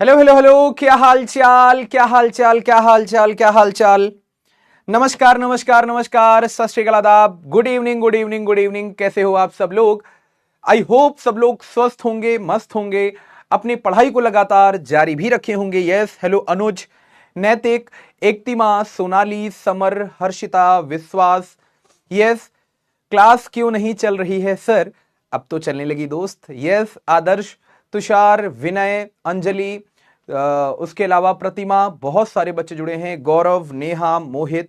Hello hello hello, क्या हाल चाल, क्या हाल चाल, क्या हाल चाल, क्या हाल चाल। नमस्कार नमस्कार नमस्कार, सत श्री अकाल, आदाब, good evening good evening good evening. कैसे हो आप सब लोग? आई होप सब लोग स्वस्थ होंगे, मस्त होंगे, अपनी पढ़ाई को लगातार जारी भी रखे होंगे। यस, हेलो अनुज, नैतिक, एकतिमा, सोनाली, समर, हर्षिता, विश्वास। यस, क्लास क्यों नहीं चल रही है सर? अब तो चलने लगी दोस्त। यस, आदर्श, तुषार, विनय, अंजलि, उसके अलावा प्रतिमा, बहुत सारे बच्चे जुड़े हैं, गौरव, नेहा, मोहित,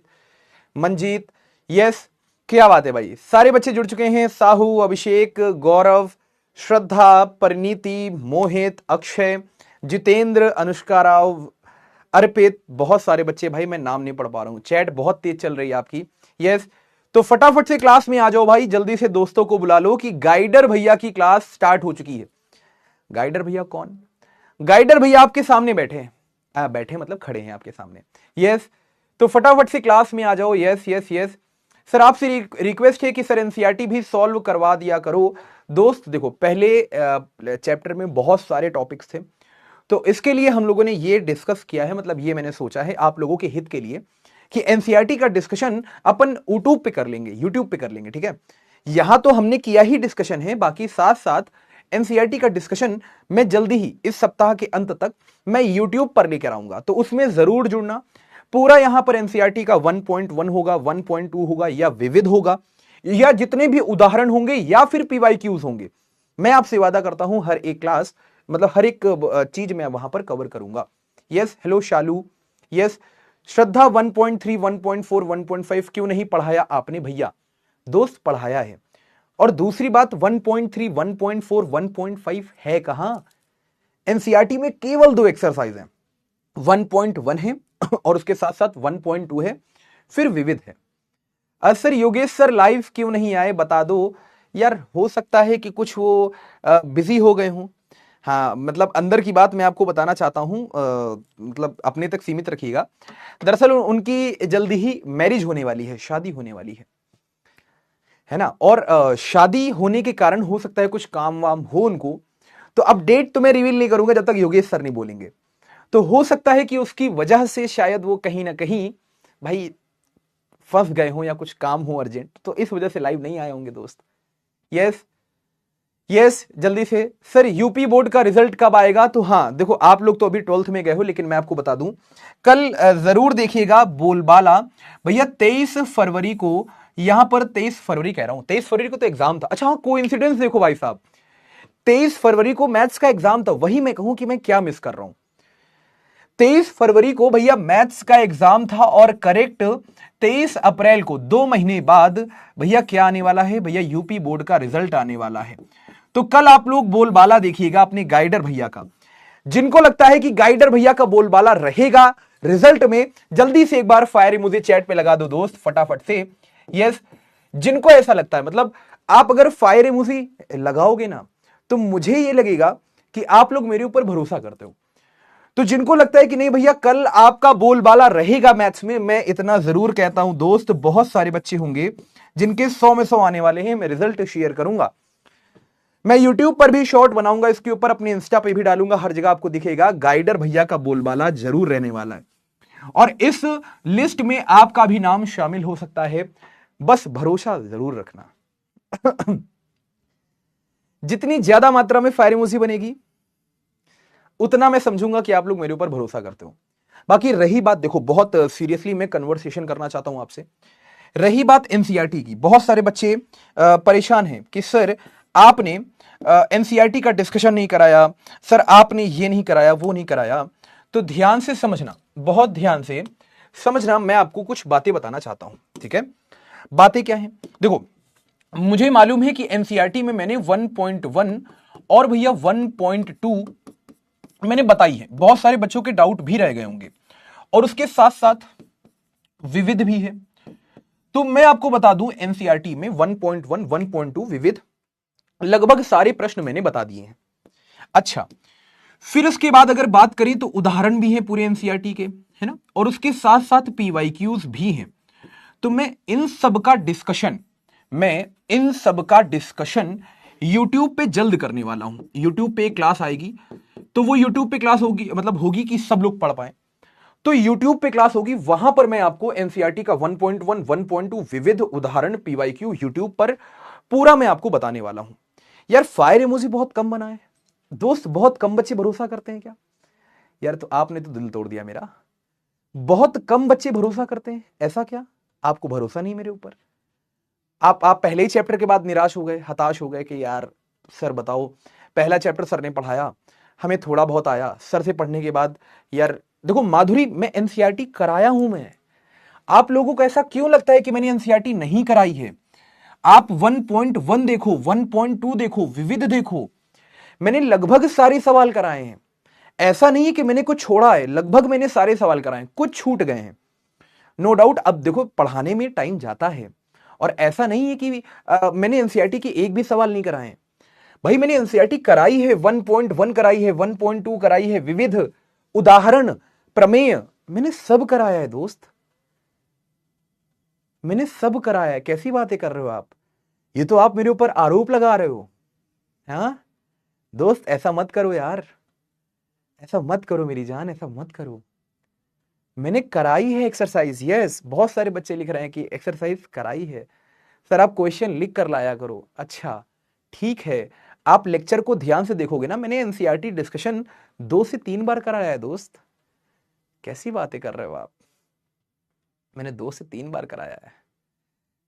मंजीत। यस, क्या बात है भाई, सारे बच्चे जुड़ चुके हैं। साहू, अभिषेक, गौरव, श्रद्धा, परिणीति, मोहित, अक्षय, जितेंद्र, अनुष्का राव, अर्पित, बहुत सारे बच्चे भाई, मैं नाम नहीं पढ़ पा रहा हूं, चैट बहुत तेज चल रही है आपकी। यस, तो फटाफट से क्लास में आ जाओ भाई, जल्दी से दोस्तों को बुला लो कि गाइडर भैया की क्लास स्टार्ट हो चुकी है। गाइडर भैया कौन? गाइडर भैया आपके सामने बैठे हैं, बैठे मतलब खड़े हैं आपके सामने। यस, तो फटाफट से क्लास में आ जाओ। यस यस यस सर, आपसे रिक्वेस्ट है कि सर एनसीईआरटी भी सॉल्व करवा दिया करो। दोस्त देखो, पहले चैप्टर में बहुत सारे टॉपिक्स थे, तो इसके लिए हम लोगों ने ये डिस्कस किया है, मतलब ये मैंने सोचा है आप लोगों के हित के लिए कि एनसीईआरटी का डिस्कशन अपन यूट्यूब पे कर लेंगे, यूट्यूब पे कर लेंगे, ठीक है। यहां तो हमने किया ही डिस्कशन है, बाकी साथ साथ एनसीईआरटी का डिस्कशन मैं जल्दी ही इस सप्ताह के अंत तक मैं यूट्यूब पर लेकर आऊंगा, तो उसमें जरूर जुड़ना। पूरा यहां पर एनसीईआरटी का 1.1 होगा, 1.2 होगा, या विविध होगा, या जितने भी उदाहरण होंगे, या फिर पीवाईक्यूज होंगे, मैं आपसे वादा करता हूं हर एक क्लास, मतलब हर एक चीज मैं वहां पर कवर करूंगा। यस, हेलो शालू। यस, श्रद्धा, 1.3, 1.4, 1.5 क्यों नहीं पढ़ाया आपने भैया? दोस्त पढ़ाया है, और दूसरी बात 1.3, 1.4, 1.5 है कहां? एनसीईआरटी में केवल दो एक्सरसाइज हैं, 1.1 है और उसके साथ साथ 1.2 है, फिर विविध है। सर योगेश सर लाइव क्यों नहीं आए, बता दो यार। हो सकता है कि कुछ वो बिजी हो गए हों। हाँ, मतलब अंदर की बात मैं आपको बताना चाहता हूं, मतलब अपने तक सीमित रखिएगा। दरअसल उनकी जल्दी ही मैरिज होने वाली है, शादी होने वाली है ना, और शादी होने के कारण हो सकता है कुछ काम वाम हो उनको, तो अब डेट तो मैं रिवील नहीं करूंगा जब तक योगेश सर नहीं बोलेंगे। तो हो सकता है कि उसकी वजह से शायद वो कहीं ना कहीं भाई फंस गए हो, या कुछ काम हो अर्जेंट, तो इस वजह से लाइव नहीं आए होंगे दोस्त। यस यस, जल्दी से सर यूपी बोर्ड का रिजल्ट कब आएगा? तो हाँ देखो, आप लोग तो अभी 12th में गए हो, लेकिन मैं आपको बता दूं, कल जरूर देखिएगा बोलबाला भैया। 23 फरवरी को, यहां पर 23 फरवरी कह रहा हूं, 23 फरवरी को तो एग्जाम था। अच्छा हाँ, कोइंसिडेंस देखो भाई साहब, 23 फरवरी को मैथ्स का एग्जाम था, वही मैं कहूं कि मैं क्या मिस कर रहा हूं। 23 फरवरी को भैया मैथ्स का एग्जाम था, और करेक्ट 23 अप्रैल को, 2 महीने बाद भैया क्या आने वाला है? भैया यूपी बोर्ड का रिजल्ट आने वाला है। तो कल आप लोग बोलबाला देखिएगा अपने गाइडर भैया का। जिनको लगता है कि गाइडर भैया का बोलबाला रहेगा रिजल्ट में, जल्दी से एक बार फायर मुझे चैट पे लगा दो दोस्त, फटाफट से। यस, जिनको ऐसा लगता है, मतलब आप अगर फायर इमोजी लगाओगे ना, तो मुझे ये लगेगा कि आप लोग मेरे ऊपर भरोसा करते हो। तो जिनको लगता है कि नहीं भैया कल आपका बोलबाला रहेगा मैथ्स में, मैं इतना जरूर कहता हूं दोस्त, बहुत सारे बच्चे होंगे जिनके 100 में 100 आने वाले हैं, मैं रिजल्ट शेयर करूंगा। मैं यूट्यूब पर भी शॉर्ट बनाऊंगा इसके ऊपर, अपने इंस्टा पे भी डालूंगा, हर जगह आपको दिखेगा, गाइडर भैया का बोलबाला जरूर रहने वाला है, और इस लिस्ट में आपका भी नाम शामिल हो सकता है, बस भरोसा जरूर रखना। जितनी ज्यादा मात्रा में फायर इमोजी बनेगी, उतना मैं समझूंगा कि आप लोग मेरे ऊपर भरोसा करते हो। बाकी रही बात, देखो बहुत सीरियसली मैं कन्वर्सेशन करना चाहता हूं आपसे, रही बात एनसीईआरटी की, बहुत सारे बच्चे परेशान हैं कि सर आपने एनसीईआरटी का डिस्कशन नहीं कराया, सर आपने ये नहीं कराया, वो नहीं कराया। तो ध्यान से समझना, बहुत ध्यान से समझना, मैं आपको कुछ बातें बताना चाहता हूं, ठीक है। बातें क्या हैं? देखो, मुझे मालूम है कि एनसीईआरटी में मैंने 1.1 और भैया 1.2 मैंने बताई है, बहुत सारे बच्चों के डाउट भी रह गए होंगे, और उसके साथ साथ विविध भी है। तो मैं आपको बता दूं, एनसीईआरटी में 1.1, 1.2 विविध, लगभग सारे प्रश्न मैंने बता दिए हैं। अच्छा, फिर उसके बाद अगर बात करें तो उदाहरण भी है पूरे एनसीईआरटी के, है ना, और उसके साथ साथ पीवाईक्यूज भी हैं। तो मैं इन सब का डिस्कशन YouTube पे जल्द करने वाला हूं। YouTube पे एक क्लास आएगी, तो वो यूट्यूब पे क्लास होगी, मतलब होगी कि सब लोग पढ़ पाए। तो यूट्यूब पे क्लास होगी, वहां पर मैं आपको एनसीईआरटी का 1.1, 1.2 विविध उदाहरण पीवाईक्यू यूट्यूब पर पूरा मैं आपको बताने वाला हूं। यार फायर इमोजी बहुत कम बना है दोस्त, बहुत कम बच्चे भरोसा करते हैं क्या? यार तो आपने तो दिल तोड़ दिया मेरा। बहुत कम बच्चे भरोसा करते हैं, ऐसा क्या? आपको भरोसा नहीं मेरे ऊपर? आप पहले ही चैप्टर के बाद निराश हो गए, हताश हो गए कि यार सर बताओ, पहला चैप्टर सर ने पढ़ाया, हमें थोड़ा बहुत आया, सर से पढ़ने के बाद यार देखो माधुरी, मैं एनसीईआरटी कराया हूं मैं। आप लोगों को ऐसा क्यों लगता है कि मैंने एनसीईआरटी नहीं कराई है? आप 1.1 देखो, 1.2 देखो, विविध देखो, मैंने लगभग सारे सवाल कराए हैं। ऐसा नहीं है कि मैंने कुछ छोड़ा है, लगभग मैंने सारे सवाल कराए हैं, कुछ छूट गए हैं नो डाउट। अब देखो पढ़ाने में टाइम जाता है, और ऐसा नहीं है कि मैंने एनसीईआरटी के एक भी सवाल नहीं कराए हैं। भाई मैंने एनसीईआरटी कराई है, 1.1 कराई है, 1.2 कराई है, विविध उदाहरण प्रमेय, मैंने सब कराया है दोस्त, मैंने सब कराया है। कैसी बातें कर रहे हो आप? ये तो आप मेरे ऊपर आरोप लगा रहे हो। हाँ दोस्त, ऐसा मत करो यार, ऐसा मत करो मेरी जान, ऐसा मत करो। मैंने कराई है एक्सरसाइज, यस। बहुत सारे बच्चे लिख रहे हैं कि एक्सरसाइज कराई है सर, आप क्वेश्चन लिख कर लाया करो। अच्छा ठीक है, आप लेक्चर को ध्यान से देखोगे ना, मैंने एनसीईआरटी डिस्कशन 2 से 3 बार कराया है दोस्त। कैसी बातें कर रहे हो आप? मैंने 2 से 3 बार कराया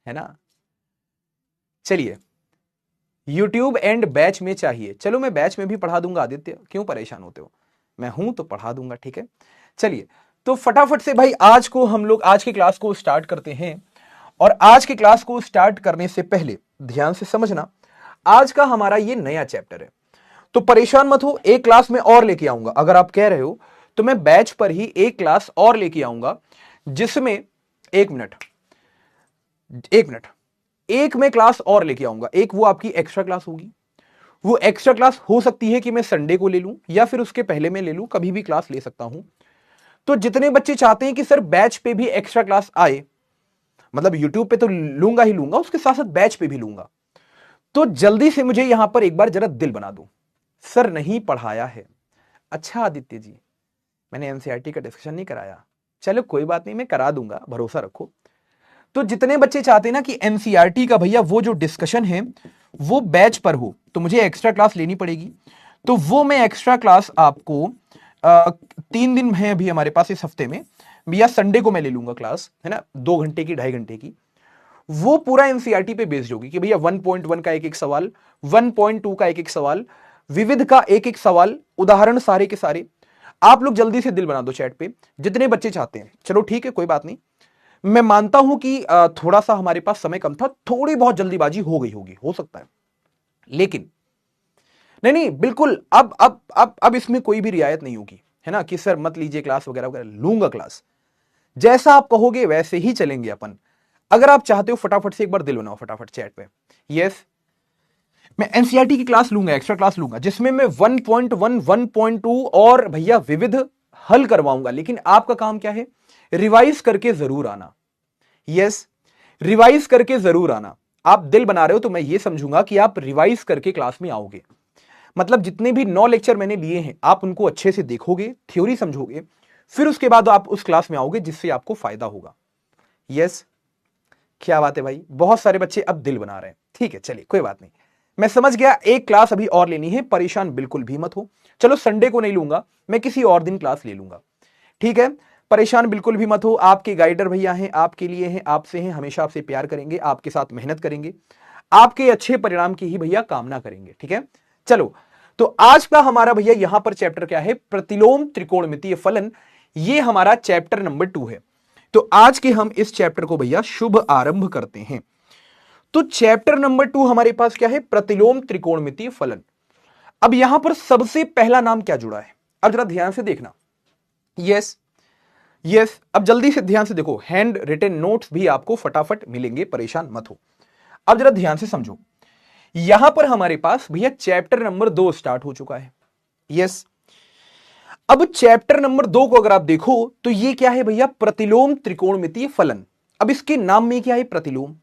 है ना? चलिए, यूट्यूब एंड बैच में चाहिए, चलो मैं बैच में भी पढ़ा दूंगा आदित्य, क्यों परेशान होते हो, मैं हूं तो पढ़ा दूंगा, ठीक है। चलिए तो फटाफट से भाई आज को हम लोग आज की क्लास को स्टार्ट करते हैं। और आज की क्लास को स्टार्ट करने से पहले ध्यान से समझना, आज का हमारा ये नया चैप्टर है, तो परेशान मत हो, एक क्लास में और लेके आऊंगा। अगर आप कह रहे हो तो मैं बैच पर ही एक क्लास और लेके आऊंगा, जिसमें एक मिनट एक मैं क्लास और लेके आऊंगा। एक वो आपकी एक्स्ट्रा क्लास होगी, वो एक्स्ट्रा क्लास हो सकती है कि मैं संडे को ले लूं या फिर उसके पहले मैं ले लूं, कभी भी क्लास ले सकता हूं। तो जितने बच्चे चाहते हैं कि सर बैच पे भी एक्स्ट्रा क्लास आए, मतलब यूट्यूब पे तो लूंगा ही लूंगा, उसके साथ साथ बैच पे भी लूंगा, तो जल्दी से मुझे यहां पर एक बार जरा दिल बना दो, सर नहीं पढ़ाया है। अच्छा आदित्य जी, मैंने एनसीईआरटी का डिस्कशन नहीं कराया, चलो कोई बात नहीं, मैं करा दूंगा, भरोसा रखो। तो जितने बच्चे चाहते हैं ना कि एनसीईआरटी का भैया वो जो डिस्कशन है वो बैच पर हो, तो मुझे एक्स्ट्रा क्लास लेनी पड़ेगी। तो वो मैं एक्स्ट्रा क्लास आपको 3 दिन है अभी हमारे पास इस हफ्ते में, या संडे को मैं ले लूंगा क्लास, है ना, 2 घंटे की, 2.5 घंटे की। वो पूरा एनसीईआरटी पे बेस्ड होगी कि भैया 1.1 का एक एक सवाल, 1.2 का एक एक सवाल, विविध का एक एक सवाल, उदाहरण सारे के सारे। आप लोग जल्दी से दिल बना दो चैट पे, जितने बच्चे चाहते हैं। चलो ठीक है, कोई बात नहीं, मैं मानता हूं कि थोड़ा सा हमारे पास समय कम था, थोड़ी बहुत जल्दीबाजी हो गई होगी, हो सकता है, लेकिन नहीं नहीं बिल्कुल, अब इसमें कोई भी रियायत नहीं होगी, है ना, कि सर मत लीजिए क्लास वगैरह वगैरह। लूंगा क्लास, जैसा आप कहोगे वैसे ही चलेंगे अपन। अगर आप चाहते हो फटाफट से एक बार दिल बनाओ फटाफट चैट पे, यस। मैं एनसीईआरटी की क्लास लूंगा, एक्स्ट्रा क्लास लूंगा, जिसमें मैं 1.1, 1.2 और भैया विविध हल करवाऊंगा। लेकिन आपका काम क्या है? रिवाइज करके जरूर आना, यस, रिवाइज करके जरूर आना। आप दिल बना रहे हो तो मैं ये समझूंगा कि आप रिवाइज करके क्लास में आओगे। मतलब जितने भी 9 लेक्चर मैंने लिए हैं आप उनको अच्छे से देखोगे, थ्योरी समझोगे, फिर उसके बाद आप उस क्लास में आओगे जिससे आपको फायदा होगा। यस, क्या बात है भाई, बहुत सारे बच्चे अब दिल बना रहे हैं। ठीक है चलिए कोई बात नहीं, मैं समझ गया, एक क्लास अभी और लेनी है, परेशान बिल्कुल भी मत हो। चलो संडे को नहीं लूंगा, मैं किसी और दिन क्लास ले लूंगा, ठीक है, परेशान बिल्कुल भी मत हो। आपके गाइडर भैया हैं, आपके लिए हैं, आपसे हैं, हमेशा आपसे प्यार करेंगे, आपके साथ मेहनत करेंगे, आपके अच्छे परिणाम की ही भैया कामना करेंगे, ठीक है। चलो तो आज का हमारा भैया यहां पर चैप्टर क्या है? प्रतिलोम त्रिकोणमितीय फलन, ये हमारा चैप्टर नंबर 2 है। तो आज के हम इस चैप्टर को भैया शुभ आरंभ करते हैं। तो चैप्टर नंबर 2 हमारे पास क्या है? प्रतिलोम त्रिकोणमितीय फलन। अब यहां पर सबसे पहला नाम क्या जुड़ा है? अब जरा ध्यान से देखना, यस यस, अब जल्दी से ध्यान से देखो, हैंड रिटन नोट्स भी आपको फटाफट मिलेंगे, परेशान मत हो। अब जरा ध्यान से समझो, यहां पर हमारे पास भैया चैप्टर नंबर 2 स्टार्ट हो चुका है, यस। अब चैप्टर नंबर 2 को अगर आप देखो तो ये क्या है भैया? प्रतिलोम त्रिकोणमितीय फलन। अब इसके नाम में क्या है? प्रतिलोम।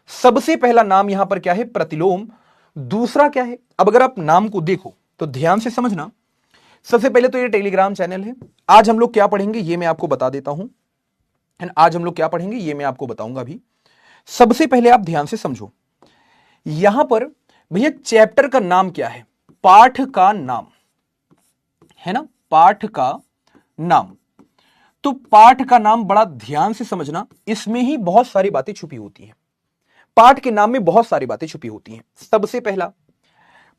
सबसे पहला नाम यहां पर क्या है? प्रतिलोम। दूसरा क्या है? अब अगर आप नाम को देखो तो ध्यान से समझना, सबसे पहले तो ये टेलीग्राम चैनल है। आज हम लोग क्या पढ़ेंगे ये मैं आपको बता देता हूं, एंड आज हम लोग क्या पढ़ेंगे ये मैं आपको बताऊंगा भी। सबसे पहले आप ध्यान से समझो, यहां पर भैया चैप्टर का नाम क्या है, पाठ का नाम है ना, पाठ का नाम। तो पाठ का नाम बड़ा ध्यान से समझना, इसमें ही बहुत सारी बातें छुपी होती हैं। पाठ के नाम में बहुत सारी बातें छुपी होती हैं। सबसे पहला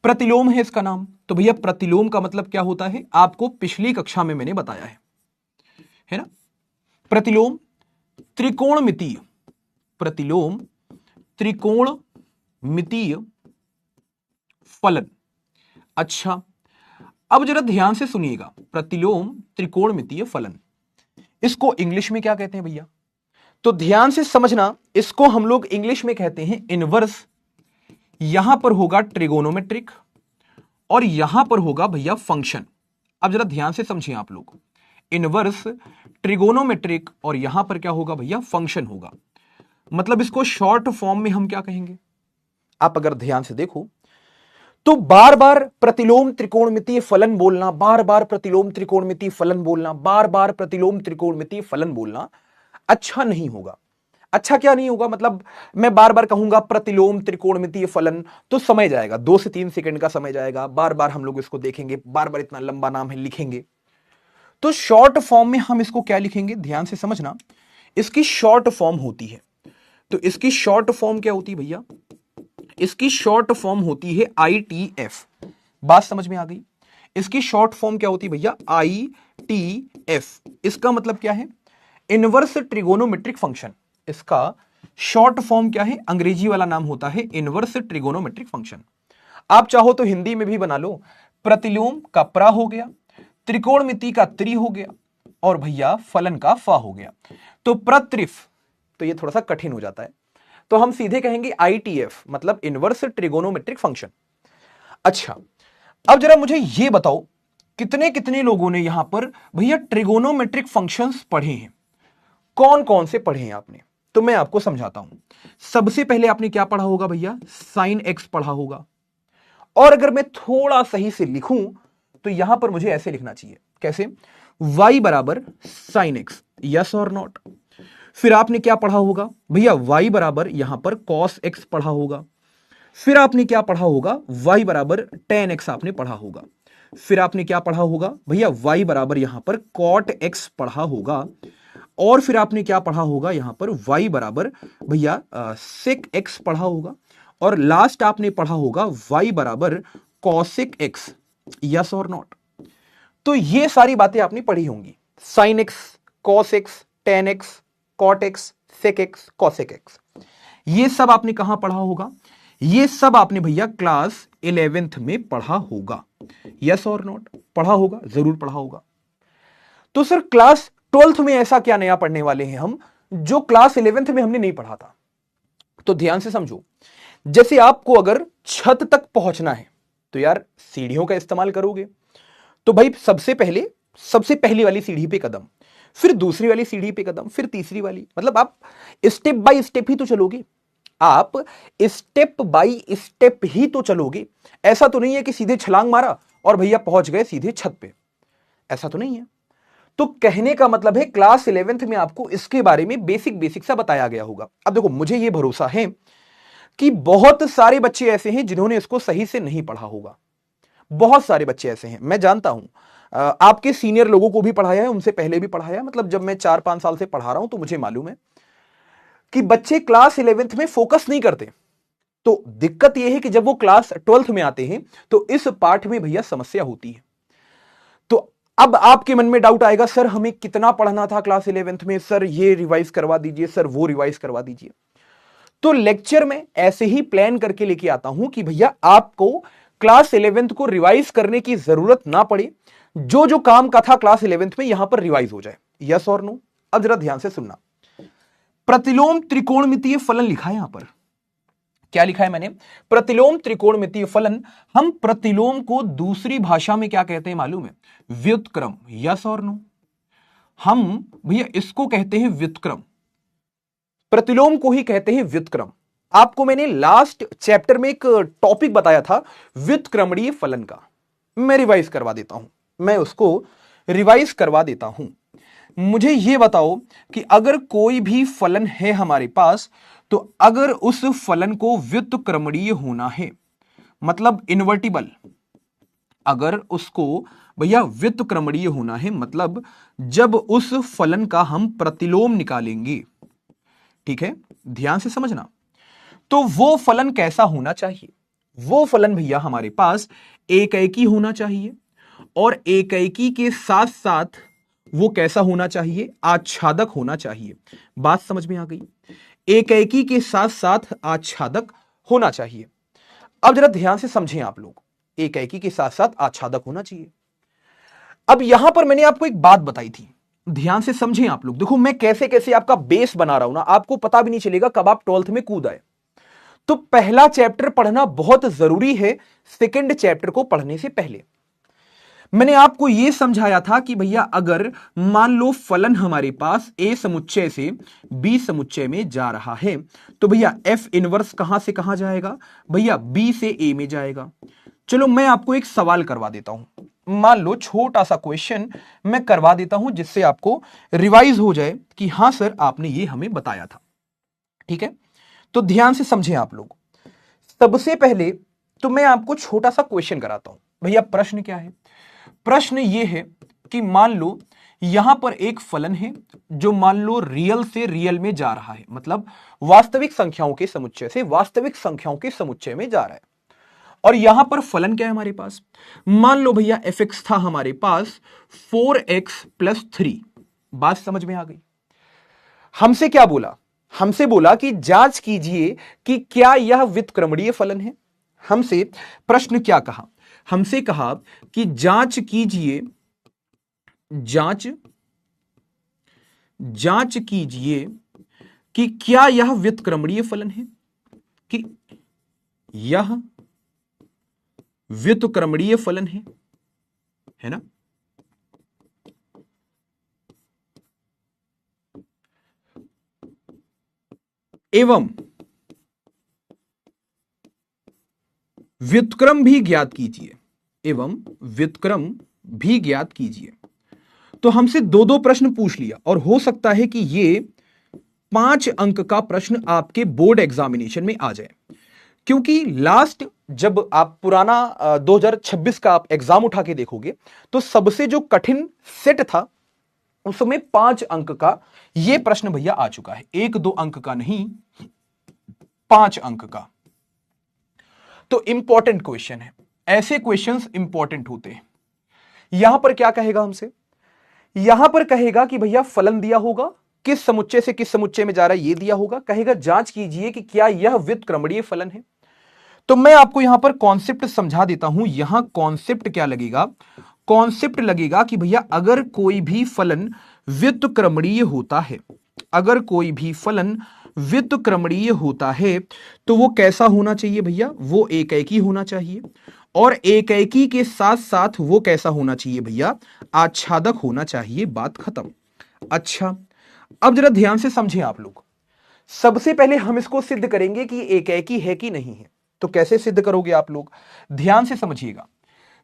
प्रतिलोम है इसका नाम। तो भैया प्रतिलोम का मतलब क्या होता है, आपको पिछली कक्षा में मैंने बताया है ना। प्रतिलोम त्रिकोणमितीय, प्रतिलोम त्रिकोणमितीय फलन। अच्छा, अब जरा ध्यान से सुनिएगा, प्रतिलोम त्रिकोणमितीय फलन, इसको इंग्लिश में क्या कहते हैं भैया, तो ध्यान से समझना, इसको हम लोग इंग्लिश में कहते हैं इनवर्स। यहां पर होगा ट्रिगोनोमेट्रिक और यहां पर होगा भैया फंक्शन। अब जरा ध्यान से समझिए आप लोग, इनवर्स, ट्रिगोनोमेट्रिक और यहां पर क्या होगा भैया, फंक्शन होगा। मतलब इसको शॉर्ट फॉर्म में हम क्या कहेंगे, आप अगर ध्यान से देखो तो बार बार प्रतिलोम त्रिकोणमितीय फलन बोलना, बार बार प्रतिलोम त्रिकोणमितीय फलन बोलना, बार बार प्रतिलोम त्रिकोणमितीय फलन बोलना अच्छा नहीं होगा। अच्छा क्या नहीं होगा, मतलब मैं बार बार कहूंगा प्रतिलोम त्रिकोणमितीय फलन तो समय जाएगा, 2 से 3 सेकंड का समय जाएगा, बार बार हम लोग इसको देखेंगे, बार बार इतना लंबा नाम है लिखेंगे। तो शॉर्ट फॉर्म में हम इसको क्या लिखेंगे, ध्यान से समझना, इसकी शॉर्ट फॉर्म होती है। तो इसकी शॉर्ट फॉर्म क्या होती है भैया, इसकी शॉर्ट फॉर्म होती है ITF। बात समझ में आ गई, इसकी शॉर्ट फॉर्म क्या होती है भैया, ITF। इसका मतलब क्या है, इनवर्स ट्रिगोनोमेट्रिक फंक्शन। इसका शॉर्ट फॉर्म क्या है, अंग्रेजी वाला नाम होता है इनवर्स ट्रिगोनोमेट्रिक फंक्शन। आप चाहो तो हिंदी में भी बना लो, प्रतिलोम का प्रा हो गया, त्रिकोणमिति का त्रि हो गया और भैया फलन का फा हो गया। तो प्रत्रिफ, तो ये थोड़ा सा कठिन हो जाता है, तो हम सीधे कहेंगे ITF, मतलब इनवर्स ट्रिगोनोमेट्रिक फंक्शन। अच्छा, अब जरा मुझे ये बताओ, कितने कितने लोगों ने यहां पर भैया ट्रिगोनोमेट्रिक फंक्शंस पढ़े हैं, कौन कौन से पढ़े हैं आपने, तो मैं आपको समझाता हूं। सबसे पहले आपने क्या पढ़ा होगा भैया, साइन एक्स पढ़ा होगा। और अगर मैं थोड़ा सही से लिखूं तो यहां पर मुझे ऐसे लिखना चाहिए, कैसे, y बराबर साइन एक्स, यस और नॉट। फिर आपने क्या पढ़ा होगा भैया, y बराबर यहां पर cos x पढ़ा होगा। फिर आपने क्या पढ़ा होगा, y बराबर tan x आपने पढ़ा होगा। फिर आपने क्या पढ़ा होगा भैया, y बराबर यहां पर cot x पढ़ा होगा। और फिर आपने क्या पढ़ा होगा, यहां पर y बराबर भैया sec x पढ़ा होगा। और लास्ट आपने पढ़ा होगा y बराबर cosec x, यस और नॉट। तो ये सारी बातें आपने पढ़ी होंगी, sin x, cos x, tan x, cot x, sec x, cosec x, ये सब आपने कहां पढ़ा होगा, ये सब आपने भैया क्लास 11th में पढ़ा होगा, यस और नॉट, पढ़ा होगा, जरूर पढ़ा होगा। तो सर क्लास 12th में ऐसा क्या नया पढ़ने वाले हैं हम, जो क्लास 11th में हमने नहीं पढ़ा था। तो ध्यान से समझो, जैसे आपको अगर छत तक पहुंचना है तो यार सीढ़ियों का इस्तेमाल करोगे, तो भाई सबसे पहली वाली सीढ़ी पे कदम, फिर दूसरी वाली सीढ़ी पे कदम, फिर तीसरी वाली, मतलब आप स्टेप बाय स्टेप ही तो चलोगे, आप स्टेप बाय स्टेप ही तो चलोगे। ऐसा तो नहीं है कि सीधे छलांग मारा और भैया पहुंच गए सीधे छत पे, ऐसा तो नहीं है। तो कहने का मतलब है क्लास 11th में आपको इसके बारे में बेसिक सा बताया गया होगा। अब देखो, मुझे यह भरोसा है कि बहुत सारे बच्चे ऐसे हैं जिन्होंने इसको सही से नहीं पढ़ा होगा, बहुत सारे बच्चे ऐसे हैं, मैं जानता हूं। आपके सीनियर लोगों को भी पढ़ाया है, उनसे पहले भी पढ़ाया, मतलब जब मैं 4-5 साल से पढ़ा रहा हूं तो मुझे मालूम है कि बच्चे क्लास 11th में फोकस नहीं करते। तो दिक्कत यह है कि जब वो क्लास 12th में आते हैं तो इस पाठ में भैया समस्या होती है। तो अब आपके मन में डाउट आएगा, सर हमें कितना पढ़ना था क्लास 11th में, सर ये रिवाइज करवा दीजिए, सर वो रिवाइज करवा दीजिए। तो लेक्चर में ऐसे ही प्लान करके लेके आता हूं कि भैया आपको क्लास 11th को रिवाइज करने की जरूरत ना पड़े, जो जो काम का था क्लास 11th में यहां पर रिवाइज हो जाए, यस और नो। अब जरा ध्यान से सुनना, प्रतिलोम त्रिकोणमितीय फलन लिखा है यहां पर, क्या लिखा है मैंने, प्रतिलोम त्रिकोणमितीय फलन। हम प्रतिलोम को दूसरी भाषा में क्या कहते हैं मालूम है, व्युत्क्रम, यस और नो। हम भैया इसको कहते हैं व्युत्क्रम, प्रतिलोम को ही कहते हैं व्युत्क्रम। आपको मैंने लास्ट चैप्टर में एक टॉपिक बताया था व्युत्क्रमणीय फलन का, मैं रिवाइज करवा देता हूं, मैं उसको रिवाइज करवा देता हूं। मुझे यह बताओ कि अगर कोई भी फलन है हमारे पास, तो अगर उस फलन को व्युत्क्रमणीय होना है, मतलब इन्वर्टिबल, अगर उसको भैया व्युत्क्रमणीय होना है, मतलब जब उस फलन का हम प्रतिलोम निकालेंगे, ठीक है, ध्यान से समझना, तो वो फलन कैसा होना चाहिए? वो फलन भैया हमारे पास एकैकी होना चाहिए, और एकैकी के साथ साथ वो कैसा होना चाहिए? आच्छादक होना चाहिए। बात समझ में आ गई? एकैकी के साथ साथ आच्छादक होना चाहिए। अब जरा ध्यान से समझें आप लोग, एकैकी के साथ साथ आच्छादक होना चाहिए। अब यहां पर मैंने आपको एक बात बताई थी, ध्यान से समझें आप लोग। देखो मैं कैसे कैसे आपका बेस बना रहा हूं ना, आपको पता भी नहीं चलेगा कब आप 12th में कूद आए। तो पहला चैप्टर पढ़ना बहुत जरूरी है सेकंड चैप्टर को पढ़ने से पहले। मैंने आपको यह समझाया था कि भैया अगर मान लो फलन हमारे पास ए समुच्चय से बी समुच्चय में जा रहा है, तो भैया एफ इनवर्स कहां से कहां जाएगा? भैया बी से ए में जाएगा। चलो मैं आपको एक सवाल करवा देता हूं, मान लो छोटा सा क्वेश्चन मैं करवा देता हूं, जिससे आपको रिवाइज हो जाए कि हां सर आपने ये हमें बताया था। ठीक है, तो ध्यान से समझें आप लोग। सबसे पहले तो मैं आपको छोटा सा क्वेश्चन कराता हूं। भैया प्रश्न क्या है? प्रश्न यह है कि मान लो यहां पर एक फलन है जो मान लो रियल से रियल में जा रहा है, मतलब वास्तविक संख्याओं के समुच्चय से वास्तविक संख्याओं के समुच्चय में जा रहा है। और यहां पर फलन क्या है हमारे पास? मान लो भैया fx था हमारे पास 4x + 3। बात समझ में आ गई? हमसे क्या बोला? हमसे बोला कि जांच कीजिए कि क्या यह व्युत्क्रमणीय फलन है। हमसे प्रश्न क्या कहा? हमसे कहा कि जांच कीजिए, जांच कीजिए कि क्या यह व्युत्क्रमणीय फलन है, कि यह व्युत्क्रमणीय फलन है ना? एवं व्युत्क्रम भी ज्ञात कीजिए, एवं व्युत्क्रम भी ज्ञात कीजिए। तो हमसे दो दो प्रश्न पूछ लिया, और हो सकता है कि ये 5 अंक का प्रश्न आपके बोर्ड एग्जामिनेशन में आ जाए, क्योंकि लास्ट जब आप पुराना 2026 का आप एग्जाम उठा के देखोगे तो सबसे जो कठिन सेट था उसमें 5 अंक का यह प्रश्न भैया आ चुका है, 1-2 अंक का नहीं, 5 अंक का। तो इंपॉर्टेंट क्वेश्चन है, ऐसे क्वेश्चंस इंपॉर्टेंट होते हैं। यहां पर क्या कहेगा हमसे? यहां पर कहेगा कि भैया फलन दिया होगा, किस समुच्चय से किस समुच्चय में जा रहा है यह दिया होगा, कहेगा जांच कीजिए कि क्या यह व्युत्क्रमणीय फलन है। तो मैं आपको यहां पर कॉन्सेप्ट समझा देता हूं। यहां कॉन्सेप्ट क्या लगेगा? कॉन्सेप्ट लगेगा कि भैया अगर कोई भी फलन व्युत्क्रमणीय होता है, अगर कोई भी फलन व्युत्क्रमणीय होता है तो वो कैसा होना चाहिए भैया? वो एकैकी होना चाहिए, और एकैकी के साथ साथ वो कैसा होना चाहिए भैया? आच्छादक होना चाहिए। बात खत्म। अच्छा, अब जरा ध्यान से समझें आप लोग। सबसे पहले हम इसको सिद्ध करेंगे कि एकैकी है कि नहीं है। तो कैसे सिद्ध करोगे आप लोग? ध्यान से समझिएगा।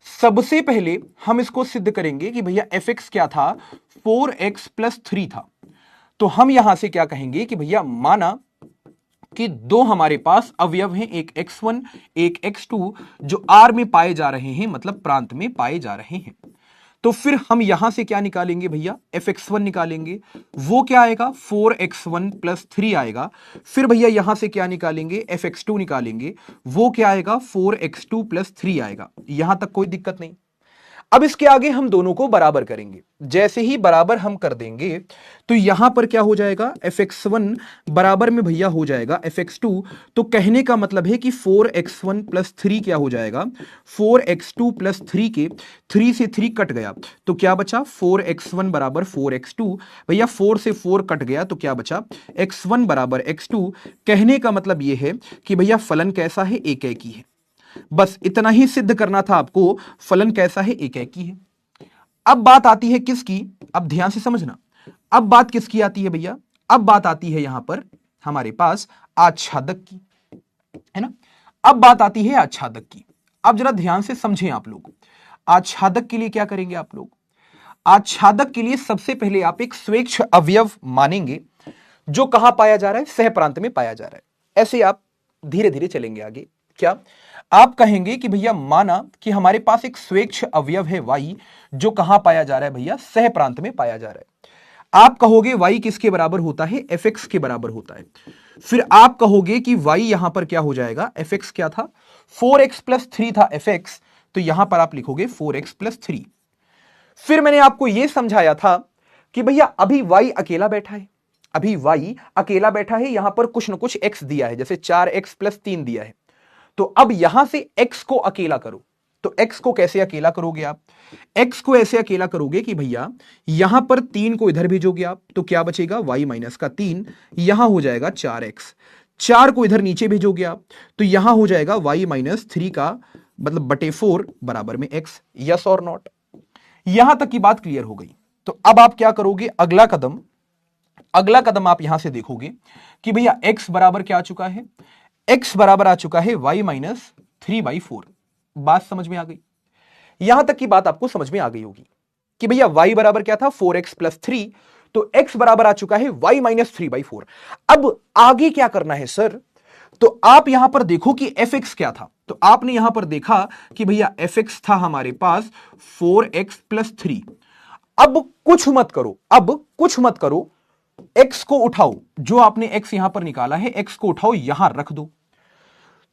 सबसे पहले हम इसको सिद्ध करेंगे कि भैया fx क्या था? 4x + 3 था। तो हम यहां से क्या कहेंगे कि भैया माना कि दो हमारे पास अवयव हैं, एक x1 एक x2, जो R में पाए जा रहे हैं, मतलब प्रांत में पाए जा रहे हैं। तो फिर हम यहां से क्या निकालेंगे भैया? fx1 निकालेंगे। वो क्या आएगा? 4x1 + 3 आएगा। फिर भैया यहां से क्या निकालेंगे? fx2 निकालेंगे। वो क्या आएगा? 4x2 + 3 आएगा। यहां तक कोई दिक्कत नहीं। अब इसके आगे हम दोनों को बराबर करेंगे। जैसे ही बराबर हम कर देंगे तो यहां पर क्या हो जाएगा? fx1 बराबर में भैया हो जाएगा fx2। तो कहने का मतलब है कि 4x1 + 3 क्या हो जाएगा? 4x2 + 3 के 3 से 3 कट गया तो क्या बचा? 4x1 = 4x2। भैया 4 से 4 कट गया तो क्या बचा? x1 = x2। कहने का मतलब यह है कि भैया फलन कैसा है? एकैकी है। बस इतना ही सिद्ध करना था आपको, फलन कैसा है? एकैकी है। अब बात आती है किसकी? अब ध्यान से समझना। अब बात किसकी आती है भैया? अब बात आती है यहां पर हमारे पास आच्छादक की, है ना? अब बात आती है आच्छादक की। अब जरा ध्यान से समझें आप लोग। आच्छादक के लिए क्या करेंगे आप लोग? आच्छादक के लिए सबसे पहले आप एक स्वेच्छ अवयव मानेंगे जो कहां पाया जा रहा है? सह प्रांत में पाया जा रहा है। ऐसे आप धीरे धीरे चलेंगे आगे। क्या आप कहेंगे कि भैया माना कि हमारे पास एक स्वेच्छ अवयव है y जो कहां पाया जा रहा है भैया? सह प्रांत में पाया जा रहा है। आप कहोगे y किसके बराबर होता है? fx के बराबर होता है। फिर आप कहोगे कि y यहां पर क्या हो जाएगा? fx क्या था? 4x प्लस 3 था fx, तो यहां पर आप लिखोगे 4x प्लस 3। फिर मैंने आपको यह समझाया था कि भैया अभी y अकेला बैठा है, अभी y अकेला बैठा है, यहां पर कुछ ना कुछ x दिया है, जैसे 4x प्लस 3 दिया है। तो अब यहां से x को अकेला करो। तो x को कैसे अकेला करोगे आप? x को ऐसे अकेला करोगे कि भैया यहां पर 3 को इधर भेजोगे आप, तो क्या बचेगा? y माइनस का 3, यहां हो जाएगा 4x। 4 को इधर नीचे भेजोगे आप, तो यहां हो जाएगा y माइनस 3 का मतलब बटे 4 बराबर में x। यस और नॉट? यहां तक की बात क्लियर हो गई। तो अब आप क्या करोगे? अगला कदम आप यहां से देखोगे कि भैया x बराबर क्या आ चुका है? x बराबर आ चुका है y माइनस 3/4। बात समझ में आ गई? यहां तक की बात आपको समझ में आ गई होगी कि भैया y बराबर क्या था? 4x प्लस 3, तो x बराबर आ चुका है y माइनस 3/4। अब आगे क्या करना है सर? तो आप यहां पर देखो कि fx क्या था। तो आपने यहां पर देखा कि भैया fx था हमारे पास 4x प्लस 3। अब कुछ मत करो, x को उठाओ, जो आपने x यहां पर निकाला है x को उठाओ, यहां रख दो।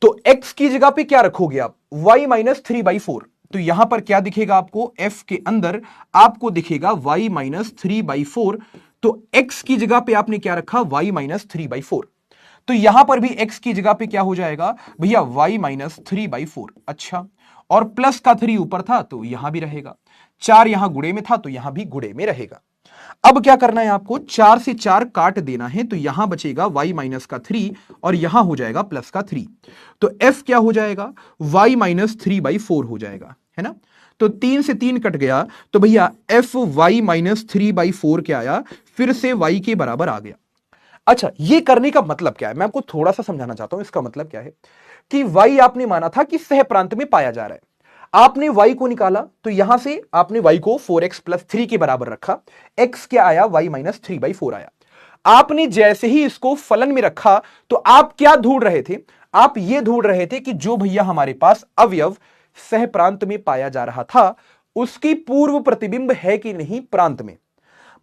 तो x की जगह पे क्या रखोगे आप? y minus 3/4। तो यहां पर क्या दिखेगा आपको? f के अंदर आपको दिखेगा y माइनस 3/4। तो x की जगह पे आपने क्या रखा? y minus 3/4। तो यहां पर भी x की जगह पे क्या हो जाएगा भैया? y minus 3/4। अच्छा, और प्लस का 3 ऊपर था तो यहां भी रहेगा, 4 यहां गुणे में था तो यहां भी गुणे में रहेगा। अब क्या करना है आपको? 4 से 4 काट देना है, तो यहां बचेगा y माइनस का 3 और यहां हो जाएगा प्लस का 3। तो f क्या हो जाएगा? y माइनस 3/4 हो जाएगा, है ना? तो 3 से 3 कट गया, तो भैया f y माइनस 3/4 क्या आया? फिर से y के बराबर आ गया। अच्छा, ये करने का मतलब क्या है? मैं आपको थोड़ा सा समझाना चाहता हूं। इसका मतलब क्या है कि y आपने माना था कि सह प्रांत में पाया जा रहा है, आपने y को निकाला, तो यहां से आपने y को 4x प्लस 3 के बराबर रखा, x क्या आया? y माइनस 3/4 आया। आपने जैसे ही इसको फलन में रखा, तो आप क्या ढूंढ रहे थे? आप ये ढूंढ रहे थे कि जो भैया हमारे पास अवयव सह प्रांत में पाया जा रहा था, उसकी पूर्व प्रतिबिंब है कि नहीं प्रांत में।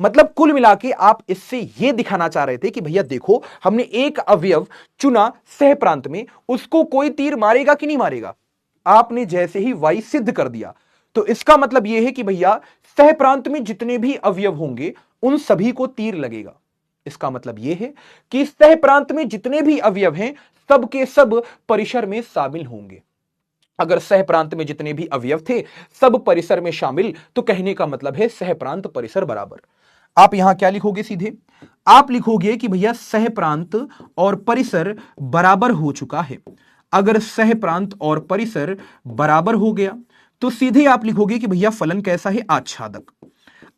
मतलब कुल मिला के आप इससे यह दिखाना चाह रहे थे कि भैया देखो, हमने एक अवयव चुना सह प्रांत में, उसको कोई तीर मारेगा कि नहीं मारेगा? आपने जैसे ही y सिद्ध कर दिया, तो इसका मतलब यह है कि भैया सह प्रांत में जितने भी अवयव होंगे उन सभी को तीर लगेगा। इसका मतलब यह है कि सह प्रांत में जितने भी अवयव हैं सब के सब परिसर में शामिल होंगे। अगर सह प्रांत में जितने भी अवयव थे सब परिसर में शामिल, तो कहने का मतलब है सह प्रांत परिसर बराबर। आप यहां क्या लिखोगे? सीधे आप लिखोगे कि भैया सह प्रांत और परिसर बराबर हो चुका है। अगर सह प्रांत और परिसर बराबर हो गया तो सीधे आप लिखोगे कि भैया फलन कैसा है? आच्छादक।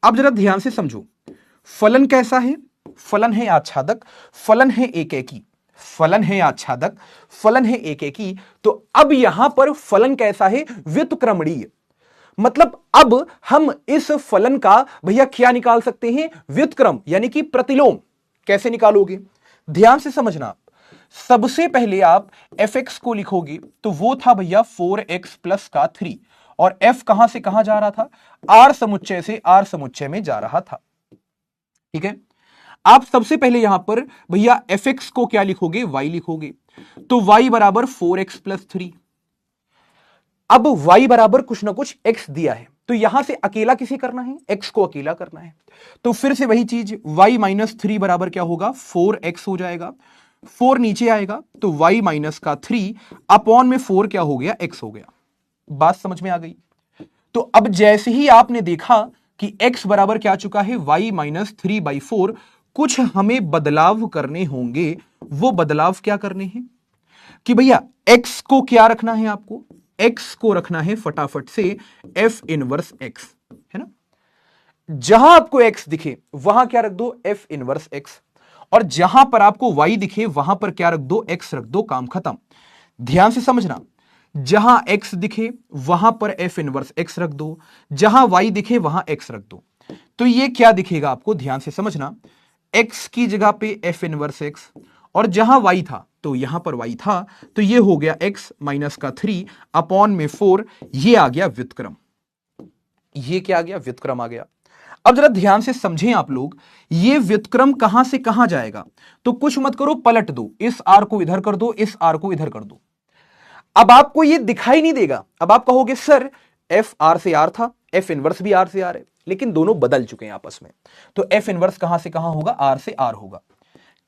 अब जरा ध्यान से समझो, फलन कैसा है? फलन है आच्छादक, फलन है एकेकी, फलन है आच्छादक, फलन है एकेकी। तो अब यहां पर फलन कैसा है? व्युत्क्रमणीय। मतलब अब हम इस फलन का भैया क्या निकाल सकते हैं? व्युत्क्रम यानी कि प्रतिलोम। कैसे निकालोगे? ध्यान से समझना। सबसे पहले आप fx को लिखोगे, तो वो था भैया 4x प्लस का 3, और f कहां से कहां जा रहा था? r समुच्चय से r समुच्चय में जा रहा था। ठीक है, आप सबसे पहले यहां पर भैया fx को क्या लिखोगे? y लिखोगे, तो y बराबर 4x प्लस 3। अब y बराबर कुछ ना कुछ x दिया है, तो यहां से अकेला किसे करना है? x को अकेला करना है। तो फिर से वही चीज, y माइनस 3 बराबर क्या होगा? 4x हो जाएगा। 4 नीचे आएगा तो y माइनस का 3 अपॉन में 4 क्या हो गया? x हो गया। बात समझ में आ गई? तो अब जैसे ही आपने देखा कि x बराबर क्या चुका है? y माइनस 3/4, कुछ हमें बदलाव करने होंगे। वो बदलाव क्या करने हैं कि भैया x को क्या रखना है? आपको x को रखना है फटाफट से f इनवर्स x, है ना? जहां आपको x दिखे वहां क्या रख दो? f inverse x। और जहां पर आपको y दिखे वहां पर क्या रख दो? x रख दो, काम खत्म। ध्यान से समझना, जहां x दिखे वहां पर f इनवर्स x रख दो, जहां y दिखे वहां x रख दो। तो ये क्या दिखेगा आपको, ध्यान से समझना, x की जगह पे f इनवर्स x, और जहां y था तो यहां पर y था, तो ये हो गया x माइनस का 3 अपॉन में 4, ये आ गया व्युत्क्रम। ये क्या आ गया, व्युत्क्रम आ गया। अब जरा ध्यान से समझें आप लोग, ये व्युत्क्रम कहां से कहां जाएगा, तो कुछ मत करो, पलट दो, इस आर को इधर कर दो, इस आर को इधर कर दो। अब आपको ये दिखाई नहीं देगा, अब आप कहोगे सर एफ आर से आर था, एफ इनवर्स भी आर से आर है, लेकिन दोनों बदल चुके हैं आपस में, तो एफ इनवर्स कहां से कहां होगा, आर से आर होगा।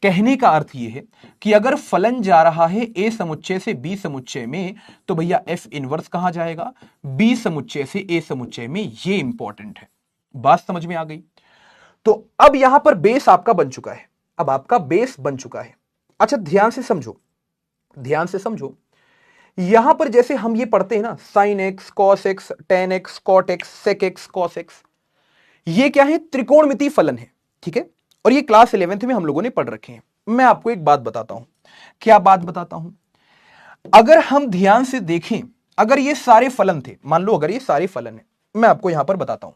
कहने का अर्थ यह है कि अगर फलन जा रहा है ए समुच्चय से बी समुच्चय में, तो भैया एफ इनवर्स कहां जाएगा, बी समुच्चय से ए समुच्चय में। ये इंपॉर्टेंट है, बात समझ में आ गई। तो अब यहां पर बेस आपका बन चुका है, अब आपका बेस बन चुका है। अच्छा ध्यान से समझो, ध्यान से समझो, यहां पर जैसे हम ये पढ़ते हैं ना, sine X cos X tan X cot X sec X cos X, ये क्या है, त्रिकोणमितीय फलन है, ठीक है, और ये क्लास 11th में हम लोगों ने पढ़ रखे हैं। मैं आपको एक बात बताता हूं, क्या बात बताता हूं, अगर हम ध्यान से देखें, अगर ये सारे फलन थे, मान लो अगर ये सारे फलन है, मैं आपको यहां पर बताता हूं,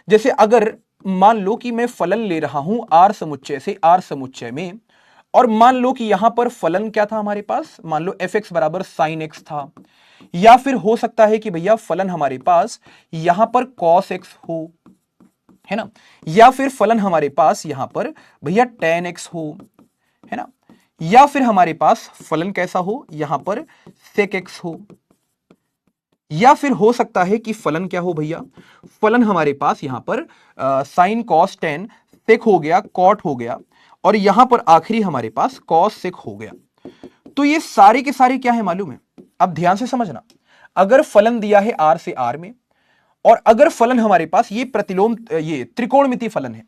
जैसे अगर मान लो कि मैं फलन ले रहा हूं आर समुच्चय से आर समुच्चय में, और मान लो कि यहां पर फलन क्या था हमारे पास, मान लो एफ एक्स बराबर साइन एक्स था, या फिर हो सकता है कि भैया फलन हमारे पास यहां पर कॉस एक्स हो, है ना, या फिर फलन हमारे पास यहां पर भैया टेन एक्स हो, है ना, या फिर हमारे पास फलन कैसा हो, यहां पर सेक एक्स हो, या फिर हो सकता है कि फलन क्या हो भैया, फलन हमारे पास यहां पर साइन कॉस टेन सेक हो गया, कॉट हो गया, और यहां पर आखिरी हमारे पास कॉस सेक हो गया। तो ये सारे के सारे क्या है मालूम है, अब ध्यान से समझना, अगर फलन दिया है आर से आर में, और अगर फलन हमारे पास ये प्रतिलोम, ये त्रिकोणमितीय फलन है,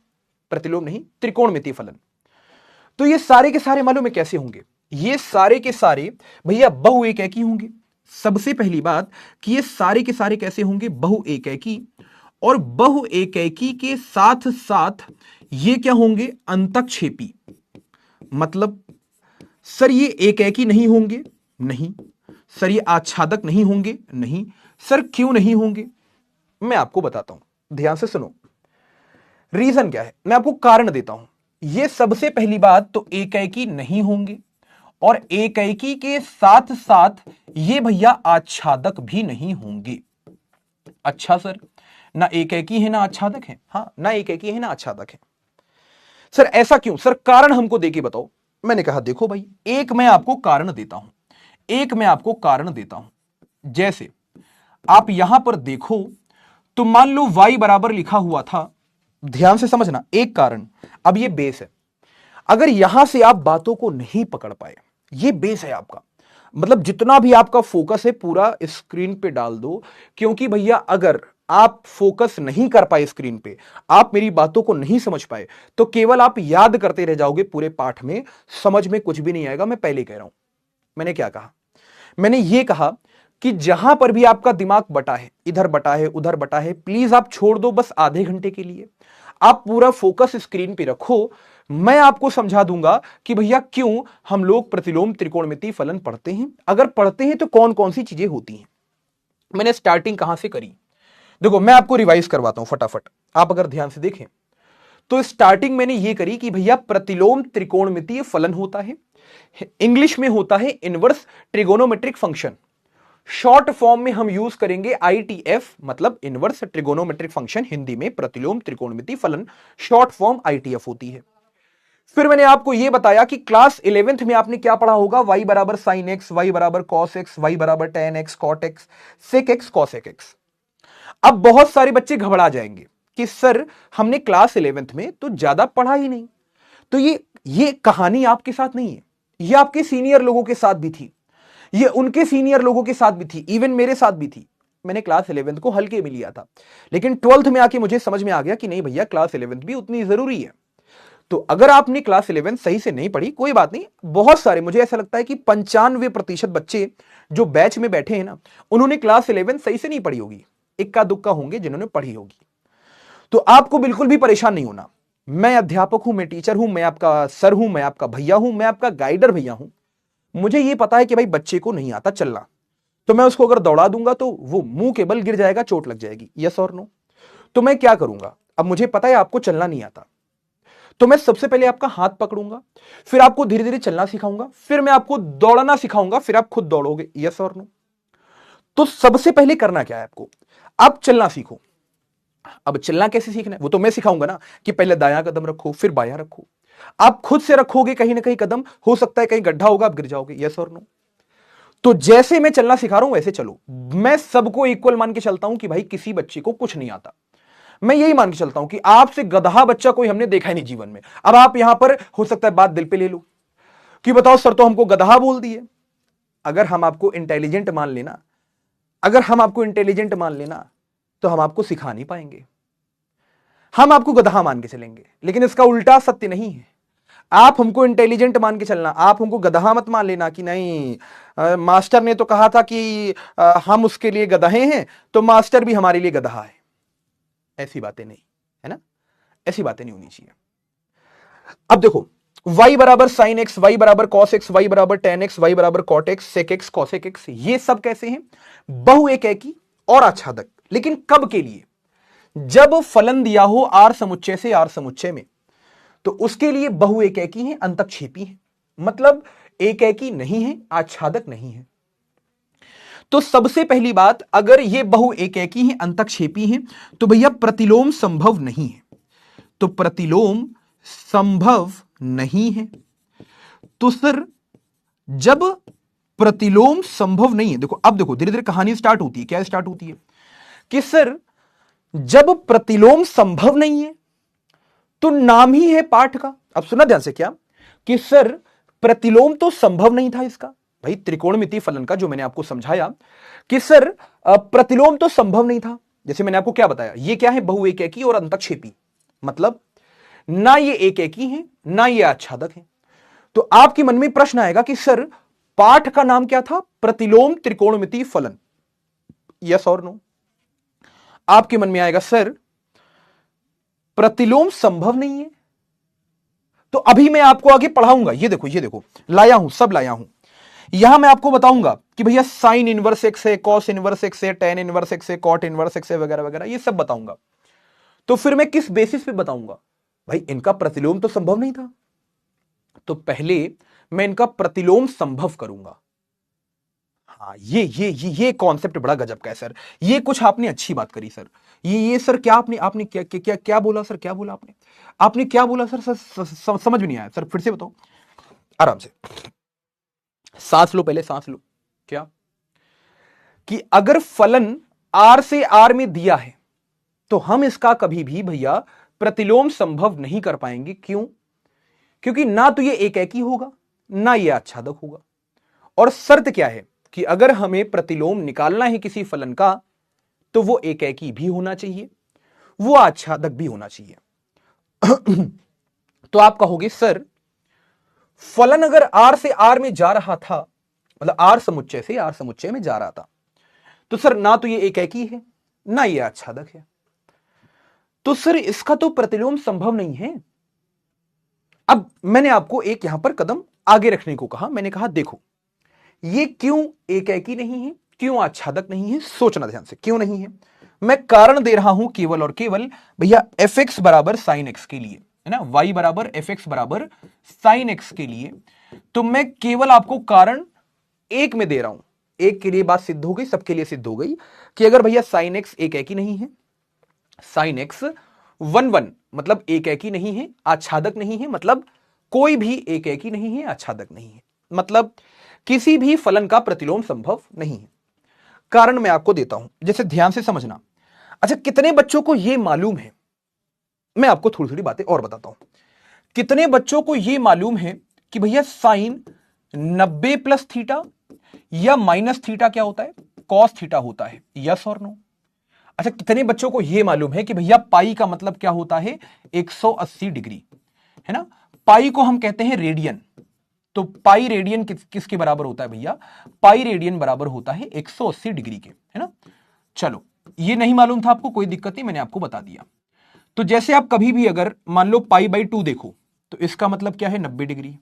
प्रतिलोम नहीं त्रिकोणमितीय फलन, तो ये सारे के सारे मालूम है कैसे होंगे, ये सारे के सारे भैया बहु एकैकी होंगे। सबसे पहली बात कि ये सारे के सारे कैसे होंगे, बहु एकैकी, और बहु एकैकी के साथ साथ ये क्या होंगे, अंतःक्षेपी। मतलब सर ये एकैकी नहीं होंगे, नहीं सर ये आच्छादक नहीं होंगे, नहीं सर क्यों नहीं होंगे, मैं आपको बताता हूं, ध्यान से सुनो, रीजन क्या है, मैं आपको कारण देता हूं। ये सबसे पहली बात तो एकैकी नहीं होंगे, और एकैकी के साथ साथ ये भैया आच्छादक भी नहीं होंगे। अच्छा सर, ना एकैकी है ना आच्छादक है, हां ना एकैकी है ना आच्छादक है, सर ऐसा क्यों, सर कारण हमको देके बताओ। मैंने कहा देखो भाई, एक मैं आपको कारण देता हूं, एक मैं आपको कारण देता हूं। जैसे आप यहां पर देखो तो मान लो y बराबर लिखा हुआ था, ध्यान से समझना, एक कारण, अब ये बेस है, अगर यहां से आप बातों को नहीं पकड़ पाए, ये बेस है आपका, मतलब जितना भी आपका फोकस है पूरा स्क्रीन पे डाल दो, क्योंकि भैया अगर आप फोकस नहीं कर पाए स्क्रीन पे, आप मेरी बातों को नहीं समझ पाए, तो केवल आप याद करते रह जाओगे पूरे पाठ में, समझ में कुछ भी नहीं आएगा। मैं पहले कह रहा हूं, मैंने क्या कहा, मैंने ये कहा कि जहां पर भी आपका दिमाग बटा है, इधर बटा है उधर बटा है, प्लीज आप छोड़ दो बस आधे घंटे के लिए, आप पूरा फोकस स्क्रीन पे रखो। मैं आपको समझा दूंगा कि भैया क्यों हम लोग प्रतिलोम त्रिकोणमितीय फलन पढ़ते हैं, अगर पढ़ते हैं तो कौन कौन सी चीजें होती हैं। मैंने स्टार्टिंग कहां से करी, देखो मैं आपको रिवाइज करवाता हूं फटाफट, आप अगर ध्यान से देखें तो स्टार्टिंग मैंने ये करी कि भैया प्रतिलोम त्रिकोणमितीय फलन होता है, इंग्लिश में होता है inverse trigonometric function, short form में हम यूज करेंगे आईटीएफ, मतलब इनवर्स ट्रिगोनोमेट्रिक फंक्शन, हिंदी में प्रतिलोम त्रिकोणमितीय फलन, शॉर्ट फॉर्म आईटीएफ होती है। फिर मैंने आपको यह बताया कि क्लास 11th में आपने क्या पढ़ा होगा, y बराबर साइन एक्स, y बराबर कॉस एक्स, y बराबर tan X cot X, sec X cosec X. अब बहुत सारे बच्चे घबरा जाएंगे कि सर हमने क्लास 11th में तो ज्यादा पढ़ा ही नहीं, तो ये कहानी आपके साथ नहीं है, ये आपके सीनियर लोगों के साथ भी थी, ये उनके सीनियर लोगों के साथ भी थी, इवन मेरे साथ भी थी। मैंने क्लास 11th को हल्के में लिया था, लेकिन 12th में आके मुझे समझ में आ गया कि नहीं भैया क्लास 11th भी उतनी जरूरी है। तो अगर आपने क्लास 11 सही से नहीं पढ़ी, कोई बात नहीं, बहुत सारे, मुझे ऐसा लगता है कि 95% बच्चे जो बैच में बैठे हैं ना, उन्होंने क्लास 11 सही से नहीं पढ़ी होगी, इक्का दुक्का होंगे जिन्होंने पढ़ी होगी। तो आपको बिल्कुल भी परेशान नहीं होना, मैं अध्यापक हूं, मैं टीचर हूं, मैं आपका सर हूं, मैं आपका भैया हूं, मैं आपका गाइडर भैया हूं। मुझे यह पता है कि भाई बच्चे को नहीं आता चलना, तो मैं उसको अगर दौड़ा दूंगा तो वो मुंह के बल गिर जाएगा, चोट लग जाएगी। यस और नो? तो मैं क्या करूंगा? अब मुझे पता है आपको चलना नहीं आता, तो मैं सबसे पहले आपका हाथ पकड़ूंगा, फिर आपको धीरे धीरे चलना सिखाऊंगा, फिर मैं आपको दौड़ना सिखाऊंगा, फिर आप खुद दौड़ोगे। यस और नो? तो सबसे पहले करना क्या है आपको? आप चलना सीखो। अब चलना कैसे सीखना है वो तो मैं सिखाऊंगा ना, कि पहले दायां कदम रखो, फिर बायां रखो। आप खुद से रखोगे कहीं ना कहीं कदम, हो सकता है कहीं गड्ढा होगा, आप गिर जाओगे। यस और नो? तो जैसे मैं चलना सिखा रहा हूं वैसे चलो। मैं सबको इक्वल मान के चलता हूं कि भाई किसी बच्चे को कुछ नहीं आता। मैं यही मान के चलता हूं कि आपसे गधा बच्चा कोई हमने देखा ही नहीं जीवन में। अब आप यहां पर हो सकता है बात दिल पे ले लो कि बताओ सर तो हमको गधा बोल दिए। अगर हम आपको इंटेलिजेंट मान लेना, अगर हम आपको इंटेलिजेंट मान लेना तो हम आपको सिखा नहीं पाएंगे, हम आपको गधा मान के चलेंगे। लेकिन इसका उल्टा सत्य नहीं है। आप हमको इंटेलिजेंट मान के चलना, आप हमको गधा मत मान लेना कि नहीं मास्टर ने तो कहा था कि हम उसके लिए गधे हैं तो मास्टर भी हमारे लिए गधा है। ऐसी बातें नहीं है ना, ऐसी बातें नहीं होनी चाहिए। अब देखो, y बराबर साइन एक्स, वाई बराबर कॉस एक्स, वाई बराबर टेन एक्स, वाई बराबर cot X, sec X, cosec X, ये सब कैसे हैं? बहु एकी और आच्छादक। लेकिन कब के लिए? जब फलन दिया हो आर समुच्चय से आर समुच्चय में, तो उसके लिए बहु एकी है, अंतक्षेपी है। मतलब एकी नहीं है, आच्छादक नहीं है। तो सबसे पहली बात, अगर ये बहु एकी है, अंतक्षेपी है, तो भैया प्रतिलोम संभव नहीं है। तो प्रतिलोम संभव नहीं है। तो सर जब प्रतिलोम संभव नहीं है, देखो अब देखो धीरे धीरे कहानी स्टार्ट होती है। क्या स्टार्ट होती है? कि सर जब प्रतिलोम संभव नहीं है तो नाम ही है पाठ का। अब सुना ध्यान से, क्या कि सर प्रतिलोम तो संभव नहीं था इसका। भाई त्रिकोणमितीय फलन का जो मैंने आपको समझाया कि सर प्रतिलोम तो संभव नहीं था। जैसे मैंने आपको क्या बताया, ये क्या है? बहु एकी और अंतक्षेपी। मतलब ना ये एकी है ना ये आच्छादक है। तो आपके मन में प्रश्न आएगा कि सर पाठ का नाम क्या था? प्रतिलोम त्रिकोणमितीय फलन। यस और नो? आपके मन में आएगा सर प्रतिलोम संभव नहीं है। तो अभी मैं आपको आगे पढ़ाऊंगा। ये देखो, ये देखो लाया हूं, सब लाया हूं। यहां मैं आपको बताऊंगा कि भैया साइन इनवर्स एक्स है, कॉस इनवर्स एक्स है, टेन इनवर्स एक्स है, कॉट इनवर्स एक्स है, वगैरह वगैरह, ये सब बताऊंगा। तो फिर मैं किस बेसिस पे बताऊंगा? भाई इनका प्रतिलोम तो संभव नहीं था, तो पहले मैं इनका प्रतिलोम संभव करूंगा। हाँ, ये कॉन्सेप्ट बड़ा गजब का है सर। ये कुछ आपने अच्छी बात करी सर। ये सर क्या आपने आपने क्या क्या क्या, क्या बोला सर? क्या बोला आपने? आपने क्या बोला सर? समझ में नहीं आया सर, फिर से बताओ आराम से। सांस लो, पहले सांस लो। क्या? कि अगर फलन आर से आर में दिया है तो हम इसका कभी भी भैया प्रतिलोम संभव नहीं कर पाएंगे। क्यों? क्योंकि ना तो ये एकी होगा ना ये आच्छादक होगा। और शर्त क्या है कि अगर हमें प्रतिलोम निकालना है किसी फलन का तो वो एकी भी होना चाहिए, वो आच्छादक भी होना चाहिए। तो आप कहोगे सर फलन अगर आर से आर में जा रहा था, मतलब आर समुच्चय से आर समुच्चय में जा रहा था, तो सर ना तो ये एकी है ना ये आच्छादक है, तो सर इसका तो प्रतिलोम संभव नहीं है। अब मैंने आपको एक यहां पर कदम आगे रखने को कहा। मैंने कहा देखो ये क्यों एकी नहीं है, क्यों आच्छादक नहीं है, सोचना ध्यान से। क्यों नहीं है मैं कारण दे रहा हूं केवल और केवल भैया एफ एक्स बराबर साइन एक्स के लिए, है ना, y बराबर एफ एक्स बराबर साइन एक्स के लिए। तो मैं केवल आपको कारण एक में दे रहा हूं। एक के लिए बात सिद्ध हो गई, सबके लिए सिद्ध हो गई कि अगर भैया साइन एक्स एकी नहीं है, साइन एक्स 1 मतलब एकी नहीं है, आच्छादक नहीं है, मतलब कोई भी एकी नहीं है, आच्छादक नहीं है, मतलब किसी भी फलन का प्रतिलोम संभव नहीं है। कारण मैं आपको देता हूं, जैसे ध्यान से समझना। अच्छा कितने बच्चों को यह मालूम है, मैं आपको थोड़ी थोड़ी बातें और बताता हूं। कितने बच्चों को यह मालूम है कि भैया साइन 90 प्लस थीटा या माइनस थीटा क्या होता है? कॉस थीटा होता है। यस और नो? अच्छा कितने बच्चों को यह मालूम है कि भैया पाई का मतलब क्या होता है? 180 डिग्री, है ना। पाई को हम कहते हैं रेडियन। तो पाई रेडियन किसके बराबर होता है भैया? पाई रेडियन बराबर होता है 180 डिग्री के, है ना। चलो ये नहीं मालूम था आपको, कोई दिक्कत नहीं, मैंने आपको बता दिया। तो जैसे आप कभी भी अगर मान लो पाई बाई 2 देखो तो इसका मतलब क्या है? 90 डिग्री।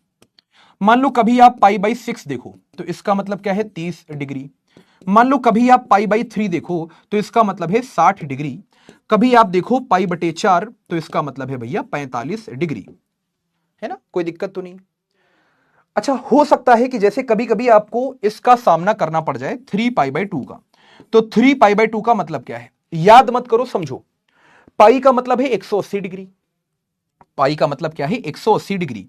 मान लो कभी आप पाई बाई 6 देखो तो इसका मतलब क्या है? 30 डिग्री। मान लो कभी आप पाई बाई 3 देखो तो इसका मतलब है 60 डिग्री, कभी आप देखो पाई बटे 4 तो इसका मतलब है भैया 45 डिग्री, है ना, कोई दिक्कत तो नहीं। अच्छा, हो सकता है कि जैसे कभी कभी आपको इसका सामना करना पड़ जाए 3 पाई बाई 2 का, तो 3 पाई बाई 2 का मतलब क्या है, याद मत करो, समझो। पाई का मतलब है 180 डिग्री, पाई का मतलब क्या है 180 डिग्री,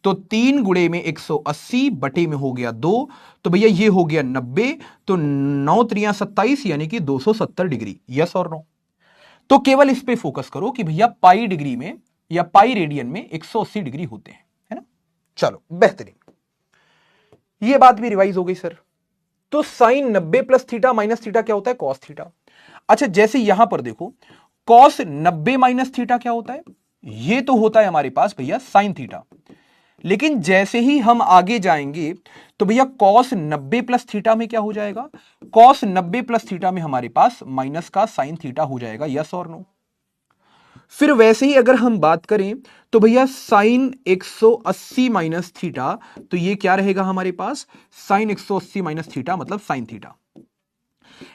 तो 3 गुणे में 180 बटे में हो गया 2, तो भैया ये हो गया 90, तो 9 त्रिया 27 यानी कि 270 डिग्री, यस और नो। तो केवल इस पे फोकस करो कि भैया पाई डिग्री में या पाई रेडियन में 180 डिग्री होते हैं, है ना। चलो बेहतरीन, ये बात भी रिवाइज हो गई सर। तो sine 90 plus theta minus theta क्या होता है, कॉस थीटा। अच्छा, जैसे यहां पर देखो कॉस 90 माइनस थीटा क्या होता है, ये तो होता है हमारे पास भैया साइन थीटा। लेकिन जैसे ही हम आगे जाएंगे तो भैया कॉस 90 प्लस थीटा में क्या हो जाएगा, कॉस 90 प्लस थीटा में हमारे पास माइनस का साइन थीटा हो जाएगा, यस और नो। फिर वैसे ही अगर हम बात करें तो भैया साइन 180 माइनस थीटा, तो ये क्या रहेगा हमारे पास, साइन 180 माइनस थीटा मतलब साइन थीटा।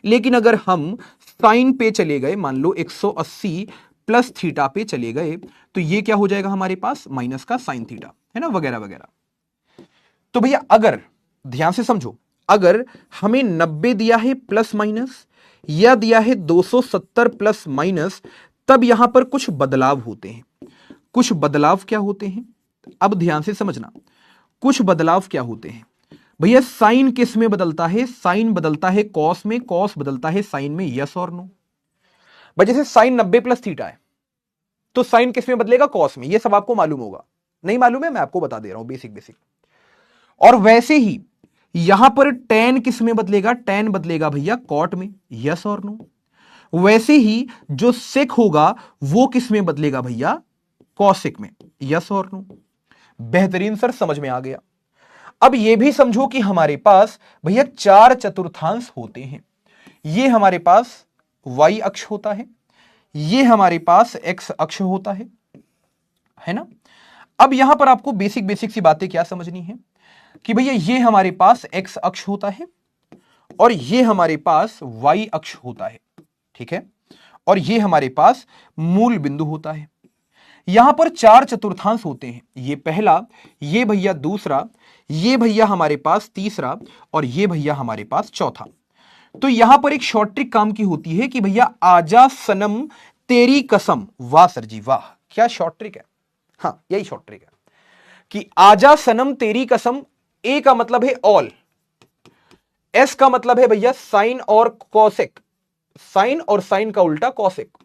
लेकिन अगर हम साइन पे चले गए, मान लो 180 प्लस थीटा पे चले गए, तो ये क्या हो जाएगा हमारे पास, माइनस का साइन थीटा, है ना, वगैरह वगैरह। तो भैया अगर ध्यान से समझो, अगर हमें 90 दिया है प्लस माइनस या दिया है 270 प्लस माइनस, तब यहां पर कुछ बदलाव होते हैं। कुछ बदलाव क्या होते हैं, अब ध्यान से समझना, कुछ बदलाव क्या होते हैं भैया। साइन किस में बदलता है, साइन बदलता है कॉस में, कॉस बदलता है साइन में, यस और नो। भाई जैसे साइन 90 प्लस थीटा है तो साइन किस में बदलेगा, कॉस में, ये सब आपको मालूम होगा, नहीं मालूम है मैं आपको बता दे रहा हूं, बेसिक बेसिक। और वैसे ही यहां पर टेन किस में बदलेगा, टेन बदलेगा भैया कॉट में, यस और नो। वैसे ही जो सेक होगा वो किस में बदलेगा भैया, कॉसेक में, यस और नो। बेहतरीन सर, समझ में आ गया। अब यह भी समझो कि हमारे पास भैया 4 चतुर्थांश होते हैं। ये हमारे पास y अक्ष होता है, ये हमारे पास x अक्ष होता है ना। अब यहां पर आपको बेसिक बेसिक सी बातें क्या समझनी है कि भैया ये हमारे पास x अक्ष होता है और ये हमारे पास y अक्ष होता है, ठीक है, और ये हमारे पास मूल बिंदु होता है। यहां पर 4 चतुर्थांश होते हैं, ये पहला, ये भैया दूसरा, ये भैया हमारे पास तीसरा और ये भैया हमारे पास चौथा। तो यहां पर एक शॉर्ट ट्रिक काम की होती है कि भैया आजा सनम तेरी कसम, वाह सर जी वाह, क्या शॉर्ट ट्रिक है, हाँ यही शॉर्ट ट्रिक है कि आजा सनम तेरी कसम। ए का मतलब है ऑल, एस का मतलब है भैया साइन और कॉसेक, साइन और साइन का उल्टा कॉसेक।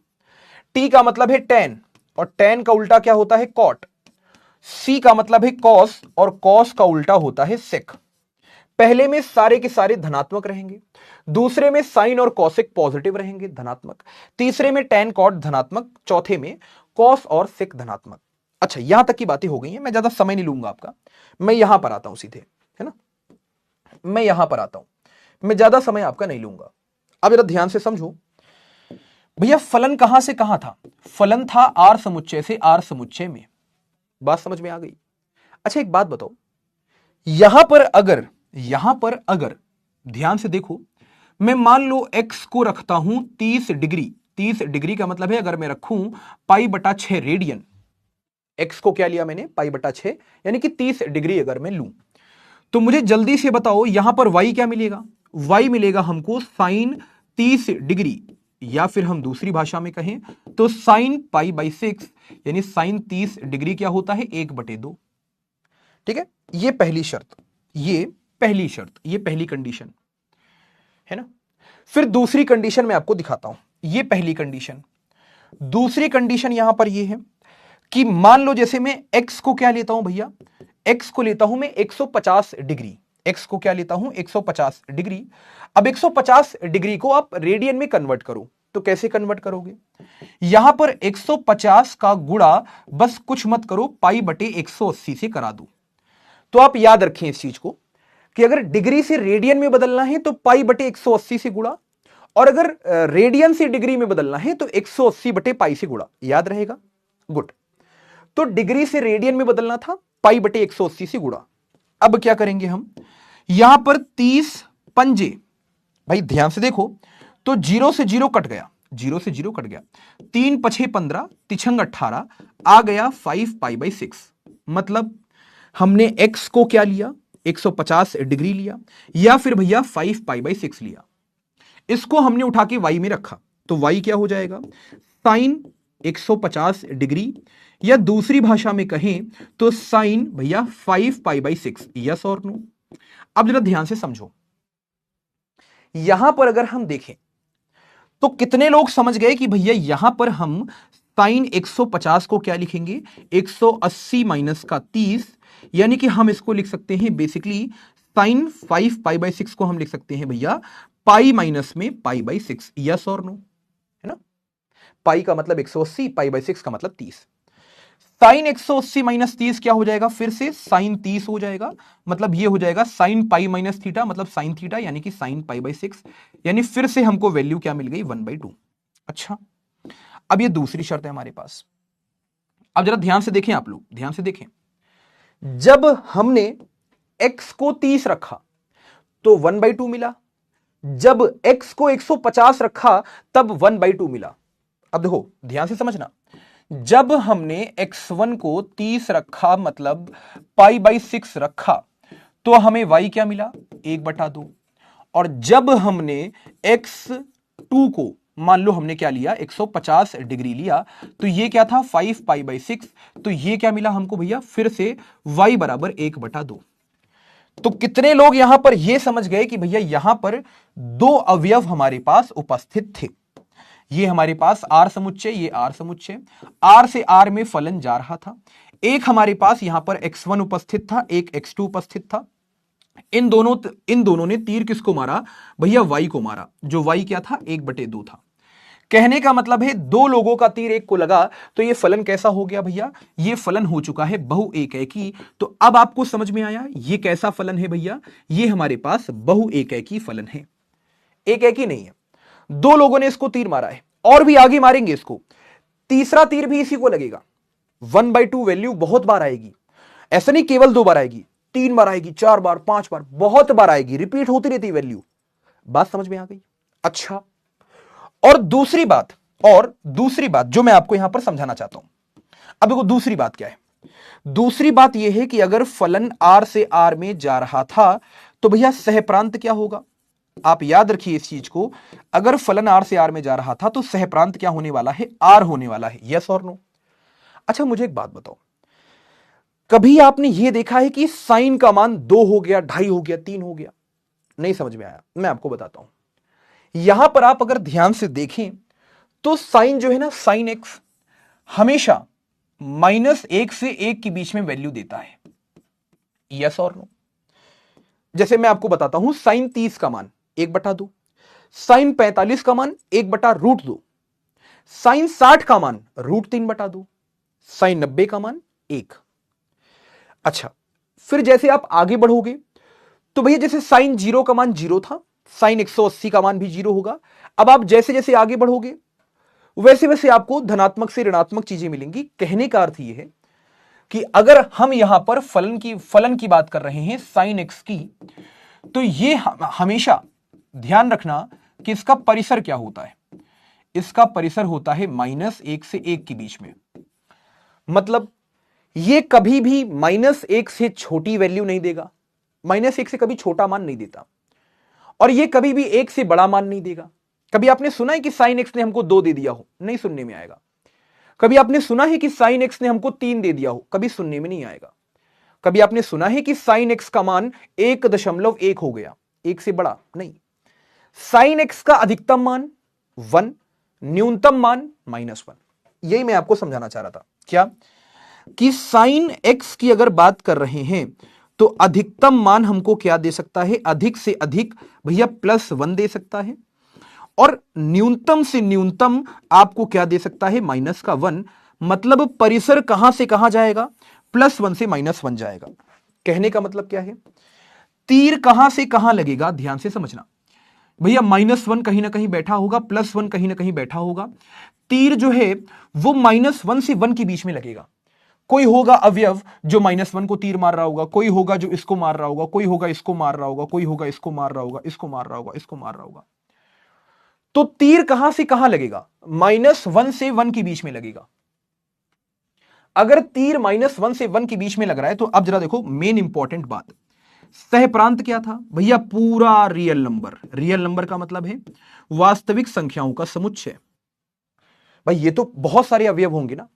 टी का मतलब है टेन और टेन का उल्टा क्या होता है, कॉट। सी का मतलब है कॉस और कॉस का उल्टा होता है सेक। पहले में सारे के सारे धनात्मक रहेंगे, दूसरे में साइन और कॉसेक पॉजिटिव रहेंगे धनात्मक, तीसरे में टेन कॉट धनात्मक, चौथे में कॉस और सेक धनात्मक। अच्छा, यहां तक की बातें हो गई हैं, मैं ज्यादा समय नहीं लूंगा आपका, मैं यहां पर आता हूं सीधे, है ना, मैं यहां पर आता हूं, मैं ज्यादा समय आपका नहीं लूंगा। अब जरा ध्यान से समझो भैया, फलन कहां से कहां था, फलन था आर समुच्चय से आर समुच्चय में, बात समझ में आ गई। अच्छा एक बात बताओ, यहां पर अगर ध्यान से देखो, मैं मान लो x को रखता हूं 30 डिग्री, 30 डिग्री का मतलब है अगर मैं रखूं पाई बटा 6 रेडियन, x को क्या लिया मैंने, पाई बटा 6, यानी कि 30 डिग्री अगर मैं लूं, तो मुझे जल्दी से बताओ यहां पर y क्या मिलेगा, y मिलेगा हमको साइन 30 डिग्री, या फिर हम दूसरी भाषा में कहें तो साइन पाई बाई 6, यानी साइन 30 डिग्री क्या होता है, 1/2, ठीक है। ये पहली शर्त, ये पहली शर्त, ये पहली कंडीशन है ना। फिर दूसरी कंडीशन मैं आपको दिखाता हूं, ये पहली कंडीशन। दूसरी कंडीशन यहां पर ये है कि मान लो जैसे मैं x को क्या लेता हूं भैया, x को लेता हूं मैं 150 डिग्री, x को क्या लेता हूं 150 डिग्री। अब 150 डिग्री को आप रेडियन में कन्वर्ट करो, तो कैसे कन्वर्ट करोगे, यहां पर 150 का गुणा बस कुछ मत करो, पाई बटे 180 से करा दो। तो आप याद रखें इस चीज को कि अगर डिग्री से रेडियन में बदलना है तो पाई बटे 180 से गुणा, और अगर रेडियन से डिग्री में बदलना है तो 180 बटे पाई से गुणा, याद रहेगा, गुड। तो डिग्री से रेडियन में बदलना था, पाई बटे 180 से गुणा। अब क्या करेंगे हम, यहां पर 30 पंजे भाई ध्यान से देखो, तो 0 से 0 कट गया, 0 से 0 कट गया, 3 पछे 15 तिछंग 18 आ गया 5π/6। मतलब हमने x को क्या लिया, 150 डिग्री लिया, या फिर भैया 5π/6 लिया। इसको हमने उठा के y में रखा, तो y क्या हो जाएगा, साइन 150 डिग्री, या दूसरी भाषा में कहें तो साइन भैया 5π/6। यस और नो। अब जरा ध्यान से समझो, यहां पर अगर हम देखें तो कितने लोग समझ गए कि भैया यहां पर हम साइन 150 को क्या लिखेंगे, 180 माइनस का 30, यानी कि हम इसको लिख सकते हैं बेसिकली साइन 5π/6 को हम लिख सकते हैं भैया पाई माइनस में π/6। यस और नो, है ना। पाई का मतलब 180, π/6 का मतलब 30। साइन 180 माइनस 30 क्या हो जाएगा, फिर से साइन 30 हो जाएगा, मतलब ये हो जाएगा साइन पाई माइनस थीटा, मतलब साइन थीटा, यानी कि साइन π/6, यानी फिर से हमको वैल्यू क्या मिल गई, 1/2। अच्छा, अब ये दूसरी शर्त है हमारे पास। अब जरा ध्यान से देखें, आप लोग ध्यान से देखें, जब हमने x को 30 रखा तो 1/2 मिला, जब x को 150 रखा तब 1/2 मिला। अब देखो ध्यान से समझना, जब हमने x1 को 30 रखा मतलब π/6 रखा तो हमें y क्या मिला, 1/2। और जब हमने x2 को मान लो हमने क्या लिया, 150 डिग्री लिया, तो ये क्या था 5π/6, तो ये क्या मिला हमको भैया, फिर से y बराबर 1/2। तो कितने लोग यहां पर ये समझ गए कि भैया यहां पर दो अवयव हमारे पास उपस्थित थे, ये हमारे पास आर समुच्चय, ये आर समुच्चय, आर से आर में फलन जा रहा था। एक हमारे पास यहां पर x1 उपस्थित था, एक x2 उपस्थित था। इन दोनों ने तीर किसको मारा भैया, y को मारा, जो y क्या था, 1/2 था। कहने का मतलब है दो लोगों का तीर एक को लगा, तो ये फलन कैसा हो गया भैया, ये फलन हो चुका है बहु एकैकी। तो अब आपको समझ में आया ये कैसा फलन है भैया, ये हमारे पास बहु एकैकी फलन है, एकैकी नहीं है। दो लोगों ने इसको तीर मारा है, और भी आगे मारेंगे इसको, तीसरा तीर भी इसी को लगेगा। 1/2 वैल्यू बहुत बार आएगी, ऐसा नहीं केवल 2 बार आएगी, 3 बार आएगी, 4 बार, 5 बार, बहुत बार आएगी, रिपीट होती रहती वैल्यू। बात समझ में आ गई। अच्छा, और दूसरी बात जो मैं आपको यहां पर समझाना चाहता हूं, अब देखो दूसरी बात क्या है। दूसरी बात यह है कि अगर फलन आर से आर में जा रहा था तो भैया सहप्रांत क्या होगा, आप याद रखिए इस चीज को, अगर फलन आर से आर में जा रहा था तो सहप्रांत क्या होने वाला है, आर होने वाला है। यस और नो। अच्छा मुझे एक बात बताओ, कभी आपने यह देखा है कि साइन का मान 2 हो गया, 2.5 हो गया, 3 हो गया? नहीं समझ में आया, मैं आपको बताता हूं। यहां पर आप अगर ध्यान से देखें तो साइन जो है ना, साइन एक्स हमेशा -1 से 1 के बीच में वैल्यू देता है। यस और नो। जैसे मैं आपको बताता हूं, साइन 30 का मान 1/2, साइन 45 का मान 1/√2, साइन 60 का मान √3/2, साइन 90 का मान 1। अच्छा, फिर जैसे आप आगे बढ़ोगे तो भैया जैसे साइन 0 का मान 0 था, साइन 180 का मान भी 0 होगा। अब आप जैसे जैसे आगे बढ़ोगे वैसे वैसे आपको धनात्मक से ऋणात्मक चीजें मिलेंगी। कहने का अर्थ यह है कि अगर हम यहां पर फलन की बात कर रहे हैं साइन एक्स की, तो ये हमेशा ध्यान रखना कि इसका परिसर क्या होता है, इसका परिसर होता है -1 से 1 के बीच में। मतलब ये कभी भी -1 से छोटी वैल्यू नहीं देगा, -1 से कभी छोटा मान नहीं देता, और ये कभी भी 1 से बड़ा मान नहीं देगा। कभी आपने सुना है कि साइन एक्स ने हमको 2 दे दिया हो? नहीं सुनने में आएगा। कभी आपने सुना है कि साइन एक्स ने हमको 3 दे दिया हो? कभी सुनने में नहीं आएगा। कभी आपने सुना है कि साइन एक्स का मान 1.1 हो गया, 1 से बड़ा नहीं। साइन एक्स का अधिकतम मान 1, न्यूनतम मान -1। यही मैं आपको समझाना चाह रहा था। क्या कि साइन एक्स की अगर बात कर रहे हैं तो अधिकतम मान हमको क्या दे सकता है, अधिक से अधिक भैया +1 दे सकता है, और न्यूनतम से न्यूनतम आपको क्या दे सकता है, -1। मतलब परिसर कहां से कहां जाएगा, +1 से -1 जाएगा। कहने का मतलब क्या है, तीर कहां से कहां लगेगा, ध्यान से समझना भैया। -1 कहीं ना कहीं बैठा होगा, +1 कहीं ना कहीं बैठा होगा। तीर जो है वो -1 से 1 के बीच में लगेगा। कोई होगा अवयव जो -1 को तीर मार रहा होगा, कोई होगा जो इसको मार रहा होगा, कोई होगा इसको मार रहा होगा, कोई होगा इसको मार रहा होगा, इसको मार रहा होगा, इसको मार रहा होगा। तो तीर कहां से कहां लगेगा? -1 से 1 के बीच में लगेगा। अगर तीर -1 से 1 के बीच में लग रहा है तो अब जरा देखो मेन इंपॉर्टेंट बात, सहप्रांत क्या था भैया? पूरा रियल नंबर। रियल नंबर का मतलब है वास्तविक संख्याओं का समुच्चय। भाई ये तो बहुत सारे अवयव होंगे ना,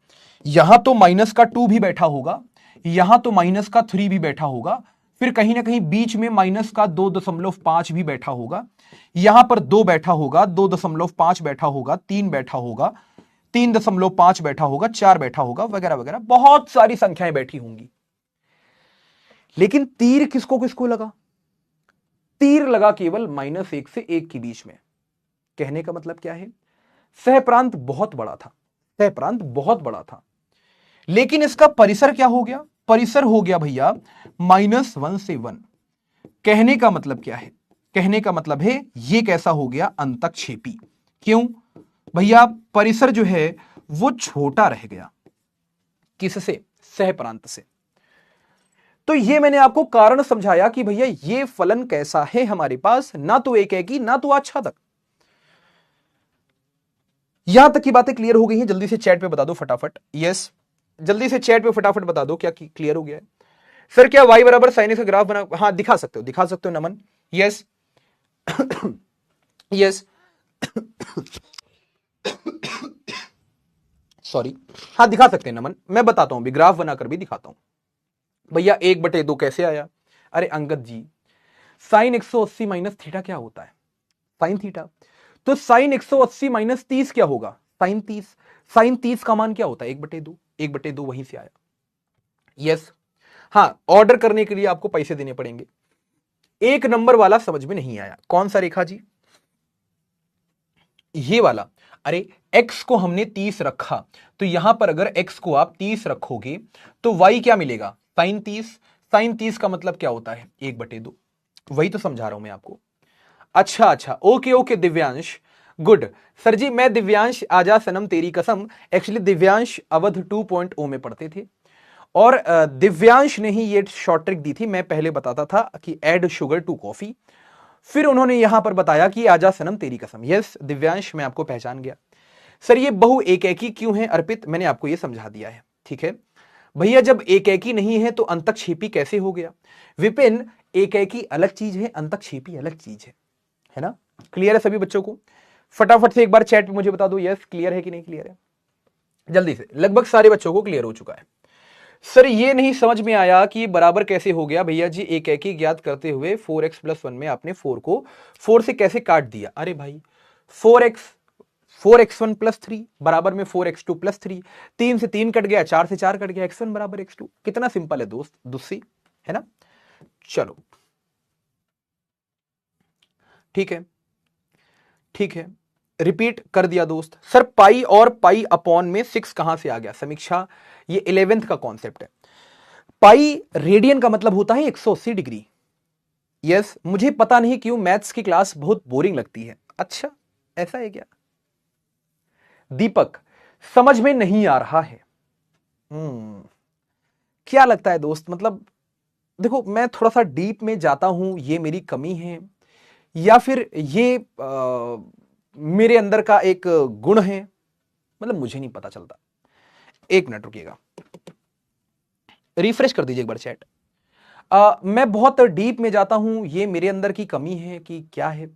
यहां तो -2 भी बैठा होगा, यहां तो -3 भी बैठा होगा, फिर कहीं ना कहीं बीच में -2.5 भी बैठा होगा, यहां पर 2 बैठा होगा, 2.5 बैठा होगा, 3 बैठा होगा, 3.5 बैठा होगा, 4 बैठा होगा, वगैरह वगैरह बहुत सारी संख्याएं बैठी होंगी। लेकिन तीर किसको किसको लगा? तीर लगा केवल -1 से 1 के बीच में। कहने का मतलब क्या है? सहप्रांत बहुत बड़ा था, सहप्रांत बहुत बड़ा था, लेकिन इसका परिसर क्या हो गया? परिसर हो गया भैया -1 से 1। कहने का मतलब क्या है? कहने का मतलब है ये कैसा हो गया? अंतक्षेपी। क्यों भैया? परिसर जो है वो छोटा रह गया। किससे? सहप्रांत से। तो ये मैंने आपको कारण समझाया कि भैया ये फलन कैसा है हमारे पास, ना तो एकेकी ना तो आच्छादक। यहां तक की बातें क्लियर हो गई हैं? जल्दी से चैट पे बता दो फटाफट। यस, जल्दी से चैट पे फटाफट बता दो क्या क्लियर हो गया है? सर क्या y बराबर साइन एक्स का ग्राफ बना? हाँ दिखा सकते हो, दिखा सकते हो नमन। यस यस सॉरी, हाँ दिखा सकते हैं नमन, मैं बताता हूं, भी ग्राफ बनाकर भी दिखाता हूं। भैया 1/2 कैसे आया? अरे अंगद जी, साइन 180 माइनस थीटा क्या होता है? Sine theta. तो साइन 180 माइनस 30 क्या होगा? साइन 30। साइन 30 का मान क्या होता है? 1/2। 1/2 वहीं से आया। यस, हाँ ऑर्डर करने के लिए आपको पैसे देने पड़ेंगे। एक नंबर वाला समझ में नहीं आया, कौन सा रेखा जी? ये वाला। अरे x को हमने 30 रखा, तो यहां पर अगर x को आप 30 रखोगे तो y क्या मिलेगा? साइन 30। साइन 30 का मतलब क्या होता है? 1/2। वही तो समझा रहा हूं मैं आपको। अच्छा अच्छा, okay okay Divyansh, good. Sir ji मैं दिव्यांश, आजा सनम तेरी कसम। एक्चुअली दिव्यांश अवध 2.0 में पढ़ते थे, और दिव्यांश ने ही ये शॉर्ट ट्रिक दी थी। मैं पहले बताता था कि ऐड शुगर टू कॉफी, फिर उन्होंने यहां पर बताया कि आजा सनम तेरी कसम। यस दिव्यांश, मैं आपको पहचान गया। सर ये बहु एकेकी क्यों है अर्पित? मैंने आपको ये समझा दिया है, ठीक है भैया। जब एकेकी नहीं है तो अंतक्षेपी कैसे हो गया? विपिन, एकेकी अलग चीज है, अंतक्षेपी अलग चीज है ना? क्लियर है सभी बच्चों को? फटाफट से एक बार चैट पे मुझे बता दो यस क्लियर है कि नहीं क्लियर है, जल्दी से। लगभग सारे बच्चों को क्लियर हो चुका है। सर ये नहीं समझ में आया कि बराबर कैसे हो गया? भैया जी एकेकी ज्ञात करते हुए 4x + 1 में आपने 4 को 4 से कैसे काट दिया? अरे भाई 4x1 + 3 बराबर में 4x2 + 3, 3 से 3 कट गया, 4 से 4 कट गया, x1 बराबर x2। कितना सिंपल है दोस्त, दुस्सी है ना? चलो ठीक है, ठीक है, रिपीट कर दिया दोस्त। सर पाई और पाई अपॉन में 6 कहां से आ गया? समीक्षा, ये 11th का कॉन्सेप्ट है। पाई रेडियन का मतलब होता है 180 डिग्री। यस, मुझे पता नहीं क्यों मैथ्स की क्लास बहुत बोरिंग लगती है। अच्छा ऐसा है क्या? दीपक, समझ में नहीं आ रहा है। क्या लगता है दोस्त? मतलब देखो मैं थोड़ा सा डीप में जाता हूं, ये मेरी कमी है या फिर ये मेरे अंदर का एक गुण है? मतलब मुझे नहीं पता चलता। एक मिनट रुकिएगा, रिफ्रेश कर दीजिए एक बार चैट। मैं बहुत डीप में जाता हूं, ये मेरे अंदर की कमी है कि क्या है,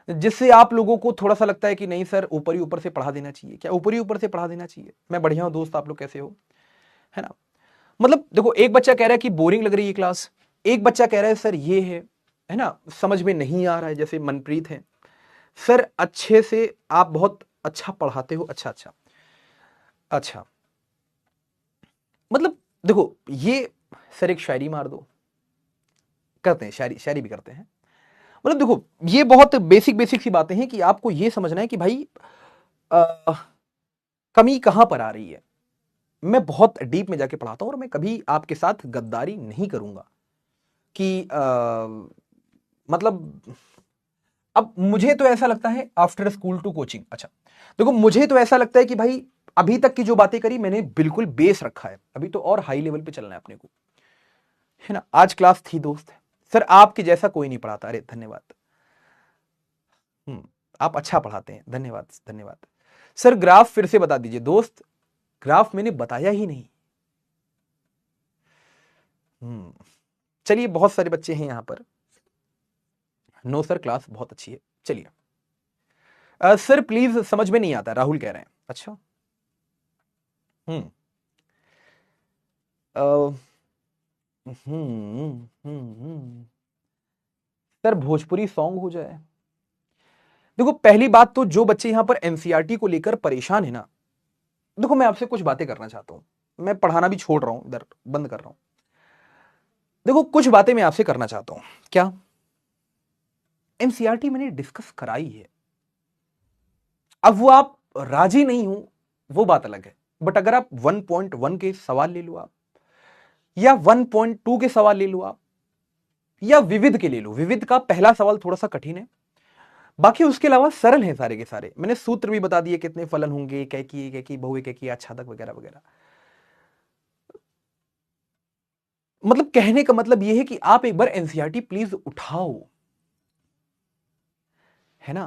जिससे आप लोगों को थोड़ा सा लगता है कि नहीं सर ऊपर ही ऊपर से पढ़ा देना चाहिए। क्या ऊपर ही ऊपर से पढ़ा देना चाहिए? मैं बढ़िया हूं दोस्त, आप लोग कैसे हो? है ना? मतलब देखो एक बच्चा कह रहा है कि बोरिंग लग रही है क्लास, एक बच्चा कह रहा है सर ये है ना, समझ में नहीं आ रहा है, जैसे मनप्रीत है। सर अच्छे से आप बहुत अच्छा पढ़ाते हो। अच्छा अच्छा अच्छा, मतलब देखो ये, सर एक शायरी मार दो, करते हैं शायरी, शायरी भी करते हैं। मतलब देखो ये बहुत बेसिक बेसिक सी बातें हैं कि आपको ये समझना है कि भाई आ, कमी कहां पर आ रही है। मैं बहुत डीप में जाके पढ़ाता हूं और मैं कभी आपके साथ गद्दारी नहीं करूंगा कि मतलब अब मुझे तो ऐसा लगता है आफ्टर स्कूल टू कोचिंग। अच्छा देखो मुझे तो ऐसा लगता है कि भाई अभी तक की जो बातें करी मैंने बिल्कुल बेस रखा है, अभी तो और हाई लेवल पे चलना है अपने को, है ना। आज क्लास थी दोस्त, सर आपके जैसा कोई नहीं पढ़ाता। अरे धन्यवाद, आप अच्छा पढ़ाते हैं, धन्यवाद धन्यवाद। सर ग्राफ फिर से बता दीजिए दोस्त, ग्राफ मैंने बताया ही नहीं। चलिए बहुत सारे बच्चे हैं यहां पर। नो सर क्लास बहुत अच्छी है। चलिए सर प्लीज समझ में नहीं आता, राहुल कह रहे हैं। अच्छा हम्म सर भोजपुरी सॉन्ग हो जाए। देखो पहली बात तो जो बच्चे यहां पर एनसीईआरटी को लेकर परेशान है ना, देखो मैं आपसे कुछ बातें करना चाहता हूं, मैं पढ़ाना भी छोड़ रहा हूं, इधर बंद कर रहा हूं। देखो कुछ बातें मैं आपसे करना चाहता हूं। क्या एनसीईआरटी मैंने डिस्कस कराई है, अब वो आप राजी नहीं हो वो बात अलग है, बट अगर आप 1.1 के सवाल ले लो आप, या 1.2 के सवाल ले लो आप, या विविध के ले लो, विविध का पहला सवाल थोड़ा सा कठिन है, बाकी उसके अलावा सरल हैं सारे के सारे। मैंने सूत्र भी बता दिए कितने फलन होंगे, एकैकी बहुएकैकी आच्छादक वगैरह वगैरह। मतलब कहने का मतलब यह है कि आप एक बार एनसीईआरटी प्लीज उठाओ, है ना।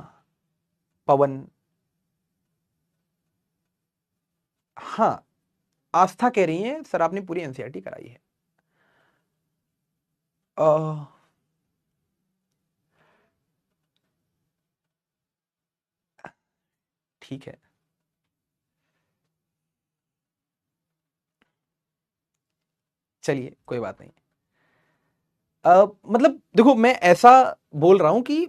पवन, हां आस्था कह रही है सर आपने पूरी एनसीईआरटी कराई है। ठीक है, चलिए कोई बात नहीं। मतलब देखो मैं ऐसा बोल रहा हूं कि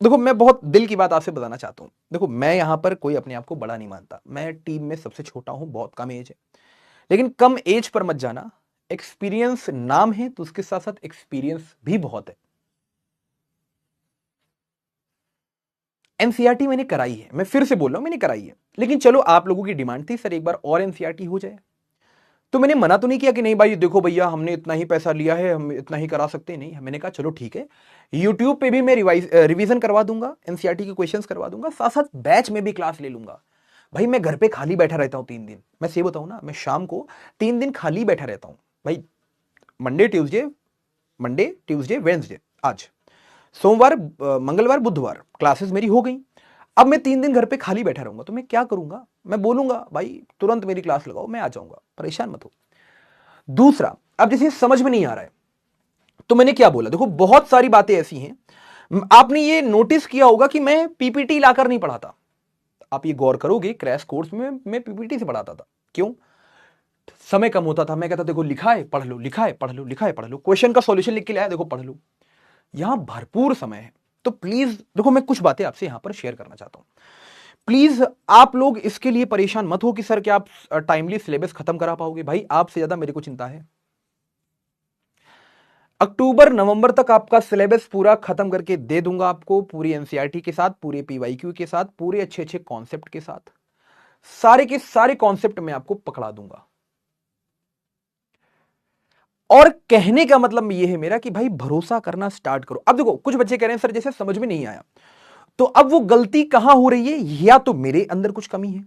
देखो मैं बहुत दिल की बात आपसे बताना चाहता हूं। देखो मैं यहां पर कोई अपने आप को बड़ा नहीं मानता, मैं टीम में सबसे छोटा हूं, बहुत कम एज है, लेकिन कम एज पर मत जाना। एक्सपीरियंस नाम है तो उसके साथ साथ एक्सपीरियंस भी बहुत है। एनसीईआरटी मैंने कराई है, मैं फिर से बोल रहा हूं मैंने कराई है, लेकिन चलो आप लोगों की डिमांड थी सर एक बार और एनसीईआरटी हो जाए, तो मैंने मना तो नहीं किया कि नहीं भाई देखो भैया हमने इतना ही पैसा लिया है, हम इतना ही करा सकते हैं, नहीं। मैंने कहा चलो ठीक है, यूट्यूब पे भी मैं रिवीजन करवा दूंगा, एनसीईआरटी के क्वेश्चंस करवा दूंगा, साथ साथ बैच में भी क्लास ले लूंगा। भाई मैं घर पे खाली बैठा रहता हूँ 3 दिन, मैं सही बताऊँ ना, मैं शाम को 3 दिन खाली बैठा रहता हूँ भाई। मंडे ट्यूसडे वेडनेसडे, आज सोमवार मंगलवार बुधवार क्लासेस मेरी हो गई। अब मैं 3 दिन घर पे खाली बैठा रहूंगा तो मैं क्या करूंगा, मैं बोलूंगा भाई तुरंत मेरी क्लास लगाओ, मैं आ जाऊंगा, परेशान मत हो। दूसरा, अब जैसे समझ में नहीं आ रहा है तो मैंने क्या बोला, देखो बहुत सारी बातें ऐसी हैं, आपने ये नोटिस किया होगा कि मैं पीपीटी लाकर नहीं पढ़ाता। आप ये गौर करोगे क्रैश कोर्स में मैं पीपीटी से पढ़ाता था। क्यों? समय कम होता था, मैं कहता देखो लिखा है पढ़ लो, लिखा है पढ़ लो, लिखा है पढ़ लो, क्वेश्चन का सॉल्यूशन लिख के लाया देखो पढ़ लो। यहां भरपूर समय है, तो प्लीज देखो मैं कुछ बातें आपसे यहां पर शेयर करना चाहता हूं। प्लीज आप लोग इसके लिए परेशान मत हो कि सर क्या आप टाइमली सिलेबस खत्म करा पाओगे। भाई आपसे ज्यादा मेरे को चिंता है। अक्टूबर नवंबर तक आपका सिलेबस पूरा खत्म करके दे दूंगा आपको, पूरी एनसीईआरटी के साथ, पूरे पीवाईक्यू के साथ, पूरे अच्छे अच्छे कॉन्सेप्ट के साथ, सारे के सारे कॉन्सेप्ट में आपको पकड़ा दूंगा। और कहने का मतलब यह है मेरा कि भाई भरोसा करना स्टार्ट करो। अब देखो कुछ बच्चे कह रहे हैं सर जैसे समझ में नहीं आया, तो अब वो गलती कहां हो रही है, या तो मेरे अंदर कुछ कमी है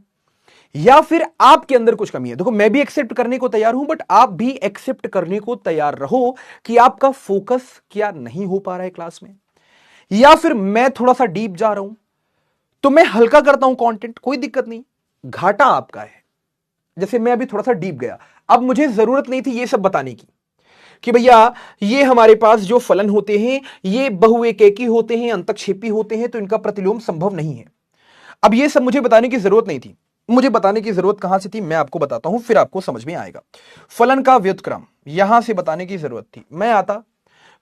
या फिर आपके अंदर कुछ कमी है। देखो मैं भी एक्सेप्ट करने को तैयार हूं, बट आप भी एक्सेप्ट करने को तैयार रहो कि आपका फोकस क्या नहीं हो पा रहा है क्लास में, या फिर मैं थोड़ा सा डीप जा रहा हूं तो मैं हल्का करता हूं कंटेंट, कोई दिक्कत नहीं, घाटा आपका है। जैसे मैं अभी थोड़ा सा डीप गया, अब मुझे जरूरत नहीं थी ये सब बताने की कि भैया ये हमारे पास जो फलन होते हैं ये बहुएकेकी होते हैं, अंतक्षेपी होते हैं, तो इनका प्रतिलोम संभव नहीं है। अब ये सब मुझे बताने की जरूरत नहीं थी। मुझे बताने की जरूरत कहां से थी मैं आपको बताता हूं, फिर आपको समझ में आएगा। फलन का व्युत्क्रम यहां से बताने की जरूरत थी।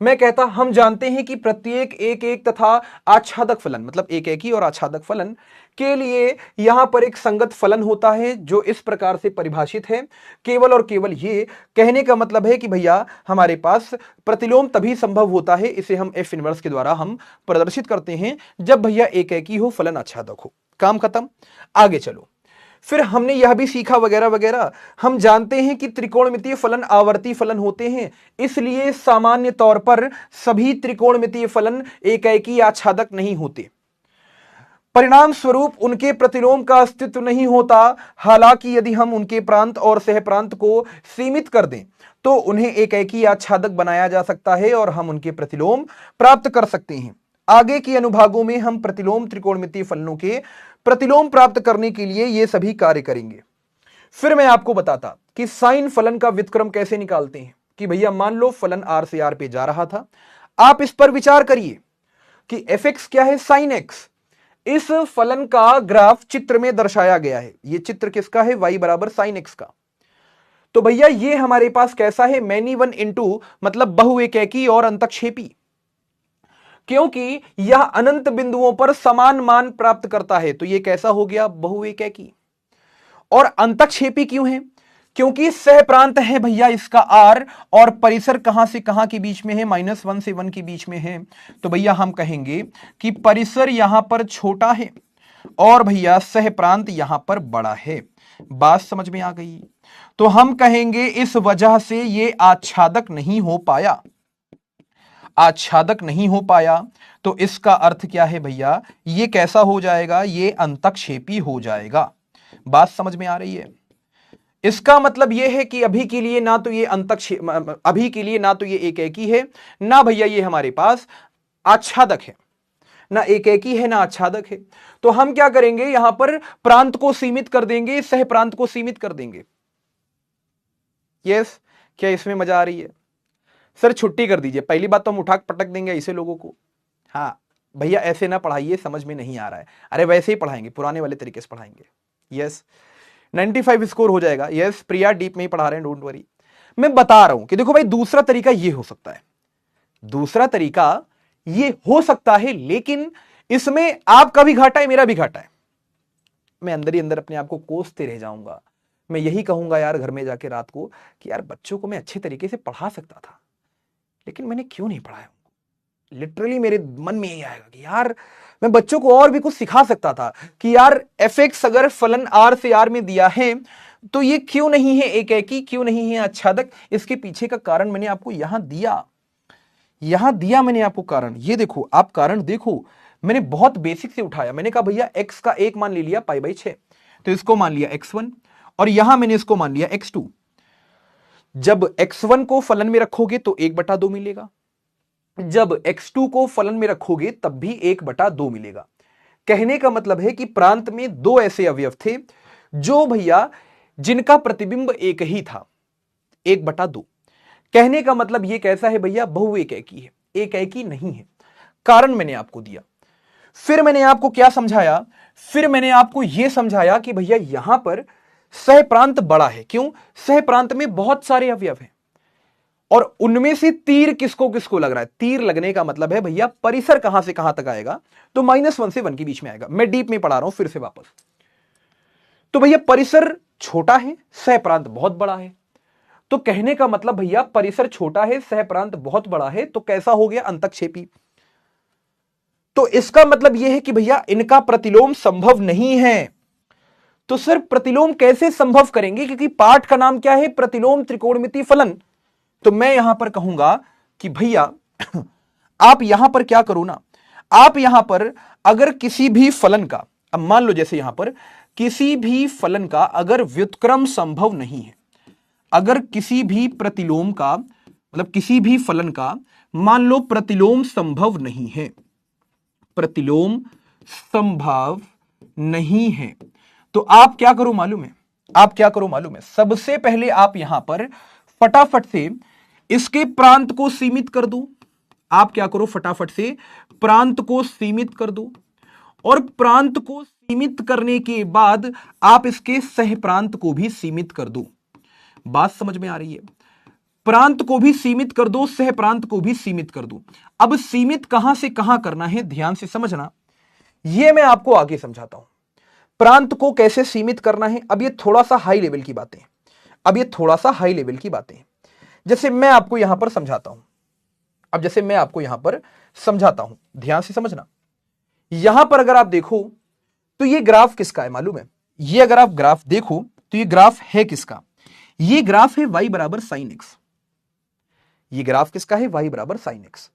मैं कहता हम जानते हैं कि प्रत्येक एक एक तथा आच्छादक फलन, मतलब एक ही और आच्छादक फलन के लिए यहां पर एक संगत फलन होता है जो इस प्रकार से परिभाषित है, केवल और केवल ये कहने का मतलब है कि भैया हमारे पास प्रतिलोम तभी संभव होता है, इसे हम एफ इनवर्स के द्वारा हम प्रदर्शित करते हैं, जब भैया एक ही हो, फलन आच्छादक हो। काम खत्म, आगे चलो। फिर हमने यह भी सीखा वगैरह वगैरह, हम जानते हैं कि त्रिकोणमितीय फलन आवर्ती फलन होते हैं, इसलिए सामान्य तौर पर सभी त्रिकोणमितीय फलन एकैकी आच्छादक नहीं होते। परिणाम स्वरूप उनके प्रतिलोम का अस्तित्व नहीं होता। हालांकि यदि हम उनके प्रांत और सहप्रांत को सीमित कर दें तो उन्हें एकाएकी आच्छादक बनाया जा सकता है और हम उनके प्रतिलोम प्राप्त कर सकते हैं। आगे के अनुभागों में हम प्रतिलोम त्रिकोणमितीय फलनों के प्रतिलोम प्राप्त करने के लिए ये सभी कार्य करेंगे। फिर मैं आपको बताता कि साइन फलन का व्युत्क्रम कैसे निकालते हैं। कि भैया मान लो फलन आर से आर पे जा रहा था, आप इस पर विचार करिए कि एफ एक्स क्या है, साइन एक्स। इस फलन का ग्राफ चित्र में दर्शाया गया है। यह चित्र किसका है, y बराबर साइन एक्स का। तो भैया ये हमारे पास कैसा है, मैनी वन इंटू मतलब बहुएकैकी और अंतक्षेपी, क्योंकि यह अनंत बिंदुओं पर समान मान प्राप्त करता है। तो यह कैसा हो गया, बहुएकैकी। और अंतक्षेपी क्यों है, क्योंकि सह प्रांत है भैया इसका आर, और परिसर कहां से कहां के बीच में है, -1 से 1 के बीच में है। तो भैया हम कहेंगे कि परिसर यहां पर छोटा है और भैया सह प्रांत यहां पर बड़ा है। बात समझ में आ गई। तो हम कहेंगे इस वजह से ये आच्छादक नहीं हो पाया, आच्छादक नहीं हो पाया। तो इसका अर्थ क्या है भैया, ये कैसा हो जाएगा, ये अंतक्षेपी हो जाएगा। बात समझ में आ रही है। इसका मतलब यह है कि अभी के लिए ना तो ये अभी के लिए ना तो ये एकाएकी है, ना भैया ये हमारे पास आच्छादक है, ना एकाएकी है ना आच्छादक है। तो हम क्या करेंगे, यहां पर प्रांत को सीमित कर देंगे, सह प्रांत को सीमित कर देंगे। यस, क्या इसमें मजा आ रही है? सर छुट्टी कर दीजिए, पहली बात तो हम उठा पटक देंगे ऐसे लोगों को। हाँ भैया ऐसे ना पढ़ाइए, समझ में नहीं आ रहा है। अरे वैसे ही पढ़ाएंगे, पुराने वाले तरीके से पढ़ाएंगे। यस 95 स्कोर हो जाएगा। यस प्रिया डीप में ही पढ़ा रहे हैं, डोंट वरी। मैं बता रहा हूं कि देखो भाई दूसरा तरीका ये हो सकता है, दूसरा तरीका ये हो सकता है, लेकिन इसमें आपका भी घाटा है मेरा भी घाटा है। मैं अंदर ही अंदर अपने आप को कोसते रह जाऊंगा। मैं यही कहूंगा यार घर में जाके रात को कि यार बच्चों को मैं अच्छे तरीके से पढ़ा सकता था, लेकिन मैंने क्यों नहीं पढ़ाया। लिटरली मेरे मन में यही आएगा कि यार मैं बच्चों को और भी कुछ सिखा सकता था कि यार एफ एक्स अगर फलन आर से आर में दिया है तो ये क्यों नहीं है एकाएकी, क्यों नहीं है आच्छादक। इसके पीछे का कारण मैंने आपको यहां दिया मैंने आपको कारण। ये देखो, आप कारण देखो, मैंने बहुत बेसिक से उठाया। मैंने कहा भैया एक्स का एक मान ले लिया π/6, तो इसको मान लिया x1 और यहां मैंने इसको मान लिया x2। जब x1 को फलन में रखोगे तो 1/2 मिलेगा, जब x2 को फलन में रखोगे तब भी 1/2 मिलेगा। कहने का मतलब है कि प्रांत में दो ऐसे अवयव थे जो भैया जिनका प्रतिबिंब एक ही था, 1/2। कहने का मतलब यह कैसा है भैया, बहुएकैकी है, एकाएकी नहीं है। कारण मैंने आपको दिया। फिर मैंने आपको क्या समझाया, फिर मैंने आपको यह समझाया कि भैया यहां पर सह प्रांत बड़ा है। क्यों, सह प्रांत में बहुत सारे अवयव हैं और उनमें से तीर किसको किसको लग रहा है। तीर लगने का मतलब है भैया परिसर कहां से कहां तक आएगा, तो -1 से 1 के बीच में आएगा। मैं डीप में पढ़ा रहा हूं फिर से वापस। तो भैया परिसर छोटा है, सह प्रांत बहुत बड़ा है। तो कहने का मतलब भैया परिसर छोटा है, सह प्रांत बहुत बड़ा है, तो कैसा हो गया, अंतक्षेपी। तो इसका मतलब यह है कि भैया इनका प्रतिलोम संभव नहीं है। तो सर प्रतिलोम कैसे संभव करेंगे, क्योंकि पाठ का नाम क्या है, प्रतिलोम त्रिकोणमितीय फलन। तो मैं यहां पर कहूंगा कि भैया आप यहां पर क्या करो ना, आप यहां पर अगर किसी भी फलन का, अब मान लो जैसे यहां पर किसी भी फलन का अगर व्युत्क्रम संभव नहीं है, अगर किसी भी प्रतिलोम का मतलब किसी भी फलन का मान लो प्रतिलोम संभव नहीं है, प्रतिलोम संभव नहीं है, तो आप क्या करो मालूम है, आप क्या करो मालूम है, सबसे पहले आप यहां पर फटाफट से इसके प्रांत को सीमित कर दो। आप क्या करो, फटाफट से प्रांत को सीमित कर दो और प्रांत को सीमित करने के बाद आप इसके सह प्रांत को भी सीमित कर दो। बात समझ में आ रही है, प्रांत को भी सीमित कर दो, सह प्रांत को भी सीमित कर दो। अब सीमित कहां से कहां करना है ध्यान से समझना, यह मैं आपको आगे समझाता हूं। प्रांत को कैसे सीमित करना है, अब ये थोड़ा सा हाई लेवल की बातें, अब ये थोड़ा सा हाई लेवल की बातें जैसे मैं आपको यहां पर समझाता हूं। अब जैसे मैं आपको यहां पर समझाता हूं, ध्यान से समझना। यहां पर अगर आप देखो तो ये ग्राफ किसका है मालूम है, ये अगर आप ग्राफ देखो तो ये ग्राफ है किसका, ये ग्राफ है y बराबर साइन एक्स। ये ग्राफ किसका है, y बराबर साइन एक्स।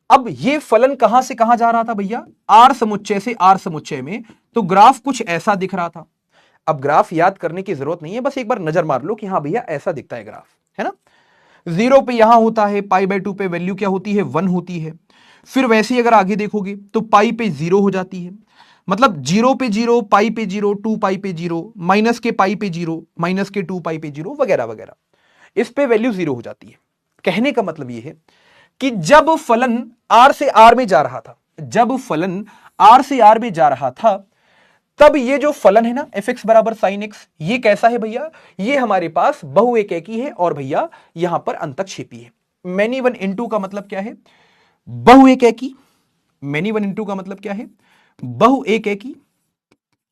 अब ये फलन कहां से कहां जा रहा था भैया, आर समुच्चय से आर समुच्चय में, तो ग्राफ कुछ ऐसा दिख रहा था। अब ग्राफ याद करने की जरूरत नहीं है, बस एक बार नजर मार लो कि हाँ भैया ऐसा दिखता है ग्राफ, है ना। 0 पे यहां होता है, π/2 पे वैल्यू क्या होती है, 1 होती है। फिर वैसे ही अगर आगे देखोगे तो पाई पे 0 हो जाती है, मतलब 0 पे 0, पाई पे 0, 2 पाई पे 0, माइनस के पाई पे 0, माइनस के 2 पाई पे 0 वगैरह वगैरह, इस पे वैल्यू 0 हो जाती है। कहने का मतलब यह है कि जब फलन आर से आर में जा रहा था, जब फलन आर से आर में जा रहा था, तब ये जो फलन है ना fx बराबर sin x, ये कैसा है भैया, ये हमारे पास बहुएकैकी है और भैया यहां पर अंतक्षेपी है। मैनी वन इनटू का मतलब क्या है, बहुएकैकी। मैनी वन इनटू का मतलब क्या है, बहुएकैकी।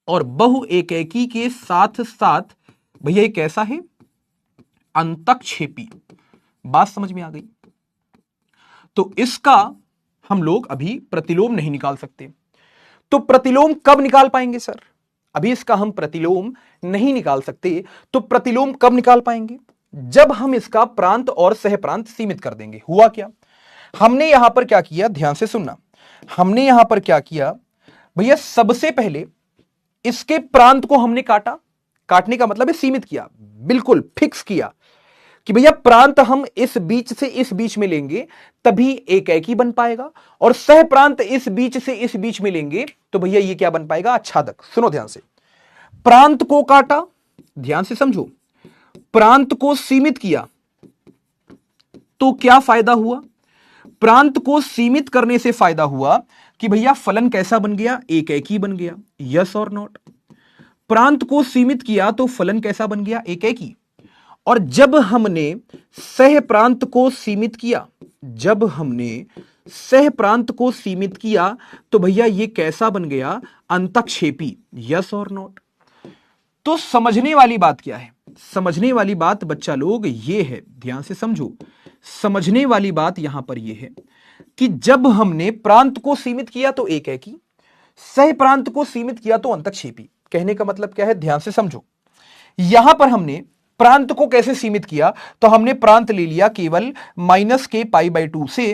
और बहुएकैकी के साथ साथ भैया ये कैसा है, अंतक्षेपी। बात समझ में आ गई। तो इसका हम लोग अभी प्रतिलोम नहीं निकाल सकते। तो प्रतिलोम कब निकाल पाएंगे सर, अभी इसका हम प्रतिलोम नहीं निकाल सकते। तो प्रतिलोम कब निकाल पाएंगे, जब हम इसका प्रांत और सहप्रांत सीमित कर देंगे। हुआ क्या, हमने यहां पर क्या किया, ध्यान से सुनना, हमने यहां पर क्या किया भैया, सबसे पहले इसके प्रांत को हमने काटा। काटने का मतलब है सीमित किया, बिल्कुल फिक्स किया कि भैया प्रांत हम इस बीच से इस बीच में लेंगे तभी एकाएकी बन पाएगा, और सह प्रांत इस बीच से इस बीच में लेंगे तो भैया ये क्या बन पाएगा, आच्छादक। सुनो ध्यान से, प्रांत को काटा, ध्यान से समझो, प्रांत को सीमित किया तो क्या फायदा हुआ, प्रांत को सीमित करने से फायदा हुआ कि भैया फलन कैसा बन गया, एकाएकी बन गया। यस और नॉट, प्रांत को सीमित किया तो फलन कैसा बन गया, एकाएकी। और जब हमने सह प्रांत को सीमित किया, जब हमने सह प्रांत को सीमित किया तो भैया ये कैसा बन गया, अंतक्षेपी। यस और नॉट। तो समझने वाली बात क्या है, समझने वाली बात बच्चा लोग ये है, ध्यान से समझो, समझने वाली बात यहां पर ये है कि जब हमने प्रांत को सीमित किया तो एकाएकी, सह प्रांत को सीमित किया तो अंतक्षेपी। कहने का मतलब क्या है, ध्यान से समझो, यहां पर हमने प्रांत को कैसे सीमित किया, तो हमने प्रांत ले लिया केवल माइनस के π/2 से।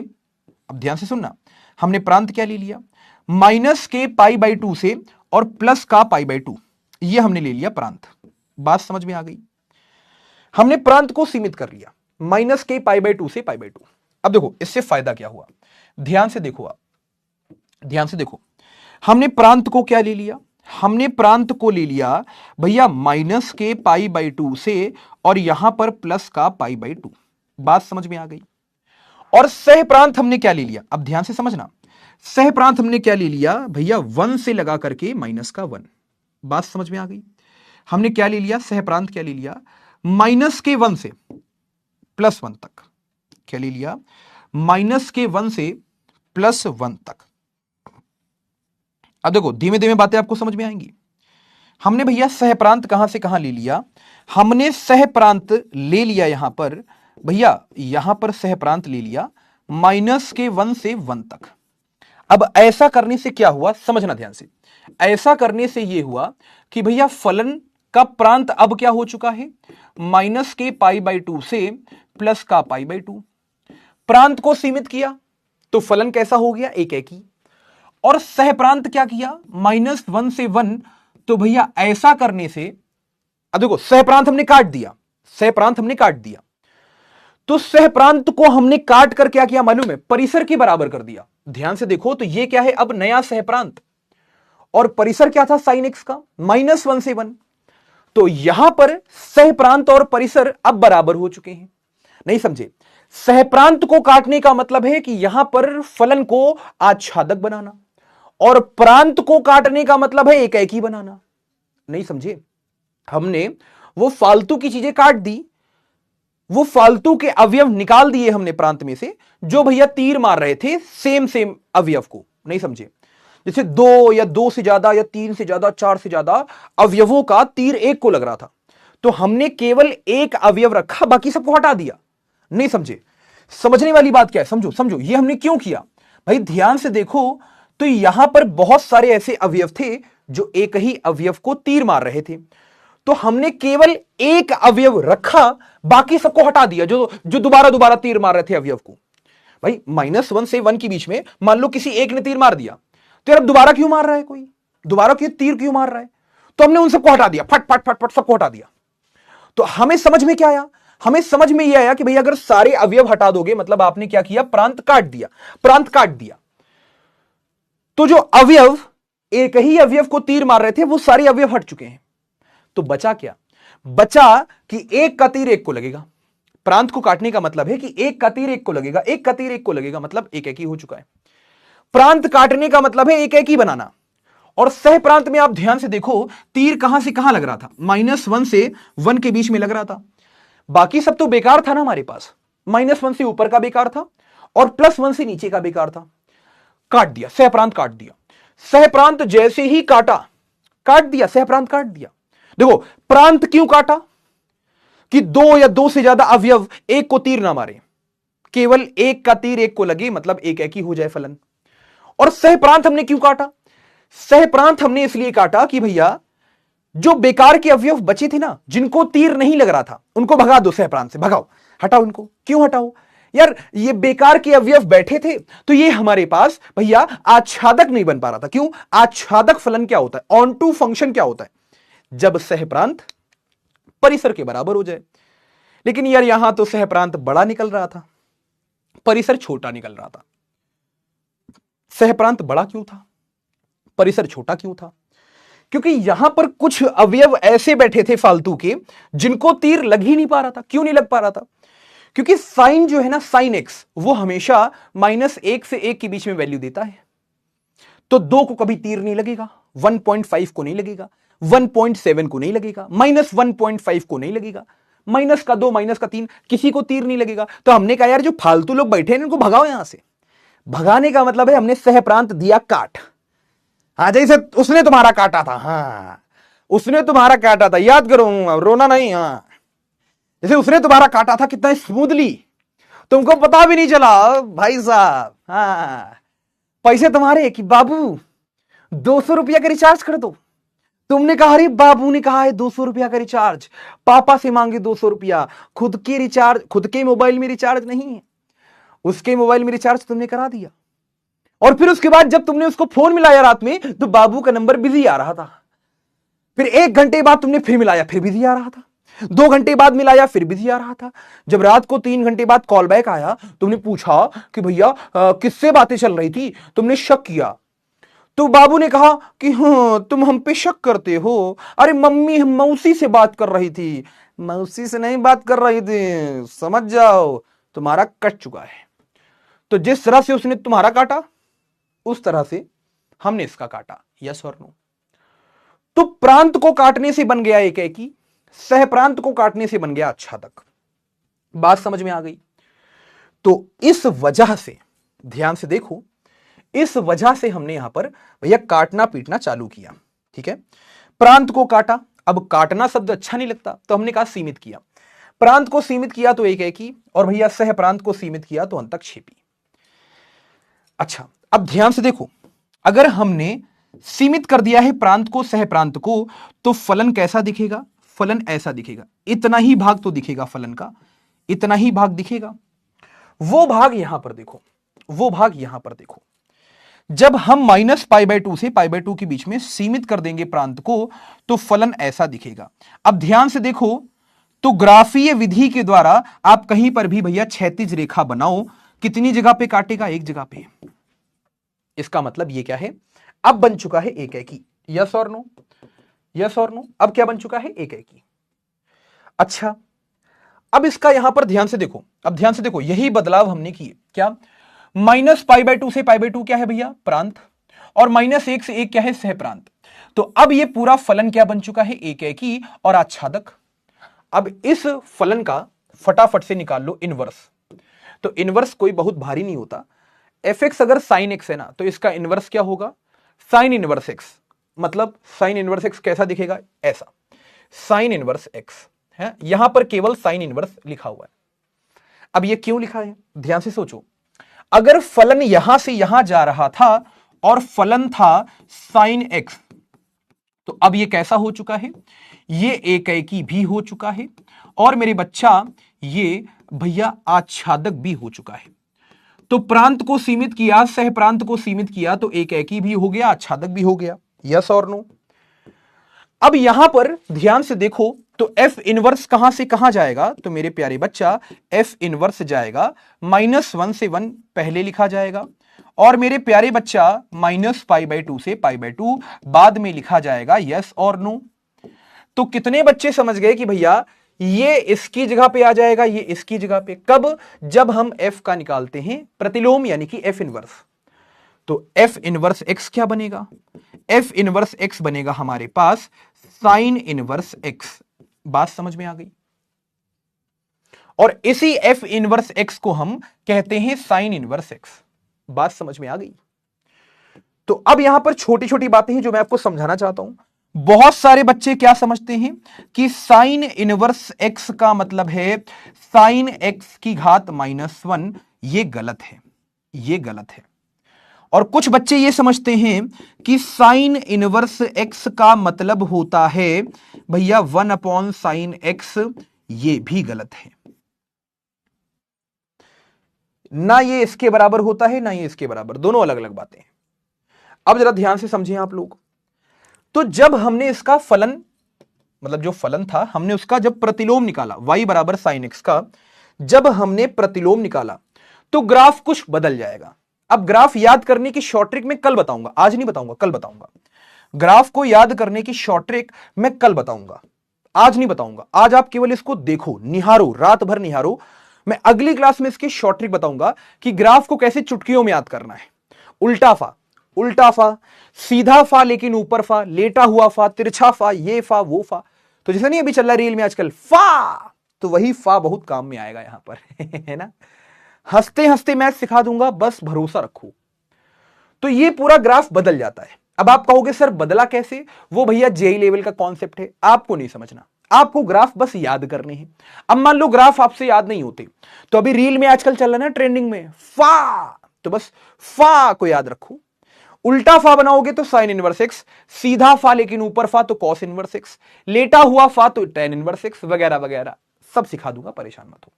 अब ध्यान से सुनना, हमने प्रांत क्या ले लिया, माइनस के π/2 से और प्लस का π/2, ये हमने ले लिया प्रांत। बात समझ में आ गई, हमने प्रांत को सीमित कर लिया माइनस के π/2 से π/2। अब देखो इससे फायदा क्या हुआ, ध्यान से देखो, आप ध्यान से देखो, हमने प्रांत को क्या ले लिया, हमने प्रांत को ले लिया भैया माइनस के π/2 से और यहां पर प्लस का π/2। बात समझ में आ गई। और सह प्रांत हमने क्या ले लिया, अब ध्यान से समझना, सह प्रांत हमने क्या ले लिया भैया, 1 से लगा करके माइनस का 1। बात समझ में आ गई। हमने क्या ले लिया, सह प्रांत क्या ले लिया, माइनस के 1 से प्लस 1 तक। क्या ले लिया, माइनस के 1 से प्लस 1 तक। अब देखो धीमे धीमे बातें आपको समझ में आएंगी। हमने भैया सह प्रांत कहां से कहां ले लिया, हमने सह प्रांत ले लिया यहां पर भैया, यहां पर सह प्रांत ले लिया माइनस के 1 से 1 तक। अब ऐसा करने से क्या हुआ, समझना ध्यान से, ऐसा करने से यह हुआ कि भैया फलन का प्रांत अब क्या हो चुका है, माइनस के π/2 से प्लस का π/2। प्रांत को सीमित किया तो फलन कैसा हो गया, एकाएकी। और सह प्रांत क्या किया, -1 से 1, तो भैया ऐसा करने से, अब देखो सह प्रांत हमने काट दिया, सह प्रांत हमने काट दिया, तो सह प्रांत को हमने काट कर क्या किया मालूम है, परिसर के बराबर कर दिया। ध्यान से देखो तो ये क्या है, अब नया सह प्रांत, और परिसर क्या था sin x का, -1 से 1। तो यहां पर सह प्रांत और परिसर अब बराबर हो चुके हैं। नहीं समझे, सह प्रांत को काटने का मतलब है कि यहां पर फलन को आच्छादक बनाना, और प्रांत को काटने का मतलब है एकाएकी बनाना। नहीं समझे, हमने वो फालतू की चीजें काट दी, वो फालतू के अवयव निकाल दिए हमने प्रांत में से, जो भैया तीर मार रहे थे सेम सेम अवयव को। नहीं समझे, जैसे 2 या 2 से ज्यादा या 3 से ज्यादा 4 से ज्यादा अवयवों का तीर एक को लग रहा था, तो हमने केवल एक अवयव रखा, बाकी सबको हटा दिया। नहीं समझे, समझने वाली बात क्या है, समझो समझो, ये हमने क्यों किया भाई, ध्यान से देखो, तो यहां पर बहुत सारे ऐसे अवयव थे जो एक ही अवयव को तीर मार रहे थे, तो हमने केवल एक अवयव रखा, बाकी सबको हटा दिया जो दोबारा दोबारा तीर मार रहे थे अवयव को। भाई -1 से 1 के बीच में मान लो किसी एक ने तीर मार दिया, तो यार दोबारा क्यों मार रहा है, कोई दोबारा क्यों तीर क्यों मार रहा है? तो हमने उन सबको हटा दिया, फट फट फट फट सबको हटा दिया। तो हमें समझ में क्या आया? हमें समझ में यह आया कि भाई अगर सारे अवयव हटा दोगे मतलब आपने क्या किया, प्रांत काट दिया, प्रांत काट दिया। तो जो अवयव एक ही अवयव को तीर मार रहे थे वो सारे अवयव हट चुके हैं। तो बचा क्या? बचा कि एक का तीर एक को लगेगा। प्रांत को काटने का मतलब है कि एक का तीर एक को लगेगा, एक का तीर एक को लगेगा, मतलब एक एक ही हो चुका है। प्रांत काटने का मतलब है एक एक ही बनाना। और सह प्रांत में आप ध्यान से देखो, तीर कहां से कहां लग रहा था, -1 से 1 के बीच में लग रहा था। बाकी सब तो बेकार था ना हमारे पास, -1 से ऊपर का बेकार था और +1 से नीचे का बेकार था। काट दिया, सह प्रांत काट दिया। सह प्रांत जैसे ही काटा, काट दिया, सह प्रांत काट दिया। देखो प्रांत क्यों काटा? कि 2 या 2 से ज्यादा अवयव एक को तीर ना मारे, केवल एक का तीर एक को लगे, मतलब एक एक ही हो जाए फलन। और सह प्रांत हमने क्यों काटा? सह प्रांत हमने इसलिए काटा कि भैया जो बेकार के अवयव बचे थे ना, जिनको तीर नहीं लग रहा था, उनको भगा दो, सह प्रांत से भगाओ, हटाओ इनको। क्यों हटाओ यार? ये बेकार के अवयव बैठे थे तो ये हमारे पास भैया आच्छादक नहीं बन पा रहा था। क्यों? आच्छादक फलन क्या होता है, ऑन टू फंक्शन क्या होता है? जब सह प्रांत परिसर के बराबर हो जाए। लेकिन यार यहां तो सह प्रांत बड़ा निकल रहा था, परिसर छोटा निकल रहा था। सह प्रांत बड़ा क्यों था, परिसर छोटा क्यों था? क्योंकि यहां पर कुछ अवयव ऐसे बैठे थे फालतू के, जिनको तीर लग ही नहीं पा रहा था। क्यों नहीं लग पा रहा था? क्योंकि साइन जो है ना, साइन एक्स, वो हमेशा -1 से 1 के बीच में वैल्यू देता है। तो 2 को कभी तीर नहीं लगेगा, 1.5 को नहीं लगेगा, 1.7 को नहीं लगेगा, -1.5 को नहीं लगेगा, -2 -3 किसी को तीर नहीं लगेगा। तो हमने कहा यार जो फालतू लोग बैठे हैं इनको भगाओ यहां से। भगाने का मतलब है हमने सह प्रांत दिया काट। हाँ जैसे उसने तुम्हारा काटा था, हाँ उसने तुम्हारा काटा था, याद करो, रोना नहीं। हाँ जैसे उसने तुम्हारा काटा था कितना स्मूथली, तुमको पता भी नहीं चला भाई साहब। हाँ पैसे तुम्हारे कि बाबू 200 रुपया का रिचार्ज कर दो। तुमने कहा अरे बाबू ने कहा है 200 रुपया का रिचार्ज, पापा से मांगे 200 रुपया। खुद के रिचार्ज, खुद के मोबाइल में रिचार्ज नहीं है, उसके मोबाइल में रिचार्ज तुमने करा दिया। और फिर उसके बाद जब तुमने उसको फोन मिलाया रात में तो बाबू का नंबर बिजी आ रहा था। फिर 1 घंटे बाद तुमने फिर मिलाया, फिर बिजी आ रहा था। 2 घंटे बाद मिलाया, फिर बिजी आ रहा था। जब रात को 3 घंटे बाद कॉल बैक आया, तुमने पूछा कि भैया किससे बातें चल रही थी, तुमने शक किया। तो बाबू ने कहा कि हाँ तुम हम पे शक करते हो, अरे मम्मी हम मौसी से बात कर रही थी। मौसी से नहीं बात कर रही थी, समझ जाओ तुम्हारा कट चुका है। तो जिस तरह से उसने तुम्हारा काटा उस तरह से हमने इसका काटा, यस और नो। तो प्रांत को काटने से बन गया एक एकी, सह प्रांत को काटने से बन गया आच्छादक। बात समझ में आ गई? तो इस वजह से ध्यान से देखो, इस वजह से हमने यहां पर भैया काटना पीटना चालू किया। ठीक है, प्रांत को काटा। अब काटना शब्द अच्छा नहीं लगता तो हमने कहा सीमित किया। प्रांत को सीमित किया तो एक एकी, और भैया सह प्रांत को सीमित किया तो अंतक्षेपी। अच्छा अब ध्यान से देखो, अगर हमने सीमित कर दिया है प्रांत को सह प्रांत को तो फलन कैसा दिखेगा? फलन ऐसा दिखेगा, इतना ही भाग तो दिखेगा फलन का, इतना ही भाग दिखेगा। वो भाग यहां पर देखो, वो भाग यहां पर देखो। जब हम -π/2 से π/2 के बीच में सीमित कर देंगे प्रांत को तो फलन ऐसा दिखेगा। अब ध्यान से देखो, तो ग्राफीय विधि के द्वारा आप कहीं पर भी भैया क्षैतिज रेखा बनाओ, कितनी जगह पे काटेगा? एक जगह पे। इसका मतलब ये क्या है? अब बन चुका है एक एकी, यस और नो, यस और नो। अब क्या बन चुका है? एक एकी। अच्छा अब इसका यहां पर ध्यान से देखो, अब ध्यान से देखो, यही बदलाव हमने किए। क्या? -π/2 से π/2 क्या है भैया? प्रांत। और -1 से 1 क्या है? सह प्रांत। तो अब ये पूरा फलन क्या बन चुका है? एक एकी और आच्छादक। अब इस फलन का फटाफट से निकाल लो इनवर्स। तो इनवर्स कोई बहुत भारी नहीं होता। fx अगर साइन x है ना तो इसका इनवर्स क्या होगा? Sine inverse x। मतलब साइन इनवर्स x कैसा दिखेगा? ऐसा, साइन इनवर्स x है। यहां पर केवल साइन इनवर्स लिखा हुआ है। अब ये क्यों लिखा है? ध्यान से सोचो, अगर फलन यहां से यहां जा रहा था और फलन था साइन x, तो अब ये कैसा हो चुका है? ये एक एकी भी हो चुका है और मेरे बच्चा ये भैया आच्छादक भी हो चुका है। तो प्रांत को सीमित किया, सह प्रांत को सीमित किया, तो एक एकी भी हो गया, आच्छादक भी हो गया। यस और नो? अब यहां पर ध्यान से देखो तो एफ इनवर्स कहां से कहां जाएगा, तो मेरे प्यारे बच्चा एफ इनवर्स जाएगा -1 से 1 पहले लिखा जाएगा, और मेरे प्यारे बच्चा -π/2 से π/2 बाद में लिखा जाएगा। यस और नो? तो कितने बच्चे समझ गए कि भैया ये इसकी जगह पे आ जाएगा, ये इसकी जगह पे? कब? जब हम एफ का निकालते हैं प्रतिलोम, यानी कि एफ इनवर्स। तो एफ इनवर्स एक्स क्या बनेगा? एफ इनवर्स एक्स बनेगा हमारे पास साइन इनवर्स एक्स। बात समझ में आ गई? और इसी एफ इनवर्स एक्स को हम कहते हैं साइन इनवर्स एक्स। बात समझ में आ गई? तो अब यहां पर छोटी छोटी बातें हैं जो मैं आपको समझाना चाहता हूं। बहुत सारे बच्चे क्या समझते हैं कि साइन इनवर्स एक्स का मतलब है साइन एक्स की घात -1। ये गलत है, ये गलत है। और कुछ बच्चे ये समझते हैं कि साइन इनवर्स एक्स का मतलब होता है भैया 1/sin x। ये भी गलत है। ना ये इसके बराबर होता है, ना ये इसके बराबर, दोनों अलग अलग बातें हैं। अब जरा ध्यान से समझिए आप लोग। तो जब हमने इसका फलन, मतलब जो फलन था, हमने उसका जब प्रतिलोम निकाला y बराबर sin x का, जब हमने प्रतिलोम निकाला तो ग्राफ कुछ बदल जाएगा। अब ग्राफ याद करने की शॉर्ट ट्रिक मैं कल बताऊंगा, आज नहीं बताऊंगा, कल बताऊंगा। ग्राफ को याद करने की शॉर्ट ट्रिक मैं कल बताऊंगा, आज नहीं बताऊंगा। आज आप केवल इसको देखो, निहारो, रात भर निहारो। मैं अगली क्लास में इसकी शॉर्ट ट्रिक बताऊंगा कि ग्राफ को कैसे चुटकियों में याद करना है। उल्टा फा, उल्टा फा, सीधा फा लेकिन ऊपर फा, लेटा हुआ फा, तिरछा फा, ये फा वो फा। तो जैसा नहीं अभी चल रहा रील में आजकल फा, तो वही फा बहुत काम में आएगा यहां पर है ना। हंसते हंसते मैथ सिखा दूंगा, बस भरोसा रखो। तो ये पूरा ग्राफ बदल जाता है। अब आप कहोगे सर बदला कैसे? वो भैया जेई लेवल का कॉन्सेप्ट है, आपको नहीं समझना, आपको ग्राफ बस याद करने हैं। अब मान लो ग्राफ आपसे याद नहीं होते, तो अभी रील में आजकल चल रहा है ना ट्रेंडिंग में फा, तो बस फा को याद रखो। उल्टा फा बनाओगे तो साइन इनवर्स एक्स, सीधा फा लेकिन ऊपर फा तो कॉस इनवर्स एक्स, लेटा हुआ फा तो टेन इनवर्स एक्स, वगैरह वगैरह सब सिखा दूंगा, परेशान मत हो।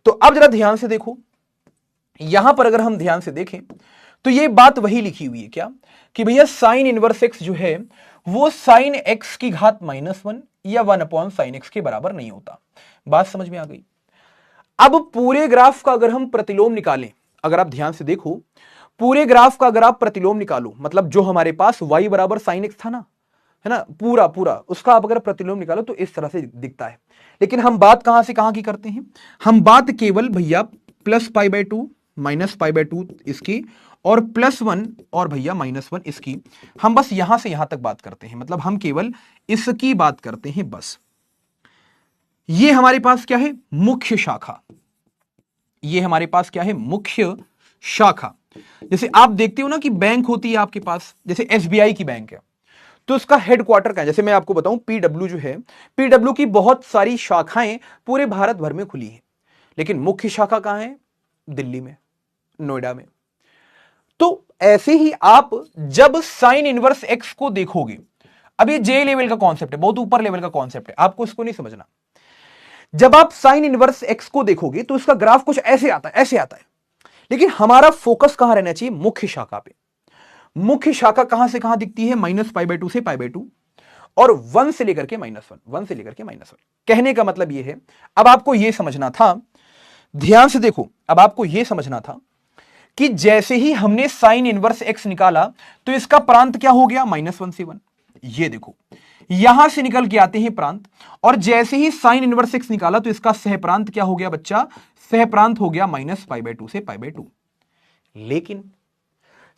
तो अब जरा ध्यान से देखो, यहां पर अगर हम ध्यान से देखें तो ये बात वही लिखी हुई है क्या कि भैया साइन इनवर्स एक्स जो है वो साइन एक्स की घात -1 या 1/sin x के बराबर नहीं होता। बात समझ में आ गई? अब पूरे ग्राफ का अगर हम प्रतिलोम निकालें, अगर आप ध्यान से देखो, पूरे ग्राफ का अगर आप प्रतिलोम निकालो, मतलब जो हमारे पास y बराबर sin x था ना, है ना, पूरा पूरा उसका आप अगर प्रतिलोम निकालो तो इस तरह से दिखता है। लेकिन हम बात कहां से कहां की करते हैं? हम बात केवल भैया +π/2 -π/2 इसकी, और +1 और भैया -1 इसकी। हम बस यहां से यहां तक बात करते हैं, मतलब हम केवल इसकी बात करते हैं बस। ये हमारे पास क्या है? मुख्य शाखा। ये हमारे पास क्या है? मुख्य शाखा। जैसे आप देखते हो ना कि बैंक होती है आपके पास, जैसे एसबीआई की बैंक है, तो उसका हेडक्वार्टर कहां है? जैसे मैं आपको बताऊं, पीडब्ल्यू जो है, पीडब्ल्यू की बहुत सारी शाखाएं पूरे भारत भर में खुली हैं, लेकिन मुख्य शाखा कहां है? दिल्ली में, नोएडा में। तो ऐसे ही आप जब साइन इनवर्स एक्स को देखोगे, अब ये जे लेवल का कॉन्सेप्ट है, बहुत ऊपर लेवल का कॉन्सेप्ट है, आपको इसको नहीं समझना। जब आप साइन इनवर्स एक्स को देखोगे तो इसका ग्राफ कुछ ऐसे आता है, ऐसे आता है। लेकिन हमारा फोकस कहां रहना चाहिए? मुख्य शाखा पे। मुख्य शाखा कहां से कहां दिखती है? -π/2 से π/2 और 1 से लेकर के -1, 1 से लेकर के -1। कहने का मतलब यह है, अब आपको यह समझना था, ध्यान से देखो, अब आपको यह समझना था कि जैसे ही हमने साइन इनवर्स एक्स निकाला तो इसका प्रांत क्या हो गया? -1 से 1। ये देखो, यहां से निकल के आते हैं प्रांत, और जैसे ही साइन इनवर्स एक्स निकाला तो इसका सह प्रांत क्या हो गया बच्चा? सह प्रांत हो गया -π/2 से π/2। लेकिन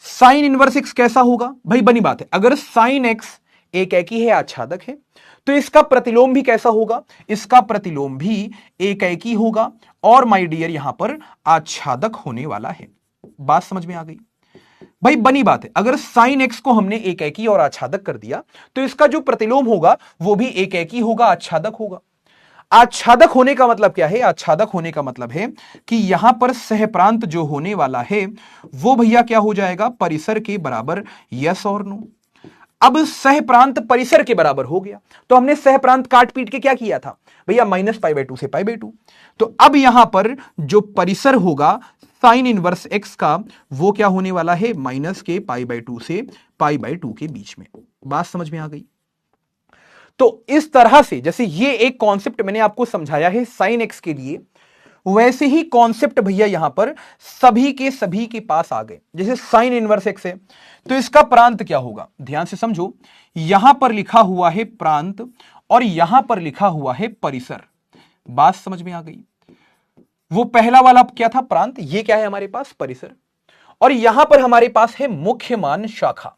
साइन इनवर्स एक्स कैसा होगा? भाई बनी बात है, अगर साइन एक्स एक एकी है, आच्छादक है, तो इसका प्रतिलोम भी कैसा होगा? इसका प्रतिलोम भी एक एकी होगा, और माय डियर यहां पर आच्छादक होने वाला है। बात समझ में आ गई? भाई बनी बात है, अगर साइन एक्स को हमने एक एकी और आच्छादक कर दिया तो इसका जो प्रतिलोम होगा वो भी एक एकी होगा, आच्छादक होगा। आच्छादक होने का मतलब क्या है? आच्छादक होने का मतलब है कि यहां पर सहप्रांत जो होने वाला है वो भैया क्या हो जाएगा? परिसर के बराबर। यस और नो? अब सह प्रांत परिसर के बराबर हो गया, तो हमने सह प्रांत काट पीट के क्या किया था भैया, -π/2 से π/2। तो अब यहां पर जो परिसर होगा साइन इनवर्स एक्स का, वो क्या होने वाला है, माइनस के π/2 से π/2 के बीच में। बात समझ में आ गई? तो इस तरह से जैसे ये एक कॉन्सेप्ट मैंने आपको समझाया है साइन एक्स के लिए, वैसे ही कॉन्सेप्ट भैया यहां पर सभी के पास आ गए। जैसे साइन इनवर्स एक्स है तो इसका प्रांत क्या होगा, ध्यान से समझो, यहां पर लिखा हुआ है प्रांत और यहां पर लिखा हुआ है परिसर। बात समझ में आ गई? वो पहला वाला क्या था, प्रांत, ये क्या है हमारे पास, परिसर। और यहां पर हमारे पास है मुख्य मान शाखा।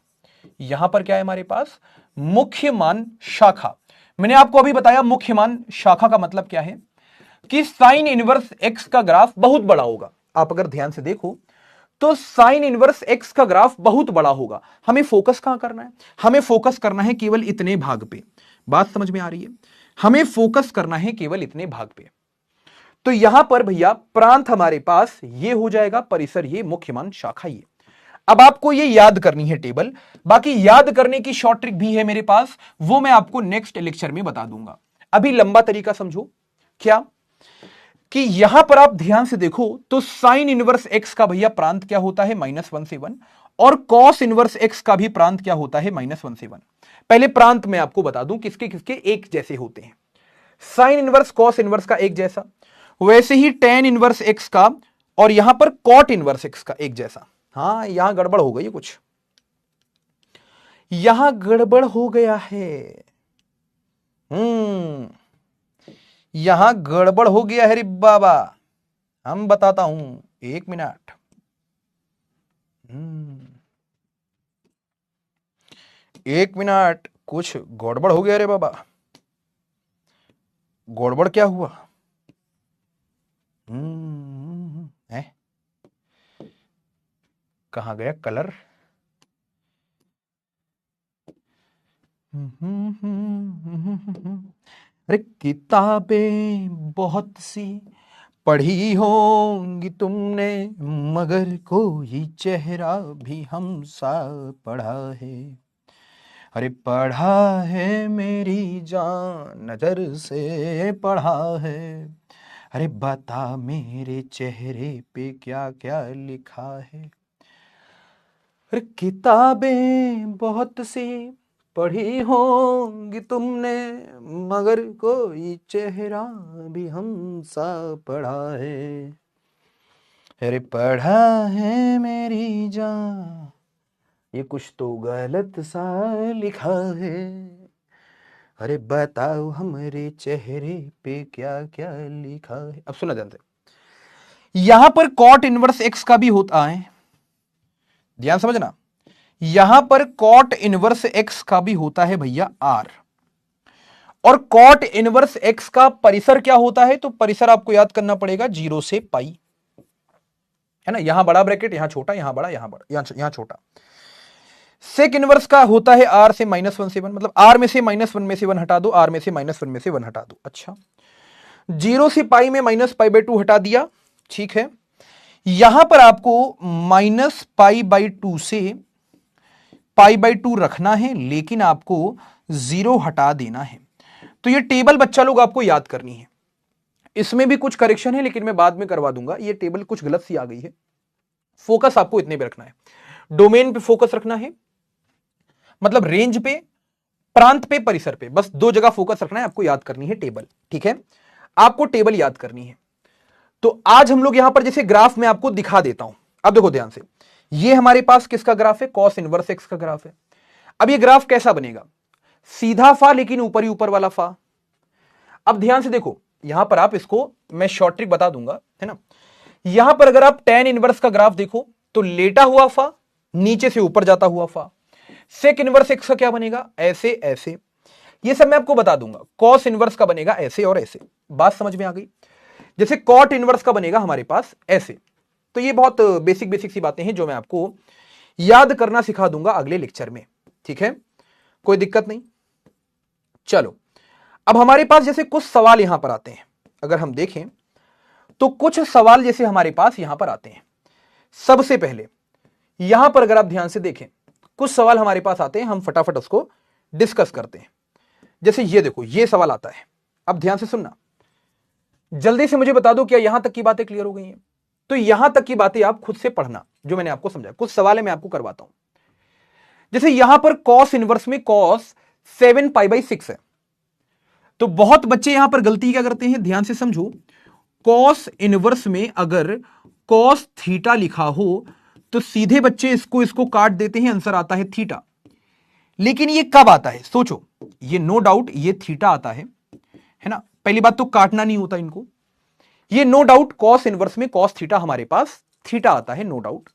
यहां पर क्या है हमारे पास, मुख्य मान शाखा। मैंने आपको अभी बताया मुख्य मान शाखा का मतलब क्या है कि साइन इनवर्स एक्स का ग्राफ बहुत बड़ा होगा। आप अगर ध्यान से देखो तो साइन इनवर्स एक्स का ग्राफ बहुत बड़ा होगा। हमें फोकस कहां करना है, हमें फोकस करना है केवल इतने भाग पे। बात समझ में आ रही है? हमें फोकस करना है केवल इतने भाग पे। तो यहां पर भैया प्रांत हमारे पास ये हो जाएगा, परिसर ये, मुख्य मान शाखा ये। अब आपको ये याद करनी है टेबल, बाकी याद करने की शॉर्ट ट्रिक भी है मेरे पास, वो मैं आपको नेक्स्ट लेक्चर में बता दूंगा। अभी लंबा तरीका समझो, क्या कि यहां पर आप ध्यान से देखो तो साइन इनवर्स एक्स का भैया प्रांत क्या होता है, -1 से 1, और कॉस इनवर्स एक्स का भी प्रांत क्या होता है, -1 से 1। पहले प्रांत मैं आपको बता दूं किसके किसके एक जैसे होते हैं। साइन इनवर्स कॉस इनवर्स का एक जैसा, वैसे ही टेन इनवर्स एक्स का और यहां पर कॉट इनवर्स एक्स का एक जैसा। हाँ, यहां गड़बड़ हो गई कुछ, यहां गड़बड़ हो गया है। यहां गड़बड़ हो गया है रे बाबा, हम बताता हूं, 1 मिनट। 1 मिनट, कुछ गड़बड़ हो गया रे बाबा। गड़बड़ क्या हुआ? है, कहां गया कलर? अरे किताबें बहुत सी पढ़ी होंगी तुमने, मगर कोई चेहरा भी हम सा पढ़ा है। अरे पढ़ा है मेरी जान, नजर से पढ़ा है। अरे बता मेरे चेहरे पे क्या क्या लिखा है। अरे किताबें बहुत सी पढ़ी होंगी तुमने, मगर कोई चेहरा भी हम सा पढ़ा है। अरे पढ़ा है मेरी जान, ये कुछ तो गलत सा लिखा है। अरे बताओ हमारे चेहरे पे क्या क्या लिखा है। अब सुना जानते, यहां पर कॉट इनवर्स एक्स का भी होता है, ध्यान समझना, यहां पर कॉट इनवर्स एक्स का भी होता है भैया आर, और कॉट इनवर्स एक्स का परिसर क्या होता है, तो परिसर आपको याद करना पड़ेगा 0 से पाई, है ना। यहां बड़ा ब्रैकेट, यहां छोटा, यहां बड़ा, यहां बड़ा, यहां छोटा। सेक इनवर्स का होता है आर से -1 से 1, मतलब आर में से -1 में से 1 हटा दो, आर में से -1 में से 1 हटा दो। अच्छा, 0 से पाई में -π/2 हटा दिया, ठीक है। यहां पर आपको -π/2 से π/2 रखना है, लेकिन आपको 0 हटा देना है। तो ये टेबल बच्चा लोग आपको याद करनी है। इसमें भी कुछ करेक्शन है, लेकिन मैं बाद में करवा दूंगा। ये टेबल कुछ गलत सी आ गई है। फोकस आपको इतने पे रखना है, डोमेन पे फोकस रखना है, मतलब रेंज पे, प्रांत पे, परिसर पे, बस 2 जगह फोकस रखना है। आपको याद करनी है टेबल, ठीक है, आपको टेबल याद करनी है। तो आज हम लोग यहां पर जैसे ग्राफ में आपको दिखा देता हूं। अब देखो ध्यान से, ये हमारे पास किसका ग्राफ है, कॉस इनवर्स एक्स का ग्राफ है। अब ये ग्राफ कैसा बनेगा, सीधा फा लेकिन ऊपर ही ऊपर वाला फा। अब ध्यान से देखो, यहां पर आप इसको मैं शॉर्ट ट्रिक बता दूंगा, है ना। यहां पर अगर आप टेन इनवर्स का ग्राफ देखो तो लेटा हुआ फा, नीचे से ऊपर जाता हुआ फा। सेक इनवर्स एक्स का क्या बनेगा, ऐसे ऐसे, ये सब मैं आपको बता दूंगा। कॉस इनवर्स का बनेगा ऐसे और ऐसे। बात समझ में आ गई? जैसे कॉट इनवर्स का बनेगा हमारे पास ऐसे। तो ये बहुत बेसिक बेसिक सी बातें हैं जो मैं आपको याद करना सिखा दूंगा अगले लेक्चर में, ठीक है, कोई दिक्कत नहीं। चलो, अब हमारे पास जैसे कुछ सवाल यहां पर आते हैं, अगर हम देखें तो कुछ सवाल जैसे हमारे पास यहां पर आते हैं। सबसे पहले यहां पर अगर आप ध्यान से देखें, कुछ सवाल हमारे पास आते हैं, हम फटाफट उसको डिस्कस करते हैं। जैसे ये देखो, ये सवाल आता है, अब ध्यान से सुनना, जल्दी से मुझे बता दो क्या यहां तक की बातें क्लियर हो गई हैं? तो यहां तक की बातें आप खुद से पढ़ना, जो मैंने आपको समझाया। कुछ सवाल है, मैं आपको करवाता हूं। जैसे यहां पर कॉस इनवर्स में कॉस 7π/6 है, तो बहुत बच्चे यहां पर गलती क्या करते हैं, ध्यान से समझो। कॉस इनवर्स में अगर कॉस थीटा लिखा हो तो सीधे बच्चे इसको काट देते हैं, आंसर आता है थीटा। लेकिन ये कब आता है सोचो, ये नो डाउट ये थीटा आता है ना। पहली बात तो काटना नहीं होता इनको, ये नो डाउट कॉस इनवर्स में कॉस थीटा हमारे पास थीटा आता है, नो डाउट।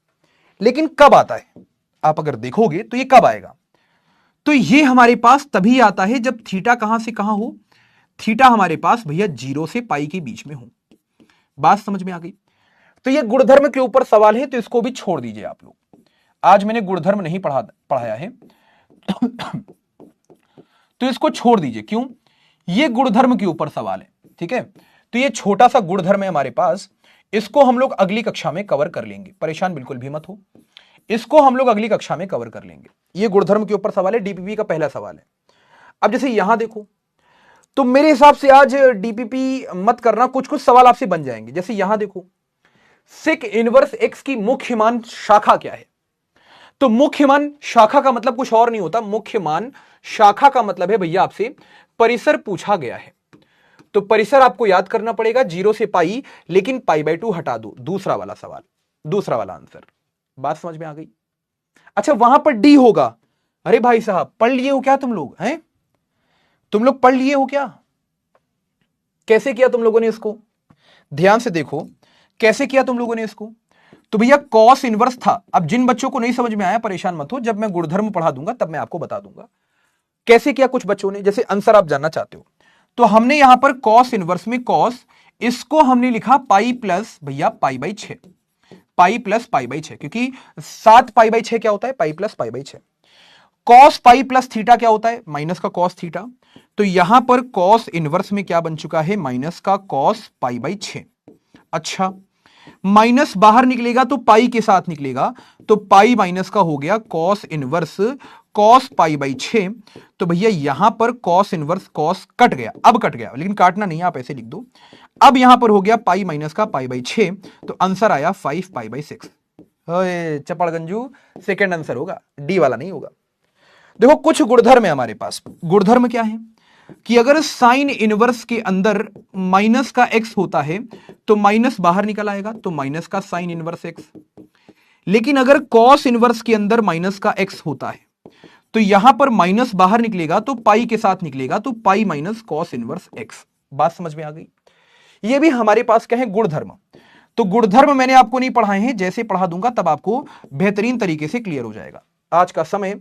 लेकिन कब आता है आप अगर देखोगे तो ये कब आएगा, तो ये हमारे पास तभी आता है जब थीटा कहां से कहां हो, थीटा हमारे पास भैया 0 से पाई के बीच में हो। बात समझ में आ गई? तो ये गुणधर्म के ऊपर सवाल है, तो इसको भी छोड़ दीजिए आप लोग। आज मैंने गुणधर्म नहीं पढ़ाया है तो इसको छोड़ दीजिए। क्यों? ये गुणधर्म के ऊपर सवाल है, ठीक है। तो ये छोटा सा गुणधर्म है हमारे पास, इसको हम लोग अगली कक्षा में कवर कर लेंगे, परेशान बिल्कुल भी मत हो, इसको हम लोग अगली कक्षा में कवर कर लेंगे। ये गुणधर्म के ऊपर सवाल है, डीपीपी का पहला सवाल है। अब जैसे यहां देखो, तो मेरे हिसाब से आज डीपीपी मत करना, कुछ कुछ सवाल आपसे बन जाएंगे। जैसे यहां देखो, सेक इनवर्स एक्स की मुख्य मान शाखा क्या है? तो मुख्य मान शाखा का मतलब कुछ और नहीं होता, मुख्य मान शाखा का मतलब है भैया आपसे परिसर पूछा गया है। तो परिसर आपको याद करना पड़ेगा 0 से पाई, लेकिन π/2 हटा दो, दूसरा वाला सवाल, दूसरा वाला आंसर। बात समझ में आ गई? अच्छा, वहां पर डी होगा। अरे भाई साहब, पढ़ लिए हो क्या तुम लोग? हैं, तुम लोग पढ़ लिए हो क्या? कैसे किया तुम लोगों ने इसको? ध्यान से देखो, कैसे किया तुम लोगों ने इसको। तो भैया कॉस इनवर्स था। अब जिन बच्चों को नहीं समझ में आया परेशान मत हो, जब मैं गुणधर्म पढ़ा दूंगा तब मैं आपको बता दूंगा कैसे किया। कुछ बच्चों ने, जैसे आंसर आप जानना चाहते हो, तो हमने यहां पर कॉस इनवर्स में कॉस, इसको हमने लिखा पाई प्लस भैया π/6, पाई प्लस π/6, क्योंकि 7π/6 क्या होता है? Pi plus π/6। Cos pi plus theta क्या होता है? माइनस का कॉस थीटा। तो यहां पर कॉस इनवर्स में क्या बन चुका है? माइनस का कॉस π/6। अच्छा, माइनस बाहर निकलेगा तो पाई के साथ निकलेगा, तो पाई माइनस का हो गया कॉस इनवर्स कॉस π/6। तो भैया यहां पर कॉस इनवर्स कॉस कट गया, अब कट गया, लेकिन काटना नहीं, आप ऐसे लिख दो। अब यहां पर हो गया पाई माइनस का π/6, तो आंसर आया 5π/6। चपड़गंजू, सेकेंड आंसर होगा, डी वाला नहीं होगा। देखो कुछ गुणधर्म है हमारे पास। गुणधर्म क्या है कि अगर साइन इनवर्स के अंदर माइनस का एक्स होता है तो माइनस बाहर निकल आएगा, तो माइनस का साइन इनवर्स एक्स। लेकिन अगर कॉस इनवर्स के अंदर माइनस का एक्स होता है तो यहां पर माइनस बाहर निकलेगा तो पाई के साथ निकलेगा, तो pi minus cos inverse x. बात समझ में आ गई? ये भी हमारे पास क्या है? गुणधर्म। तो गुणधर्म मैंने आपको नहीं पढ़ाए हैं, जैसे पढ़ा दूंगा तब आपको बेहतरीन तरीके से क्लियर हो जाएगा। आज का समय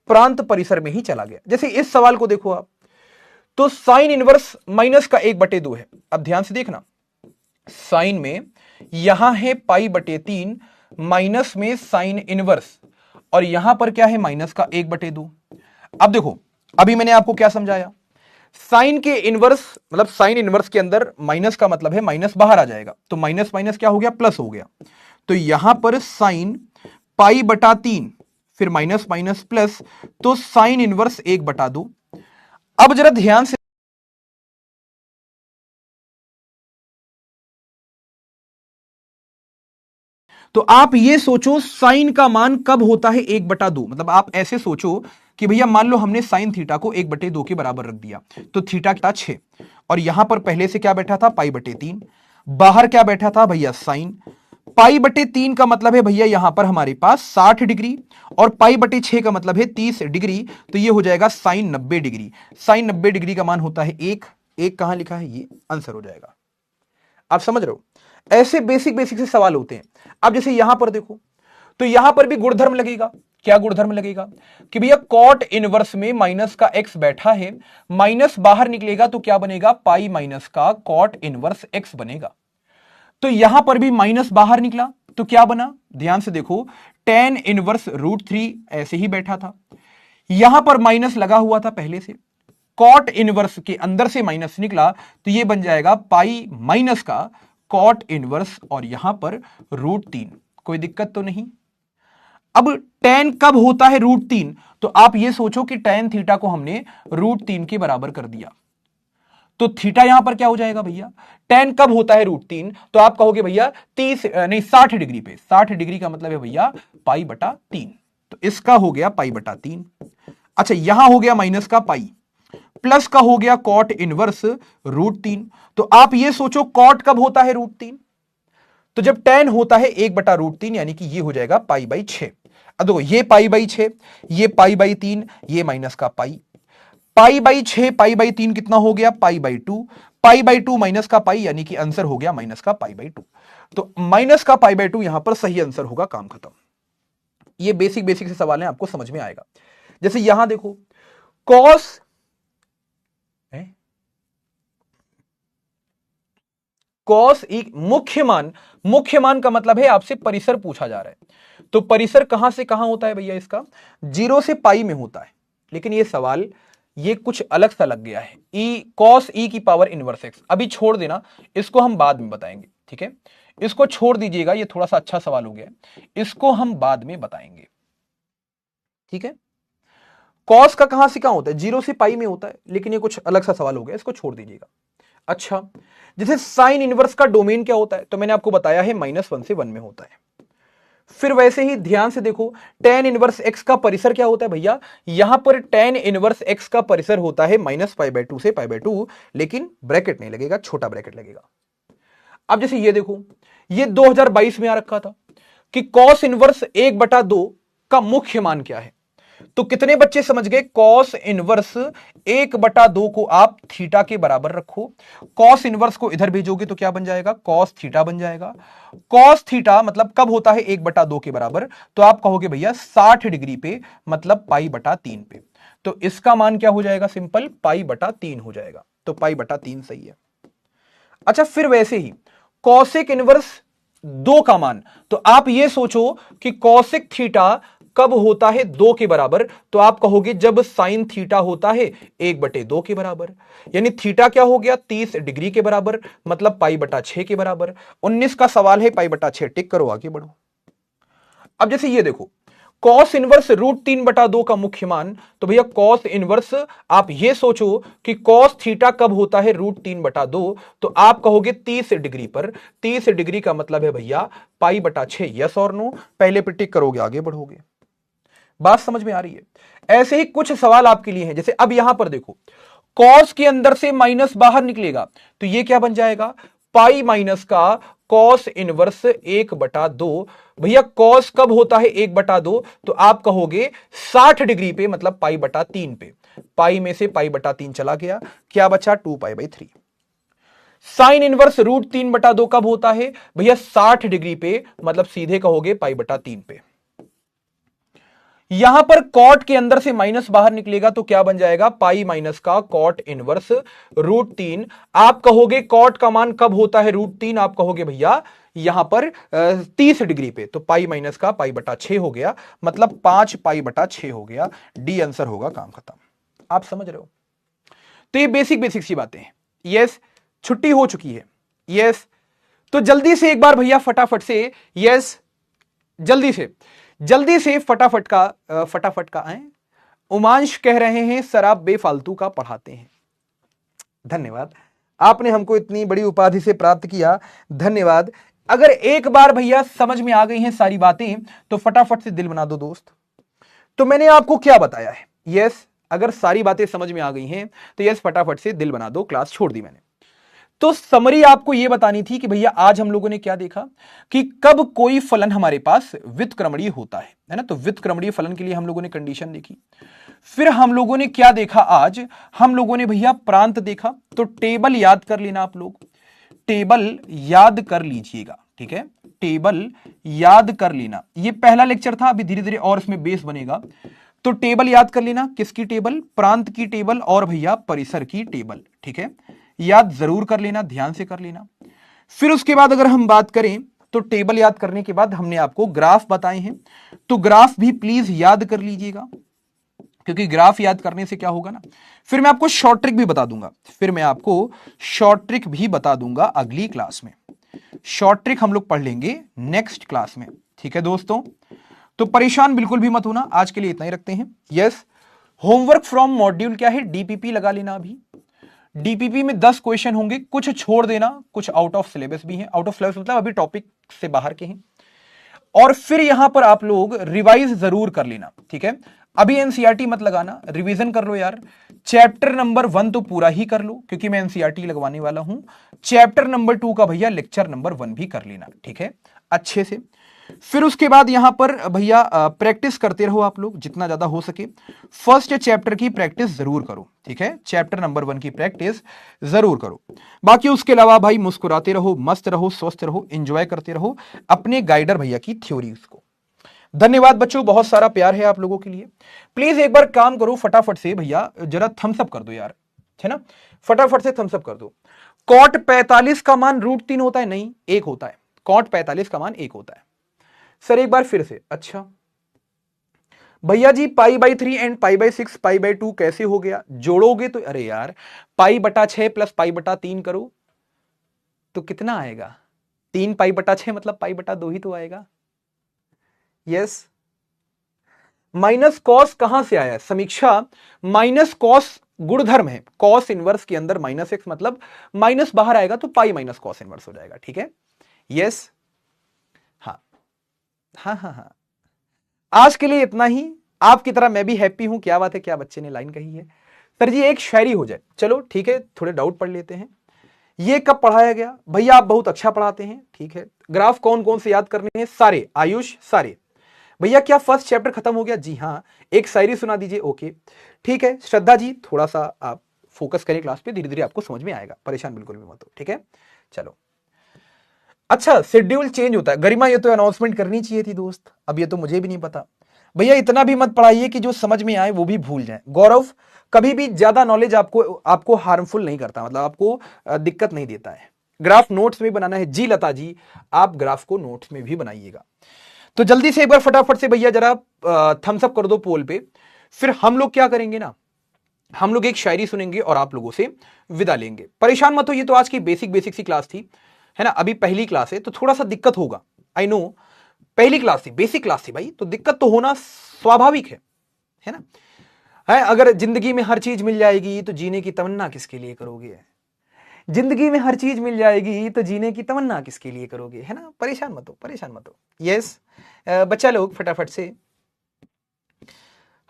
प्रांत परिसर में ही चला गया। जैसे इस सवाल को देखो आप, तो साइन इनवर्स माइनस का 1/2 है। अब ध्यान से देखना, साइन में यहां है π/3, माइनस में साइन इनवर्स, और यहां पर क्या है? माइनस का 1/2। अब देखो, अभी मैंने आपको क्या समझाया, साइन के इनवर्स मतलब साइन इनवर्स के अंदर माइनस का मतलब है माइनस बाहर आ जाएगा, तो माइनस माइनस क्या हो गया? प्लस हो गया। तो यहां पर साइन π/3, फिर माइनस माइनस प्लस, तो साइन इनवर्स 1/2। अब जरा ध्यान से, तो आप ये सोचो साइन का मान कब होता है 1/2। मतलब आप ऐसे सोचो कि भैया मान लो हमने साइन थीटा को 1/2 के बराबर रख दिया, तो थीटा क्या? 6, और यहां पर पहले से क्या बैठा था? π/3। बाहर क्या बैठा था भैया? साइन। π/3 का मतलब है भैया यहां पर हमारे पास 60 डिग्री, और π/6 का मतलब है 30 डिग्री, तो ये हो जाएगा साइन 90 डिग्री। साइन 90 डिग्री का मान होता है 1। एक कहां लिखा है? ये आंसर हो जाएगा। आप समझ रहे हो? ऐसे बेसिक बेसिक से सवाल होते हैं। अब जैसे यहां पर देखो, तो यहां पर भी गुणधर्म लगेगा। क्या गुणधर्म लगेगा कि भैया कॉट इनवर्स में माइनस का एक्स बैठा है, माइनस बाहर निकलेगा तो क्या बनेगा? पाई माइनस का कॉट इनवर्स एक्स बनेगा। तो यहां पर भी माइनस बाहर निकला तो क्या बना? ध्यान से देखो, tan इनवर्स √3 ऐसे ही बैठा था, यहां पर माइनस लगा हुआ था पहले से, कॉट इनवर्स के अंदर से माइनस निकला तो ये बन जाएगा पाई माइनस का कॉट इनवर्स, और यहां पर √3। कोई दिक्कत तो नहीं? अब tan कब होता है √3, तो आप ये सोचो कि tan थीटा को हमने √3 के बराबर कर दिया, तो थीटा यहां पर क्या हो जाएगा भैया, tan कब होता है √3, तो आप कहोगे भैया 60 डिग्री पे, 60 डिग्री का मतलब है भैया π/3, तो इसका हो गया π/3। अच्छा यहां हो गया माइनस का पाई, प्लस का हो गया कॉट इनवर्स √3, तो आप ये सोचो कॉट कब होता है √3, तो जब tan होता है 1/√3, यानी कि ये हो जाएगा π/6। अब देखो ये π/6, ये π/3, ये माइनस का π/6 π/3 कितना हो गया π/2, π/2 माइनस का पाई, यानी कि आंसर हो गया माइनस का π/2, तो माइनस का π/2 यहां पर सही आंसर होगा, काम खत्म। ये बेसिक बेसिक से सवाल है, आपको समझ में आएगा। जैसे यहां देखो कॉस एक मुख्य मान का मतलब है आपसे परिसर पूछा जा रहा है, तो परिसर कहां से कहां होता है भैया, इसका 0 से पाई में होता है। लेकिन ये सवाल ये कुछ अलग सा लग गया है, cos e की पावर इनवर्स x, अभी छोड़ देना, इसको हम बाद में बताएंगे, ठीक है, इसको छोड़ दीजिएगा, ये थोड़ा सा अच्छा सवाल हो गया, इसको हम बाद में बताएंगे, ठीक है। cos का कहां से कहां होता है, 0 से पाई में होता है, लेकिन ये कुछ अलग सा सवाल हो गया, इसको छोड़ दीजिएगा। अच्छा जैसे साइन इनवर्स का डोमेन क्या होता है, तो मैंने आपको बताया है -1 से 1 में होता है। फिर वैसे ही ध्यान से देखो tan इनवर्स x का परिसर क्या होता है भैया, यहां पर tan इनवर्स x का परिसर होता है -π/2 से π/2, लेकिन ब्रैकेट नहीं लगेगा, छोटा ब्रैकेट लगेगा। अब जैसे ये देखो, ये 2022 में आ रखा था कि cos इनवर्स 1/2 का मुख्य मान क्या है, तो कितने बच्चे समझ गए, cos इनवर्स 1/2 को आप थीटा के बराबर रखो, cos इनवर्स को इधर भेजोगे तो क्या बन जाएगा, cos थीटा बन जाएगा। cos थीटा मतलब कब होता है 1/2 के बराबर, तो आप कहोगे भैया 60 डिग्री पे, मतलब π/3 पे, तो इसका मान क्या हो जाएगा, सिंपल π/3 हो जाएगा, तो π/3 सही है। अच्छा फिर वैसे ही कॉसेक इनवर्स 2 का मान, तो आप ये सोचो कि कॉसेक थीटा कब होता है 2 के बराबर, तो आप कहोगे जब साइन थीटा होता है 1/2 के बराबर, यानी थीटा क्या हो गया 30 डिग्री के बराबर, मतलब π/6 के बराबर। 19 का सवाल है, π/6 टिक करो, आगे बढ़ो। अब जैसे ये देखो cos इनवर्स √3/2 का मुख्य मान, तो भैया cos इनवर्स आप ये सोचो कि cos थीटा कब होता है √3/2, तो आप कहोगे 30 डिग्री पर, 30 डिग्री का मतलब है भैया π/6, यस और नो, पहले पे टिक करोगे, आगे बढ़ोगे। बात समझ में आ रही है। ऐसे ही कुछ सवाल आपके लिए हैं, जैसे अब यहां पर देखो cos के अंदर से माइनस बाहर निकलेगा, तो ये क्या बन जाएगा, पाई माइनस का cos इनवर्स 1/2। भैया cos कब होता है 1/2, तो आप कहोगे 60 डिग्री पे, मतलब π/3 पे, पाई में से π/3 चला गया, क्या बचा 2π/3। साइन इनवर्स √3/2 कब होता है भैया, 60 डिग्री पे, मतलब सीधे कहोगे π/3 पे। यहां पर कॉट के अंदर से माइनस बाहर निकलेगा, तो क्या बन जाएगा, पाई माइनस का कॉट इनवर्स √3। आप कहोगे कॉट का मान कब होता है √3, आप कहोगे भैया यहां पर 30 डिग्री पे, तो पाई माइनस का π/6 हो गया, मतलब 5π/6 हो गया, डी आंसर होगा, काम खत्म। आप समझ रहे हो, तो ये बेसिक बेसिक सी बातें हैं। यस, छुट्टी हो चुकी है, यस, तो जल्दी से एक बार भैया फटाफट से, यस जल्दी से फटाफट का आए। उमांश कह रहे हैं सर आप बेफालतू का पढ़ाते हैं, धन्यवाद, आपने हमको इतनी बड़ी उपाधि से प्राप्त किया, धन्यवाद। अगर एक बार भैया समझ में आ गई हैं सारी बातें, तो फटाफट से दिल बना दो दोस्त। तो मैंने आपको क्या बताया है, यस, अगर सारी बातें समझ में आ गई हैं तो यस फटाफट से दिल बना दो, क्लास छोड़ दी मैंने। तो समरी आपको यह बतानी थी कि भैया आज हम लोगों ने क्या देखा कि कब कोई फलन हमारे पास व्युत्क्रमणीय होता है ना, तो व्युत्क्रमणीय फलन के लिए हम लोगों ने कंडीशन देखी। फिर हम लोगों ने क्या देखा, आज हम लोगों ने भैया प्रांत देखा। तो टेबल याद कर लेना, आप लोग टेबल याद कर लीजिएगा, ठीक है, टेबल याद कर लेना। ये पहला लेक्चर था, अभी धीरे धीरे और इसमें बेस बनेगा। तो टेबल याद कर लेना, किसकी टेबल, प्रांत की टेबल और भैया परिसर की टेबल, ठीक है, याद जरूर कर लेना, ध्यान से कर लेना। फिर उसके बाद अगर हम बात करें तो टेबल याद करने के बाद हमने आपको ग्राफ बताए हैं, तो ग्राफ भी प्लीज याद कर लीजिएगा, क्योंकि ग्राफ याद करने से क्या होगा ना, फिर मैं आपको शॉर्ट ट्रिक भी बता दूंगा, अगली क्लास में। शॉर्ट ट्रिक हम लोग पढ़ लेंगे नेक्स्ट क्लास में, ठीक है दोस्तों। तो परेशान बिल्कुल भी मत होना, आज के लिए इतना ही रखते हैं। यस, होमवर्क फ्रॉम मॉड्यूल क्या है, डीपीपी लगा लेना। अभी डीपीपी में 10 क्वेश्चन होंगे, कुछ छोड़ देना, कुछ आउट ऑफ सिलेबस भी हैं। आउट ऑफ सिलेबस मतलब अभी टॉपिक से बाहर के हैं। और फिर यहां पर आप लोग रिवाइज जरूर कर लेना, ठीक है। अभी एनसीईआरटी मत लगाना, रिवीजन कर लो यार। चैप्टर नंबर 1 तो पूरा ही कर लो, क्योंकि मैं एनसीईआरटी लगवाने वाला हूं। चैप्टर नंबर 2 का भैया लेक्चर नंबर 1 भी कर लेना, ठीक है, अच्छे से। फिर उसके बाद यहां पर भैया प्रैक्टिस करते रहो आप लोग जितना ज्यादा हो सके। फर्स्ट चैप्टर की प्रैक्टिस जरूर करो, ठीक है, चैप्टर नंबर 1 की प्रैक्टिस जरूर करो। बाकी उसके अलावा भाई मुस्कुराते रहो, मस्त रहो, स्वस्थ रहो, एंजॉय करते रहो अपने गाइडर भैया की थ्योरीज को। धन्यवाद बच्चों, बहुत सारा प्यार है आप लोगों के लिए। प्लीज एक बार काम करो फटाफट से भैया, जरा थम्स अप कर दो यार, है ना, फटाफट से थम्स अप कर दो। कॉट 45 का मान √3 होता है? नहीं, 1 होता है। कॉट 45 का मान 1 होता है। सर एक बार फिर से, अच्छा भैया जी π/3 एंड π/6 π/2 कैसे हो गया? जोड़ोगे तो, अरे यार π/6 प्लस π/3 करो तो कितना आएगा? 3 π/6 मतलब π/2 ही तो आएगा। यस, माइनस कॉस कहां से आया? समीक्षा, माइनस कॉस गुणधर्म है, कॉस इनवर्स के अंदर -x मतलब माइनस बाहर आएगा तो पाई माइनस कॉस इनवर्स हो जाएगा, ठीक है। यस, हाँ हाँ हाँ हाँ, आज के लिए इतना ही। आपकी तरह मैं भी हैप्पी हूं। क्या बात है, क्या बच्चे ने लाइन कही है। सर जी एक शायरी हो जाए, चलो ठीक है, थोड़े डाउट पढ़ लेते हैं। ये कब पढ़ाया गया? भैया आप बहुत अच्छा पढ़ाते हैं, ठीक है। ग्राफ कौन कौन से याद करने हैं? सारे, आयुष सारे। भैया क्या फर्स्ट चैप्टर खत्म हो गया? जी हाँ। एक शायरी सुना दीजिए। ओके ठीक है। श्रद्धा जी थोड़ा सा आप फोकस करें क्लास पे, धीरे धीरे आपको समझ में आएगा, परेशान बिल्कुल भी मत हो, ठीक है। चलो, अच्छा शेड्यूल चेंज होता है। गरिमा ये तो अनाउंसमेंट करनी चाहिए थी दोस्त, अब ये तो मुझे भी नहीं पता। भैया इतना भी मत पढ़ाइए कि जो समझ में आए वो भी भूल जाए। गौरव, कभी भी ज्यादा नॉलेज आपको हार्मफुल नहीं करता, मतलब आपको दिक्कत नहीं देता है। ग्राफ नोट्स में बनाना है। जी लता जी, आप ग्राफ को नोट्स में भी बनाइएगा। तो जल्दी से एक बार फटाफट से भैया जरा थम्स अप कर दो पोल पे। फिर हम लोग क्या करेंगे ना, हम लोग एक शायरी सुनेंगे और आप लोगों से विदा लेंगे। परेशान मत हो, ये तो आज की बेसिक सी क्लास थी, है ना। अभी पहली क्लास है तो थोड़ा सा दिक्कत होगा, आई नो। पहली क्लास थी, बेसिक क्लास थी भाई, तो दिक्कत तो होना स्वाभाविक है ना। है, अगर जिंदगी में हर चीज मिल जाएगी तो जीने की तमन्ना किसके लिए करोगे? जिंदगी में हर चीज मिल जाएगी तो जीने की तमन्ना किसके लिए करोगे, है ना। परेशान मत हो, परेशान मत हो। यस बच्चा लोग फटाफट से,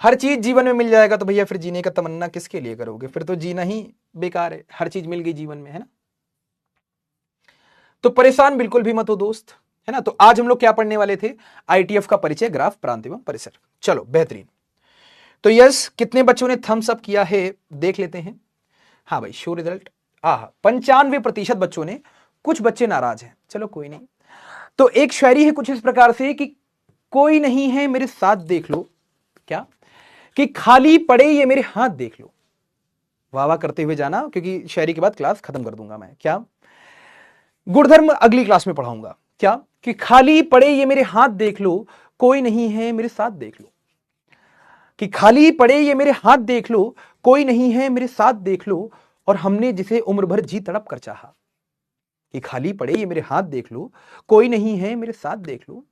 हर चीज जीवन में मिल जाएगा तो भैया फिर जीने का तमन्ना किसके लिए करोगे? फिर तो जीना ही बेकार है। हर चीज मिल गई जीवन में, है ना। तो परेशान बिल्कुल भी मत हो दोस्त, है ना। तो आज हम लोग क्या पढ़ने वाले थे? आईटीएफ का परिचय, ग्राफ, प्रांत एवं परिसर। चलो बेहतरीन। तो यस, कितने बच्चों ने थम्स अप किया है देख लेते हैं। हाँ भाई, शो रिजल्ट। 95% बच्चों ने, कुछ बच्चे नाराज हैं, चलो कोई नहीं। तो एक शायरी है कुछ इस प्रकार से कि कोई नहीं है मेरे साथ देख लो, क्या कि खाली पड़े ये मेरे हाथ देख लो। वाह वाह करते हुए जाना, क्योंकि शायरी के बाद क्लास खत्म कर दूंगा मैं। क्या गुणधर्म अगली क्लास में पढ़ाऊंगा। क्या कि खाली पड़े ये मेरे हाथ देख लो, कोई नहीं है मेरे साथ देख लो। कि खाली पड़े ये मेरे हाथ देख लो, कोई नहीं है मेरे साथ देख लो, और हमने जिसे उम्र भर जी तड़प कर चाहा। कि खाली पड़े ये मेरे हाथ देख लो, कोई नहीं है मेरे साथ देख लो,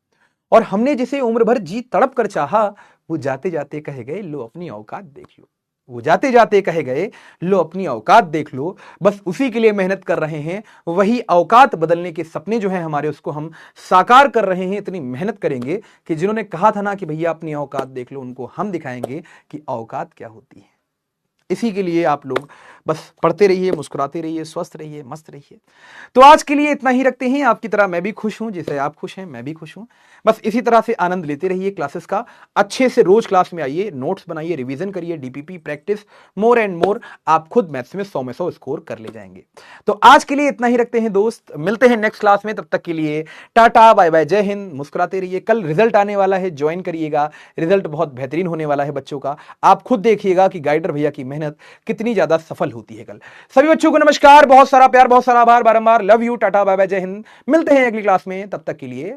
और हमने जिसे उम्र भर जी तड़प कर चाहा, वो जाते जाते कहे गए लो अपनी औकात देख लो। वो जाते जाते कहे गए लो अपनी औकात देख लो। बस उसी के लिए मेहनत कर रहे हैं, वही औकात बदलने के सपने जो हैं हमारे, उसको हम साकार कर रहे हैं। इतनी मेहनत करेंगे कि जिन्होंने कहा था ना कि भैया अपनी औकात देख लो, उनको हम दिखाएंगे कि औकात क्या होती है। इसी के लिए आप लोग बस पढ़ते रहिए, मुस्कुराते रहिए, स्वस्थ रहिए, मस्त रहिए। तो आज के लिए इतना ही रखते हैं। आपकी तरह मैं भी खुश हूं, जैसे आप खुश हैं मैं भी खुश हूं। बस इसी तरह से आनंद लेते रहिए क्लासेस का। अच्छे से रोज क्लास में आइए, नोट्स बनाइए, रिवीजन करिए, DPP practice more and more. आप खुद मैथ्स में 100 में 100 स्कोर कर ले जाएंगे। तो आज के लिए इतना ही रखते हैं दोस्त, मिलते हैं नेक्स्ट क्लास में। तब तक के लिए टाटा बाय बाय, जय हिंद, मुस्कुराते रहिए। कल रिजल्ट आने वाला है, ज्वाइन करिएगा। रिजल्ट बहुत बेहतरीन होने वाला है बच्चों का। आप खुद देखिएगा कि गाइडर भैया की मेहनत कितनी ज्यादा सफल होती है कल। सभी बच्चों को नमस्कार, बहुत सारा प्यार, बहुत सारा आभार, बारंबार love you, tata bye bye, जय हिंद। मिलते हैं अगली क्लास में, तब तक के लिए